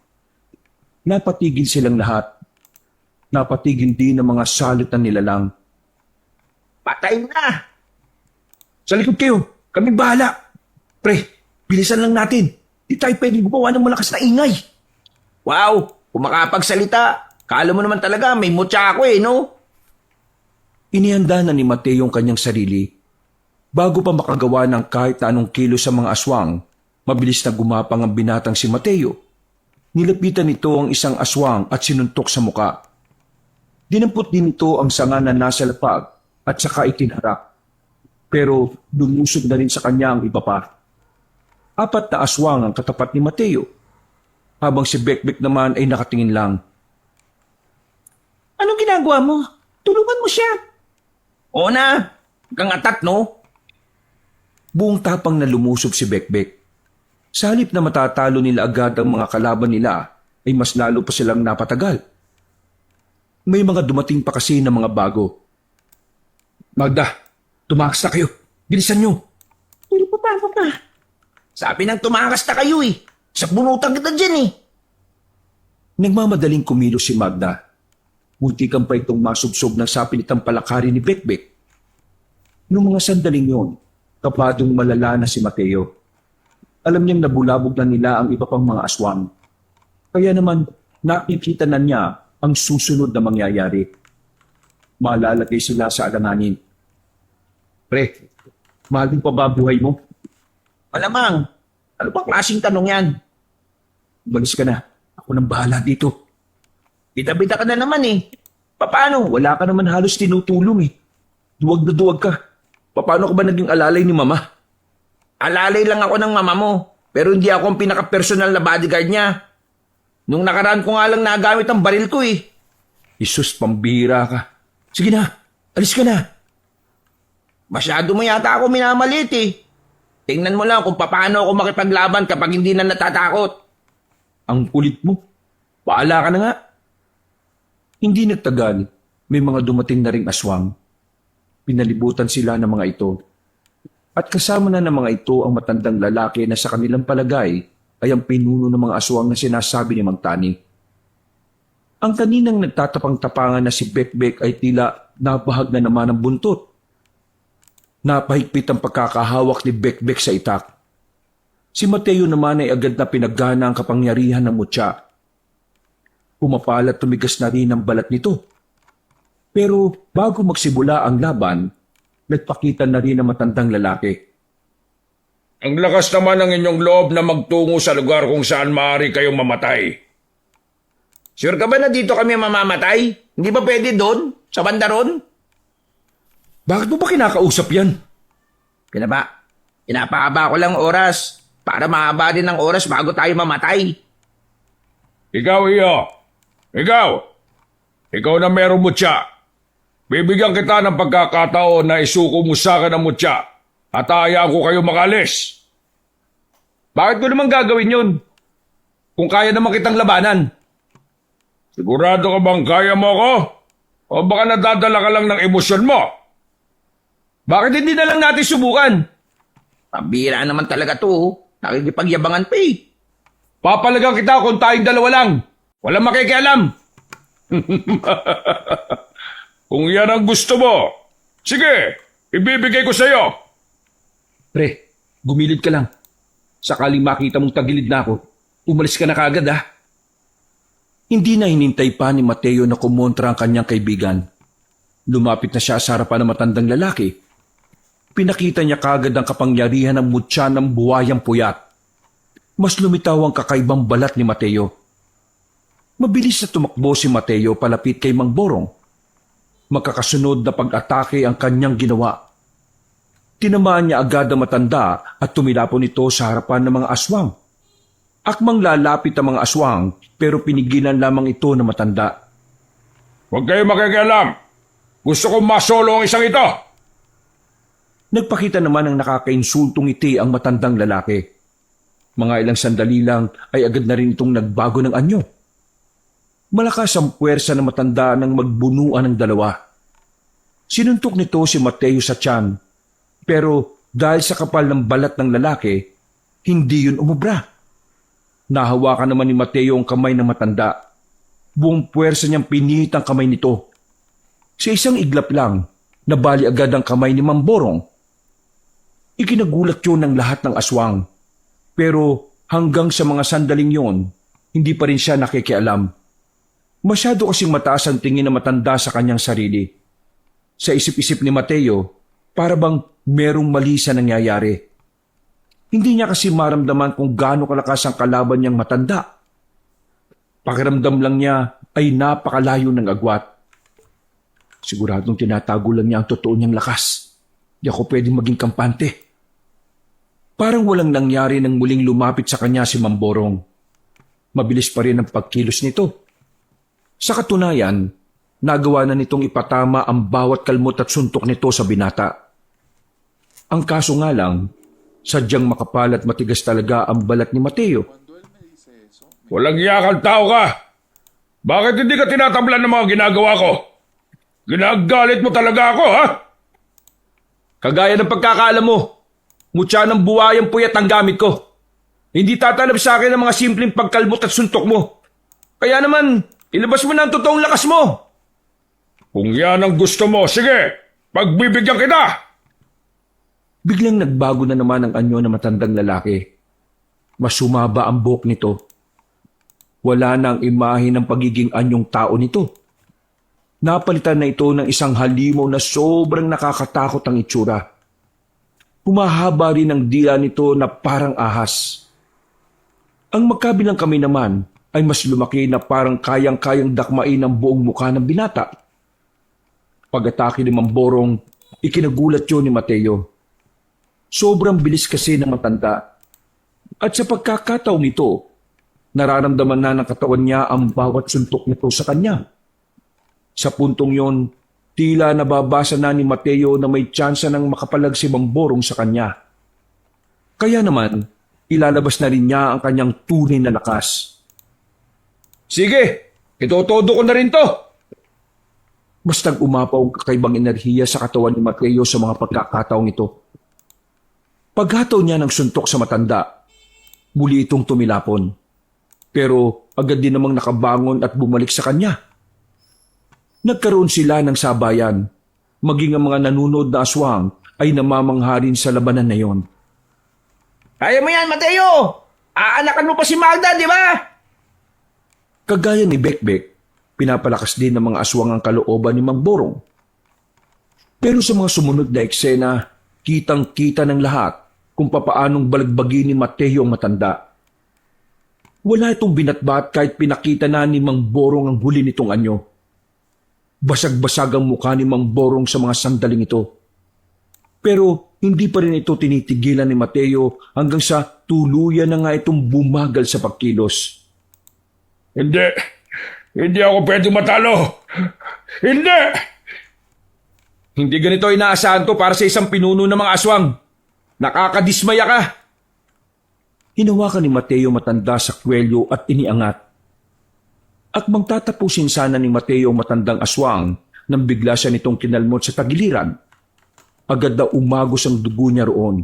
Speaker 1: Napatigil silang lahat. Napatigil din ang mga salit na nilalang.
Speaker 2: Patay na!
Speaker 4: Sa likod kayo. Kami bahala. Pre, bilisan lang natin. Di tayo pwedeng gumawa ng malakas na ingay.
Speaker 2: Wow! Kung makapagsalita, kala mo naman talaga may mutya ako eh, no?
Speaker 1: Inihanda na ni Mateo ang kanyang sarili. Bago pa makagawa ng kahit na anong kilo sa mga aswang, mabilis na gumapang ang binatang si Mateo. Nilapitan nito ang isang aswang at sinuntok sa muka. Dinampot din ito ang sanga na nasa lapag at saka itinharap. Pero lumusog na rin sa kanya ang iba pa. 4 na aswang ang katapat ni Mateo, habang si Bekbek naman ay nakatingin lang.
Speaker 2: Anong ginagawa mo? Tulungan mo siya. Oo na. Kang atat, no?
Speaker 1: Buong tapang na lumusob si Bekbek. Sa halip na matatalo nila agad ang mga kalaban nila, ay mas lalo pa silang napatagal. May mga dumating pa kasi na mga bago.
Speaker 4: Magda, tumakas na kayo. Bilisan nyo.
Speaker 2: Pero paano ka? Sabi nang tumakas na kayo eh. Sa bunutan kita dyan eh.
Speaker 1: Nagmamadaling kumilos si Magda. Muntikan pa itong masubsob ng sapilitang palakari ni Bekbek. Noong mga sandaling yon, kapadong malala na si Mateo. Alam niyang nabulabog na nila ang iba pang mga aswang. Kaya naman, nakikita na niya ang susunod na mangyayari. Malalagay sila sa alanganin. Pre, mahal din pa ba buhay mo?
Speaker 2: Malamang. Ano ba klaseng tanong yan?
Speaker 1: Balis ka na. Ako nang bahala dito.
Speaker 2: Bida-bida ka na naman eh. Paano?
Speaker 1: Wala ka naman halos tinutulong eh. Duwag na duwag ka. Paano ka ba naging alalay ni Mama?
Speaker 2: Alalay lang ako ng mama mo. Pero hindi ako ang pinaka-personal na bodyguard niya. Nung nakaraan ko nga lang nagamit ang baril ko eh.
Speaker 1: Isus, pambira ka. Sige na, alis ka na.
Speaker 2: Masyado mo yata ako minamalit eh. Tingnan mo lang kung paano ako makipaglaban kapag hindi na natatakot.
Speaker 1: Ang kulit mo. Paala ka na nga. Hindi nagtagal, may mga dumating na ring aswang. Pinalibutan sila ng mga ito. At kasama na ng mga ito ang matandang lalaki na sa kanilang palagay ay ang pinuno ng mga aswang na sinasabi ni Mang Tani. Ang kaninang nagtatapang-tapangan na si Bekbek ay tila napahag na naman ng buntot. Napahigpit ang pagkakahawak ni Bekbek sa itak. Si Mateo naman ay agad na pinaggana ang kapangyarihan ng mutya. Pumapalat tumigas na rin ang balat nito. Pero bago magsimula ang laban, nagpakita na rin ang matandang lalaki.
Speaker 3: Ang lakas naman ng inyong loob na magtungo sa lugar kung saan maaari kayong mamatay.
Speaker 2: Sure ka ba na dito kami mamamatay? Hindi ba pwede doon? Sa banda ron?
Speaker 1: Bakit mo ba kinakausap yan?
Speaker 2: Pinapahaba ko lang oras para mahaba din ang oras bago tayo mamatay.
Speaker 3: Ikaw, iyo. Ikaw na merong mutya. Bibigyan kita ng pagkakataon na isuko mo sa akin ang mutya at hayaan ko kayo makalis.
Speaker 4: Bakit ko naman gagawin yun? Kung kaya naman kitang labanan.
Speaker 3: Sigurado ka bang kaya mo ako? O baka nadadala ka lang ng emosyon mo?
Speaker 4: Bakit hindi na lang natin subukan?
Speaker 2: Pambira naman talaga to. Nakikipagyabangan pa eh.
Speaker 4: Papalagang kita kung tayong dalawa lang. Walang makikialam.
Speaker 3: Kung yan ang gusto mo, sige, ibibigay ko sa'yo.
Speaker 1: Pre, gumilid ka lang. Sakaling makita mong tagilid na ako, umalis ka na kagad ha. Hindi na hinintay pa ni Mateo na kumontra ang kanyang kaibigan. Lumapit na siya sa harapan ng matandang lalaki. Pinakita niya kagad ang kapangyarihan ng mutya ng buhayang puyat. Mas lumitaw ang kakaibang balat ni Mateo. Mabilis na tumakbo si Mateo palapit kay Mang Borong. Magkakasunod na pag-atake ang kanyang ginawa. Tinamaan niya agad ang matanda at tumilapon ito sa harapan ng mga aswang. Akmang lalapit ang mga aswang pero pinigilan lamang ito ng matanda.
Speaker 3: Huwag kayo makikialam. Gusto kong masolo ang isang ito.
Speaker 1: Nagpakita naman ng nakakainsultong ngiti ang matandang lalaki. Mga ilang sandali lang ay agad na rin itong nagbago ng anyo. Malakas ang puwersa ng matanda nang magbunuan ng dalawa. Sinuntok nito si Mateo sa tiyan, pero dahil sa kapal ng balat ng lalaki, hindi yun umubra. Nahawakan naman ni Mateo ang kamay ng matanda. Buong puwersa niyang pinihit ang kamay nito. Sa isang iglap lang, nabali agad ang kamay ni Mamborong. Ikinagulat yun ng lahat ng aswang. Pero hanggang sa mga sandaling yon, hindi pa rin siya nakikialam. Masyado kasing mataas ang tingin na matanda sa kanyang sarili. Sa isip-isip ni Mateo, para bang merong mali sa nangyayari. Hindi niya kasi maramdaman kung gaano kalakas ang kalaban niyang matanda. Pakiramdam lang niya ay napakalayo ng agwat. Siguradong tinatago lang niya ang totoo niyang lakas. Di ako pwedeng maging kampante. Parang walang nangyari nang muling lumapit sa kanya si Mamborong. Mabilis pa rin ang pagkilos nito. Sa katunayan, nagawa na nitong ipatama ang bawat kalmot at suntok nito sa binata. Ang kaso nga lang, sadyang makapal at matigas talaga ang balat ni Mateo.
Speaker 3: Walang iyakang tao ka. Bakit hindi ka tinatablan ng mga ginagawa ko? Ginagalit mo talaga ako, ha?
Speaker 4: Kagaya ng pagkakaalam mo, mutya ng buwayang puyat ang gamit ko. Hindi tatalab sa akin ang mga simpleng pagkalbot at suntok mo. Kaya naman, ilabas mo na ang totoong lakas mo.
Speaker 3: Kung yan ang gusto mo, sige, pagbibigyan kita.
Speaker 1: Biglang nagbago na naman ang anyo ng matandang lalaki. Mas sumaba ang buhok nito. Wala na ang imahe ng pagiging anyong tao nito. Napalitan na ito ng isang halimaw na sobrang nakakatakot ang itsura. Humahaba rin ang dila nito na parang ahas. Ang magkabilang kami naman ay mas lumaki na parang kayang-kayang dakmain ang buong mukha ng binata. Pag-atake ni Mamborong, ikinagulat yun ni Mateo. Sobrang bilis kasi ng matanda. At sa pagkakataong ito, nararamdaman na ng katawan niya ang bawat suntok nito sa kanya. Sa puntong yon, tila nababasa na ni Mateo na may tsansa ng makapalag si Mamborong sa kanya. Kaya naman, ilalabas na rin niya ang kanyang tunay na lakas.
Speaker 4: Sige, itotodo ko na rin to.
Speaker 1: Bastang umapaw ang kakaibang enerhiya sa katawan ni Mateo sa mga pagkakataong ito. Paghataw niya ng suntok sa matanda, muli itong tumilapon. Pero agad din namang nakabangon at bumalik sa kanya. Nagkaroon sila ng sabayan, maging ang mga nanunod na aswang ay namamangha rin sa labanan na yon.
Speaker 2: Kaya mo yan, Mateo! Aanakan mo pa si Magda, di ba?
Speaker 1: Kagaya ni Bekbek, pinapalakas din ng mga aswang ang kalooban ni Mamborong. Pero sa mga sumunod na eksena, kitang-kita ng lahat kung papaanong balagbagin ni Mateo ang matanda. Wala itong binatbat kahit pinakita na ni Mamborong ang huli nitong anyo. Basag-basag ang mukha ni Mamborong sa mga sandaling ito. Pero hindi pa rin ito tinitigilan ni Mateo hanggang sa tuluyan na nga itong bumagal sa pagkilos.
Speaker 3: Hindi ako pwede matalo. Hindi!
Speaker 4: Hindi ganito inaasahan ko para sa isang pinuno ng mga aswang. Nakakadismaya ka.
Speaker 1: Hinawakan ni Mateo matanda sa kwelyo at iniangat. At magtatapusin sana ni Mateo ang matandang aswang nang bigla siya nitong kinalmot sa tagiliran. Agad na umagos ang dugo niya roon.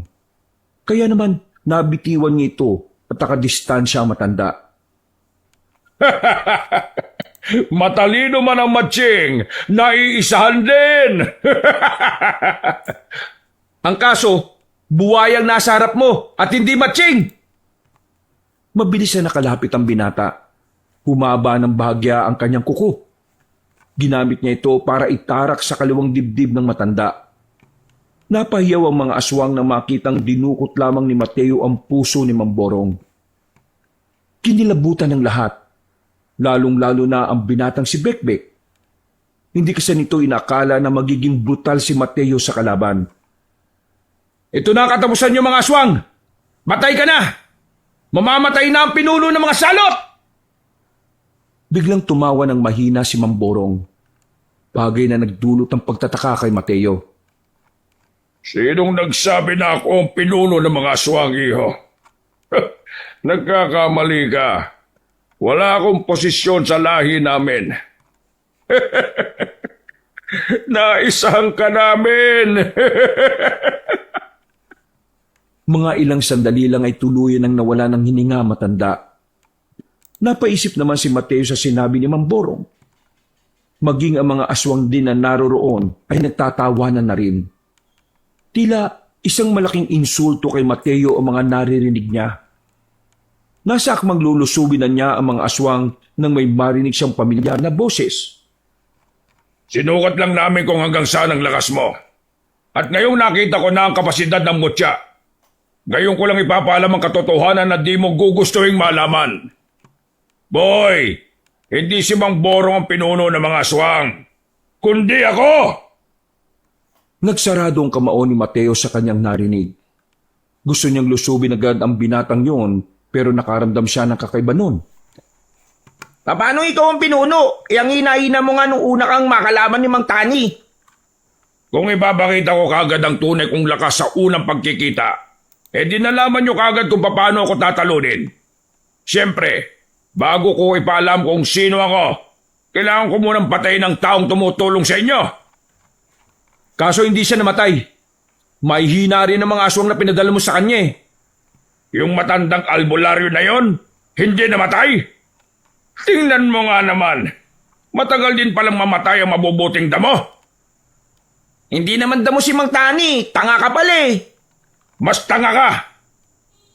Speaker 1: Kaya naman nabitiwan niya ito at nakadistansya ang matanda.
Speaker 3: Matalino man ang matching, naiisahan din!
Speaker 4: Ang kaso, buwayang nasa harap mo at hindi matching.
Speaker 1: Mabilis na nakalapit ang binata. Humaba ng bahagya ang kanyang kuko. Ginamit niya ito para itarak sa kaliwang dibdib ng matanda. Napahiyaw ang mga aswang na makitang dinukot lamang ni Mateo ang puso ni Mamborong. Kinilabutan ng lahat, lalong-lalo na ang binatang si Bekbek. Hindi kasi nito inakala na magiging brutal si Mateo sa kalaban.
Speaker 4: Ito na ang katapusan niyo mga aswang. Matay ka na. Mamamatay na ang pinuno ng mga salot.
Speaker 1: Biglang tumawa ng mahina si Mamborong. Bagay na nagdulot ng pagtataka kay Mateo.
Speaker 3: Sinong nagsabi na ako ang pinuno ng mga aswang, iho? Nagkakamali ka. Wala akong posisyon sa lahi namin. Naisahan ka namin.
Speaker 1: Mga ilang sandali lang ay tuluyan ang nawala ng hininga matanda. Napaisip naman si Mateo sa sinabi ni Mamborong. Maging ang mga aswang din na naroroon ay nagtatawanan na rin. Tila isang malaking insulto kay Mateo ang mga naririnig niya. Nasa akmang lulusubin na niya ang mga aswang nang may marinig siyang pamilyar na boses.
Speaker 3: Sinukat lang namin kung hanggang saan ang lakas mo. At ngayong nakita ko na ang kapasidad ng mutya. Ngayon ko lang ipapaalam ang katotohanan na di mo gugustuhin malaman. Boy, hindi si Mang Borong ang pinuno ng mga aswang, kundi ako!
Speaker 1: Nagsarado ang kamao ni Mateo sa kanyang narinig. Gusto niyang lusubin agad ang binatang yon pero nakaramdam siya ng kakaiba nun.
Speaker 2: Paano ikaw ang pinuno? Ang hinaina mo nga nung una kang makalaman ni Mang Tani.
Speaker 3: Kung ipapakita ko kagad ang tunay kong lakas sa unang pagkikita, di nalaman nyo kagad kung paano ako tatalunin. Siyempre, bago ko ipaalam kung sino ako, Kailangan ko munang patayin ang taong tumutulong sa inyo.
Speaker 4: Kaso hindi siya namatay. May hina rin ang mga aswang na pinadala mo sa kanya eh.
Speaker 3: Yung matandang albularyo na yon, hindi namatay. Tingnan mo nga naman. Matagal din palang mamatay ang mabubuting damo.
Speaker 2: Hindi naman damo si Mang Tani. Tanga ka pala eh.
Speaker 3: Mas tanga ka.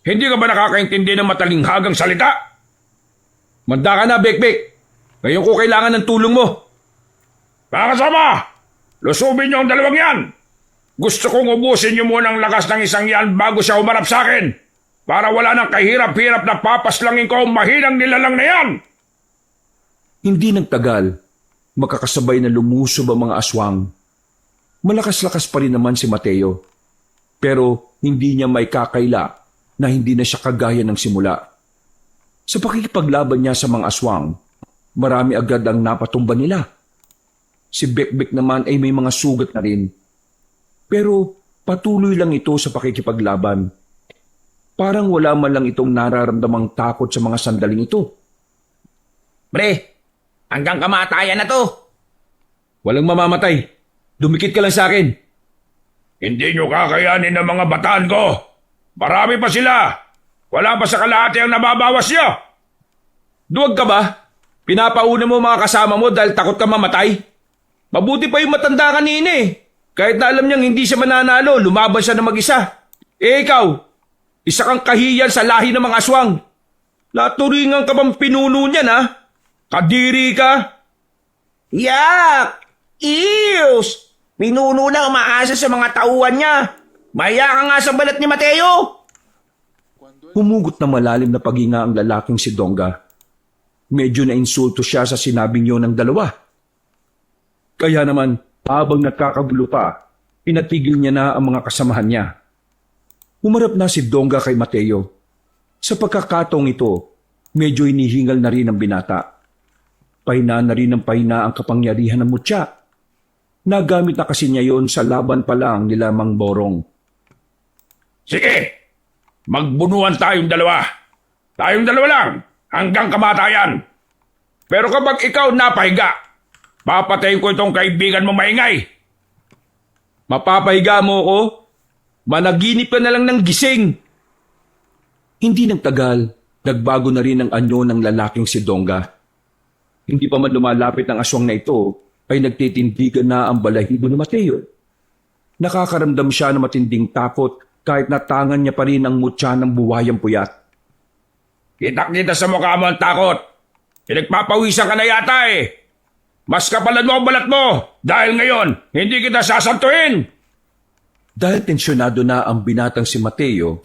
Speaker 3: Hindi ka ba nakakaintindi ng matalinghagang salita?
Speaker 4: Manda ka na, Bekbek. Ngayon ko kailangan ng tulong mo.
Speaker 3: Mga kasama, lusubin niyo ang dalawang yan. Gusto kong ubusin niyo muna ang lakas ng isang yan bago siya humarap sa akin. Para wala nang kahirap-hirap na papaslangin ko ang mahinang nilalang na yan.
Speaker 1: Hindi nagtagal, makakasabay na lumusob ang mga aswang. Malakas-lakas pa rin naman si Mateo, pero hindi niya may kakaila na hindi na siya kagaya ng simula. Sa pakikipaglaban niya sa mga aswang, marami agad ang napatumba nila. Si Bekbek naman ay may mga sugat na rin. Pero patuloy lang ito sa pakikipaglaban. Parang wala man lang itong nararamdamang takot sa mga sandaling ito.
Speaker 2: Pre, hanggang kamatayan na to.
Speaker 4: Walang mamamatay. Dumikit ka lang sa akin.
Speaker 3: Hindi niyo kakayanin ng mga bataan ko. Marami pa sila. Wala pa sa kalahati ang nababawas niyo.
Speaker 4: Duwag ka ba? Pinapauna mo mga kasama mo dahil takot ka mamatay? Mabuti pa yung matanda kanina eh. Kahit na alam niyang hindi siya mananalo, lumaban siya na mag-isa. Eh ikaw, isa kang kahiyan sa lahi ng mga aswang. Naturingan ka bang pinuno niyan ha? Kadiri ka?
Speaker 2: Yak! Ews! Pinuno lang umaasa sa mga tauhan niya. Maya ka nga sa balat ni Mateo.
Speaker 1: Humugot na malalim na paghinga ang lalaking si Donga. Medyo na-insulto siya sa sinabi niyo ng dalawa. Kaya naman, habang nagkakagulo pa, pinatigil niya na ang mga kasamahan niya. Humarap na si Donga kay Mateo. Sa pagkakataong ito, medyo inihingal na rin ang binata. Pahina na rin ng pahina ang kapangyarihan ng mutya. Nagamit na kasi niya yon sa laban pa lang nila Mang Borong.
Speaker 3: Sige, magbunuan tayong dalawa. Tayong dalawa lang, hanggang kamatayan. Pero kapag ikaw napahiga, papatayin ko itong kaibigan mo maingay.
Speaker 4: Mapapahiga mo ko? Managinip ka na lang ng gising.
Speaker 1: Hindi nagtagal, nagbago na rin ang anyo ng lalaking si Donga. Hindi pa man lumalapit ang aswang na ito, ay nagtitindigan na ang balahibo ni Mateo. Nakakaramdam siya ng matinding takot kahit natangan niya pa rin ang mutya ng buwayang puyat.
Speaker 3: Kita-kita sa mukha mo ang takot. Pinagpapawisan ka na yata eh. Mas kapalan mo ang balat mo dahil ngayon hindi kita sasantuhin.
Speaker 1: Dahil tensyonado na ang binatang si Mateo,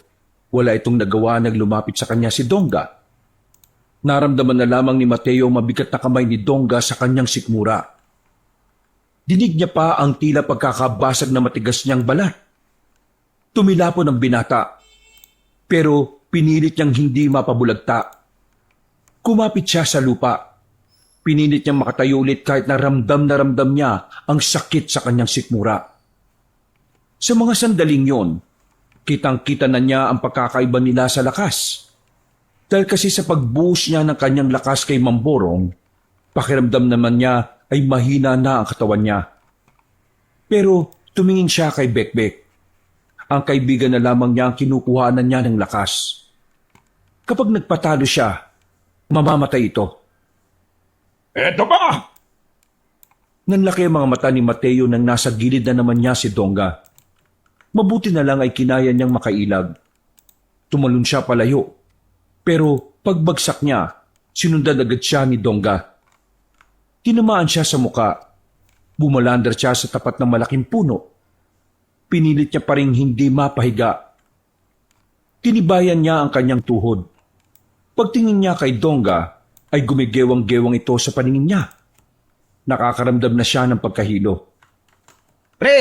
Speaker 1: wala itong nagawa na lumapit sa kanya si Donga. Naramdaman na lamang ni Mateo mabigat na kamay ni Donga sa kanyang sikmura. Dinig niya pa ang tila pagkakabasag na matigas niyang balat. Tumilapon ang binata, pero pinilit niyang hindi mapabulagta. Kumapit siya sa lupa. Pinilit niyang makatayo ulit kahit na ramdam niya ang sakit sa kanyang sikmura. Sa mga sandaling yon, kitang-kita na niya ang pagkakaiba nila sa lakas. Dahil kasi sa pagbuhos niya ng kanyang lakas kay Mamborong, pakiramdam naman niya ay mahina na ang katawan niya. Pero tumingin siya kay Bekbek. Ang kaibigan na lamang niya ang kinukuhanan niya ng lakas. Kapag nagpatalo siya, mamamatay ito.
Speaker 3: Eto ba?
Speaker 1: Nanlaki ang mga mata ni Mateo nang nasa gilid na naman niya si Donga. Mabuti na lang ay kinaya niyang makailag. Tumalon siya palayo. Pero pagbagsak niya, sinundan agad siya ni Donga. Tinamaan siya sa muka. Bumalandar siya sa tapat ng malaking puno. Pinilit niya pa rin hindi mapahiga. Tinibayan niya ang kanyang tuhod. Pagtingin niya kay Donga, ay gumigewang-gewang ito sa paningin niya. Nakakaramdam na siya ng pagkahilo.
Speaker 2: Pre,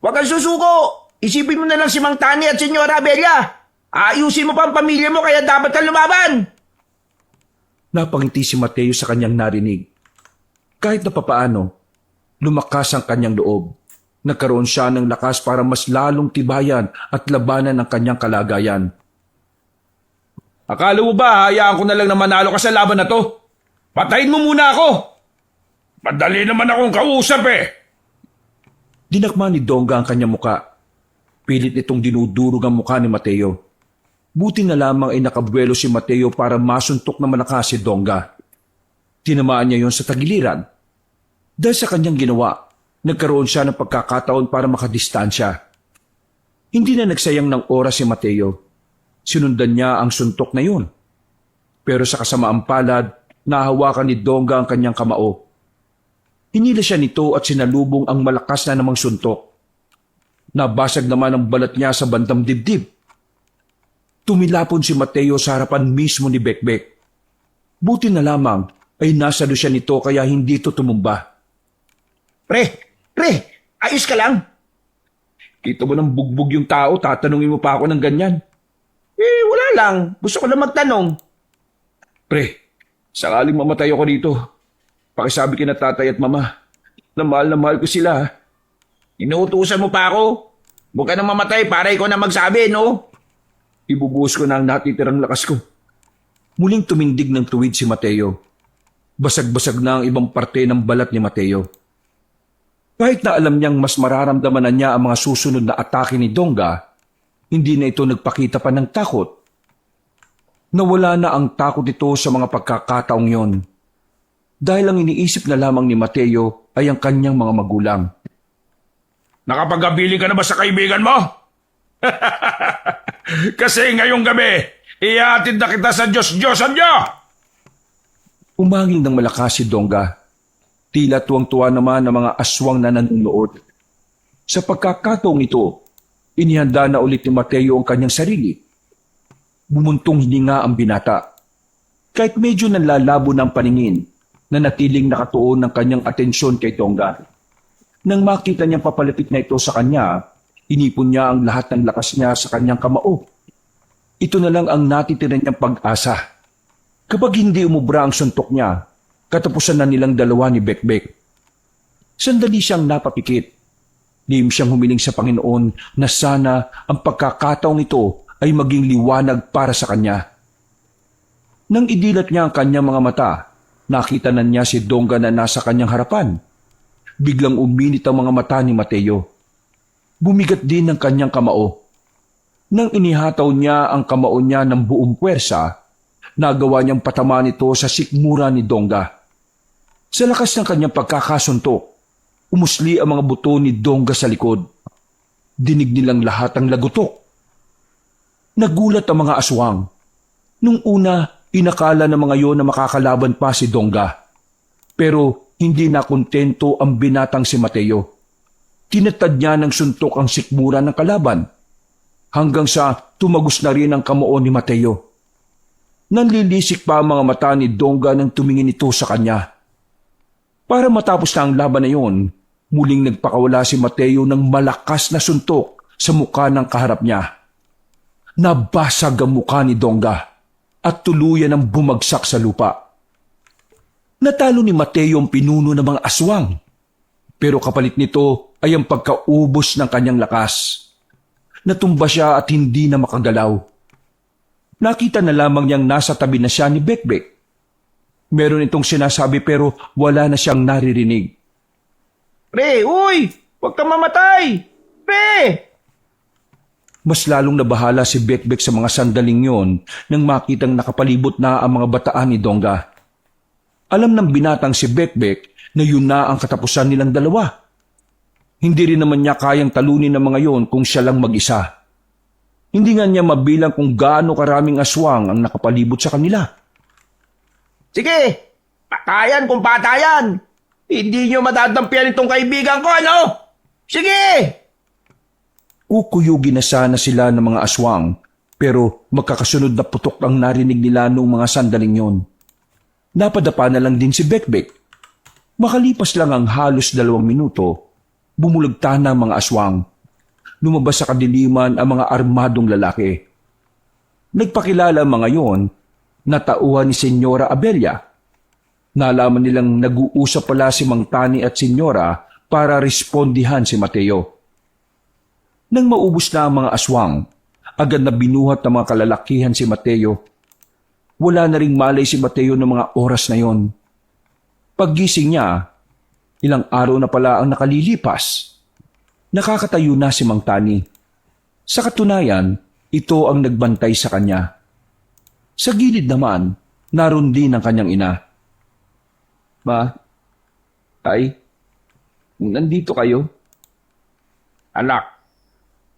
Speaker 2: huwag kang susuko. Isipin mo na lang si Mang Tani at Senyora Bella. Ayusin mo pa ang pamilya mo kaya dapat kang lumaban.
Speaker 1: Napangiti si Mateo sa kanyang narinig. Kahit na papaano, lumakas ang kanyang loob. Nagkaroon siya ng lakas para mas lalong tibayan at labanan ang kanyang kalagayan.
Speaker 4: Akala mo ba hayaan ko na lang na manalo ka sa laban na to? Patayin mo muna ako!
Speaker 3: Madali naman akong kausap eh.
Speaker 1: Dinakma ni Dongga ang kanyang muka. Pilit nitong dinudurog ang muka ni Mateo. Buti na lamang ay nakabuelo si Mateo para masuntok na malakas si Dongga. Tinamaan niya yon sa tagiliran. Dahil sa kanyang ginawa, nagkaroon siya ng pagkakataon para makadistansya. Hindi na nagsayang ng oras si Mateo. Sinundan niya ang suntok na yun. Pero sa kasamaang palad, nahawakan ni Dongga ang kanyang kamao. Hinila siya nito at sinalubong ang malakas na namang suntok. Nabasag naman ang balat niya sa bandang dibdib. Tumilapon si Mateo sa harapan mismo ni Bekbek. Buti na lamang ay nasalo siya nito kaya hindi ito tumumba.
Speaker 2: Pre, ayos ka lang?
Speaker 1: Kita mo ng bugbog yung tao, tatanungin mo pa ako ng ganyan.
Speaker 2: Wala lang. Gusto ko lang magtanong.
Speaker 1: Pre, sakaling mamatay ako dito, pakisabi kina tatay at mama na mahal ko sila. Ha?
Speaker 2: Inuutusan mo pa ako? Huwag ka nang mamatay para ikaw na magsabi, no?
Speaker 1: Ibubuhos ko na ang natitirang lakas ko. Muling tumindig ng tuwid si Mateo. Basag-basag na ang ibang parte ng balat ni Mateo. Kahit na alam niyang mas mararamdaman na niya ang mga susunod na atake ni Dongga, hindi na ito nagpakita pa ng takot. Nawala na ang takot ito sa mga pagkakataong yon. Dahil ang iniisip na lamang ni Mateo ay ang kanyang mga magulang.
Speaker 3: Nakapagabili ka na ba sa kaibigan mo? Kasi ngayong gabi, ihatid na kita sa Diyos-Diyosan niyo!
Speaker 1: Umangil ng malakas si Dongga. Tila tuwang-tuwa naman ang mga aswang na nanonood. Sa pagkakataong ito, inihanda na ulit ni Mateo ang kanyang sarili. Bumuntong hininga ang binata. Kahit medyo nanlalabo ng paningin, nanatiling nakatuon ng kanyang atensyon kay Dongga. Nang makita niyang papalapit na ito sa kanya, inipon niya ang lahat ng lakas niya sa kanyang kamao. Ito na lang ang natitira niyang pag-asa. Kapag hindi umubra ang suntok niya, katapusan na nilang dalawa ni Bekbek. Sandali siyang napapikit. Lihim siyang humiling sa Panginoon na sana ang pagkakataong ito ay maging liwanag para sa kanya. Nang idilat niya ang kanyang mga mata, nakita na niya si Dongga na nasa kanyang harapan. Biglang uminit ang mga mata ni Mateo. Bumigat din ang kanyang kamao. Nang inihataw niya ang kamao niya ng buong puwersa, nagawa niyang patamaan ito sa sikmura ni Dongga. Sa lakas ng kanyang pagkakasuntok, umusli ang mga buto ni Dongga sa likod. Dinig nilang lahat ang lagutok. Nagulat ang mga aswang. Nung una, inakala ng mga yon na makakalaban pa si Dongga. Pero hindi na kontento ang binatang si Mateo. Tinatad niya ng suntok ang sikmura ng kalaban. Hanggang sa tumagos na rin ang kamao ni Mateo. Nanlilisik pa ang mga mata ni Dongga nang tumingin ito sa kanya. Para matapos na ang laban na yon, muling nagpakawala si Mateo ng malakas na suntok sa mukha ng kaharap niya. Nabasag ang mukha ni Dongga at tuluyan ang bumagsak sa lupa. Natalo ni Mateo ang pinuno ng mga aswang, pero kapalit nito ay ang pagkaubos ng kanyang lakas. Natumba siya at hindi na makagalaw. Nakita na lamang niyang nasa tabi na siya ni Bekbek. Meron itong sinasabi pero wala na siyang naririnig.
Speaker 2: Pre, uy! Huwag kang mamatay! Pre!
Speaker 1: Mas lalong nabahala si Bekbek sa mga sandaling yon nang makitang nakapalibot na ang mga bataan ni Dongga. Alam ng binatang si Bekbek na yun na ang katapusan nilang dalawa. Hindi rin naman niya kayang talunin ng mga yon kung siya lang mag-isa. Hindi nga niya mabilang kung gaano karaming aswang ang nakapalibot sa kanila.
Speaker 2: Sige! Patayan kung patayan! Hindi niyo madadampian itong kaibigan ko, ano? Sige!
Speaker 1: Kukuyugin na sana sila ng mga aswang, pero magkakasunod na putok ang narinig nila noong mga sandaling yon. Napadapa na lang din si Bekbek. Makalipas lang ang halos 2 minuto, bumulagta na ang mga aswang. Lumabas sa kadiliman ang mga armadong lalaki. Nagpakilala ang mga yon na tauhan ni Senyora Abelia. Nalaman nilang nag-uusap pala si Mang Tani at Senyora para respondihan si Mateo. Nang maubos na ang mga aswang, agad na binuhat ng mga kalalakihan si Mateo. Wala na ring malay si Mateo ng mga oras na yon. Paggising niya, Ilang araw na pala ang nakalilipas. Nakakatayo na si Mang Tani. Sa katunayan, ito ang nagbantay sa kanya. Sa gilid naman, naroon din ang kanyang ina. Ma, ay, nandito kayo?
Speaker 3: Anak,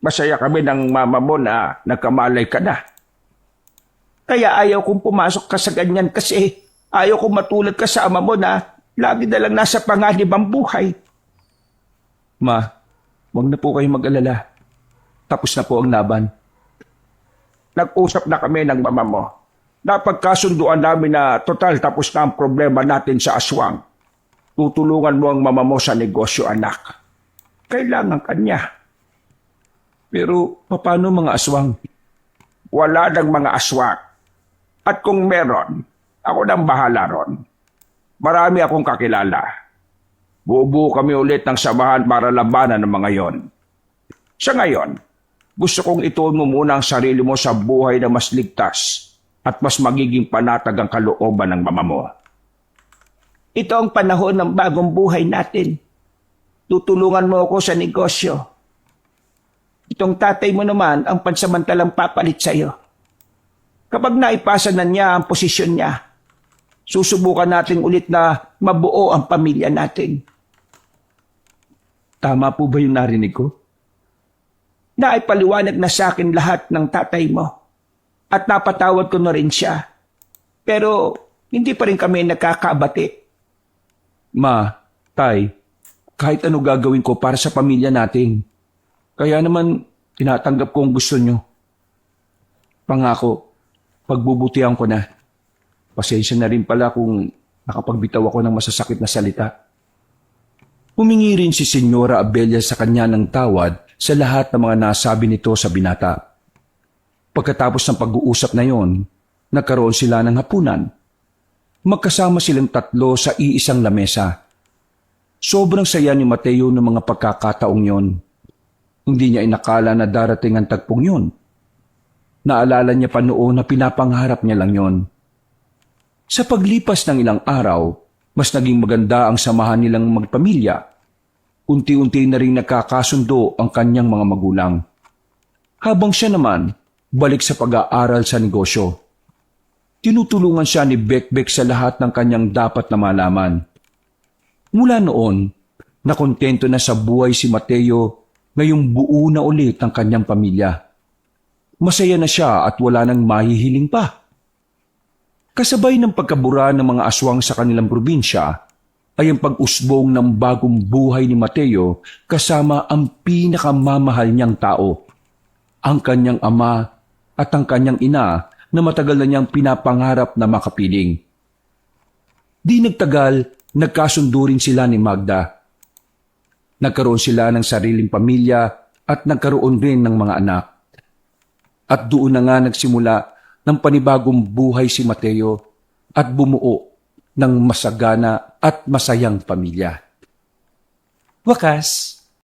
Speaker 3: masaya kami ng mama mo na nagkamalay ka na.
Speaker 2: Kaya ayaw kong pumasok ka sa ganyan kasi ayaw kong matulad ka sa ama mo na lagi na lang nasa panganib ang buhay.
Speaker 1: Ma, huwag na po kayong mag-alala. Tapos na po ang laban.
Speaker 3: Nag-usap na kami ng mama mo. Napagkasunduan namin na total tapos na ang problema natin sa aswang. Tutulungan mo ang mama mo sa negosyo, anak. Kailangan kanya.
Speaker 1: Pero paano mga aswang?
Speaker 3: Wala ng mga aswang. At kung meron, ako nang bahala ron. Marami akong kakilala. Bubuo kami ulit ng samahan para labanan ng mga yon. Sa ngayon, gusto kong ituon mo muna ang sarili mo sa buhay na mas ligtas at mas magiging panatag ang kalooban ng mama mo.
Speaker 2: Ito ang panahon ng bagong buhay natin. Tutulungan mo ako sa negosyo. Itong tatay mo naman ang pansamantalang papalit sa'yo. Kapag naipasa na niya ang posisyon niya, susubukan natin ulit na mabuo ang pamilya natin.
Speaker 1: Tama po ba yung narinig ko?
Speaker 2: Naipaliwanag na sa akin lahat ng tatay mo at napatawad ko na rin siya. Pero hindi pa rin kami nagkakabati.
Speaker 1: Ma, Tay, kahit ano gagawin ko para sa pamilya natin. Kaya naman, tinatanggap ko ang gusto nyo. Pangako, pagbubutihan ko na. Pasensya na rin pala kung nakapagbitaw ako ng masasakit na salita. Humingi rin si Senyora Abelia sa kanya ng tawad sa lahat ng mga nasabi nito sa binata. Pagkatapos ng pag-uusap na yon, nagkaroon sila ng hapunan. Magkasama silang tatlo sa iisang lamesa. Sobrang saya ni Mateo ng mga pagkakataong yon. Hindi niya inakala na darating ang tagpong yon. Naalala niya pa noon na pinapangarap niya lang yon. Sa paglipas ng ilang araw, mas naging maganda ang samahan nilang magpamilya. Unti-unti na rin nagkakasundo ang kanyang mga magulang. Habang siya naman, balik sa pag-aaral sa negosyo. Tinutulungan siya ni Bekbek sa lahat ng kanyang dapat na malaman. Mula noon, nakontento na sa buhay si Mateo ngayong buo na ulit ang kanyang pamilya. Masaya na siya at wala nang mahihiling pa. Kasabay ng pagkabura ng mga aswang sa kanilang probinsya, ay ang pag-usbong ng bagong buhay ni Mateo kasama ang pinakamamahal niyang tao, ang kanyang ama at ang kanyang ina na matagal na niyang pinapangarap na makapiling. Di nagtagal, nagkasundo rin sila ni Magda. Nagkaroon sila ng sariling pamilya at nagkaroon rin ng mga anak. At doon na nga nagsimula ng panibagong buhay si Mateo at bumuo ng masagana at masayang pamilya.
Speaker 5: Wakas,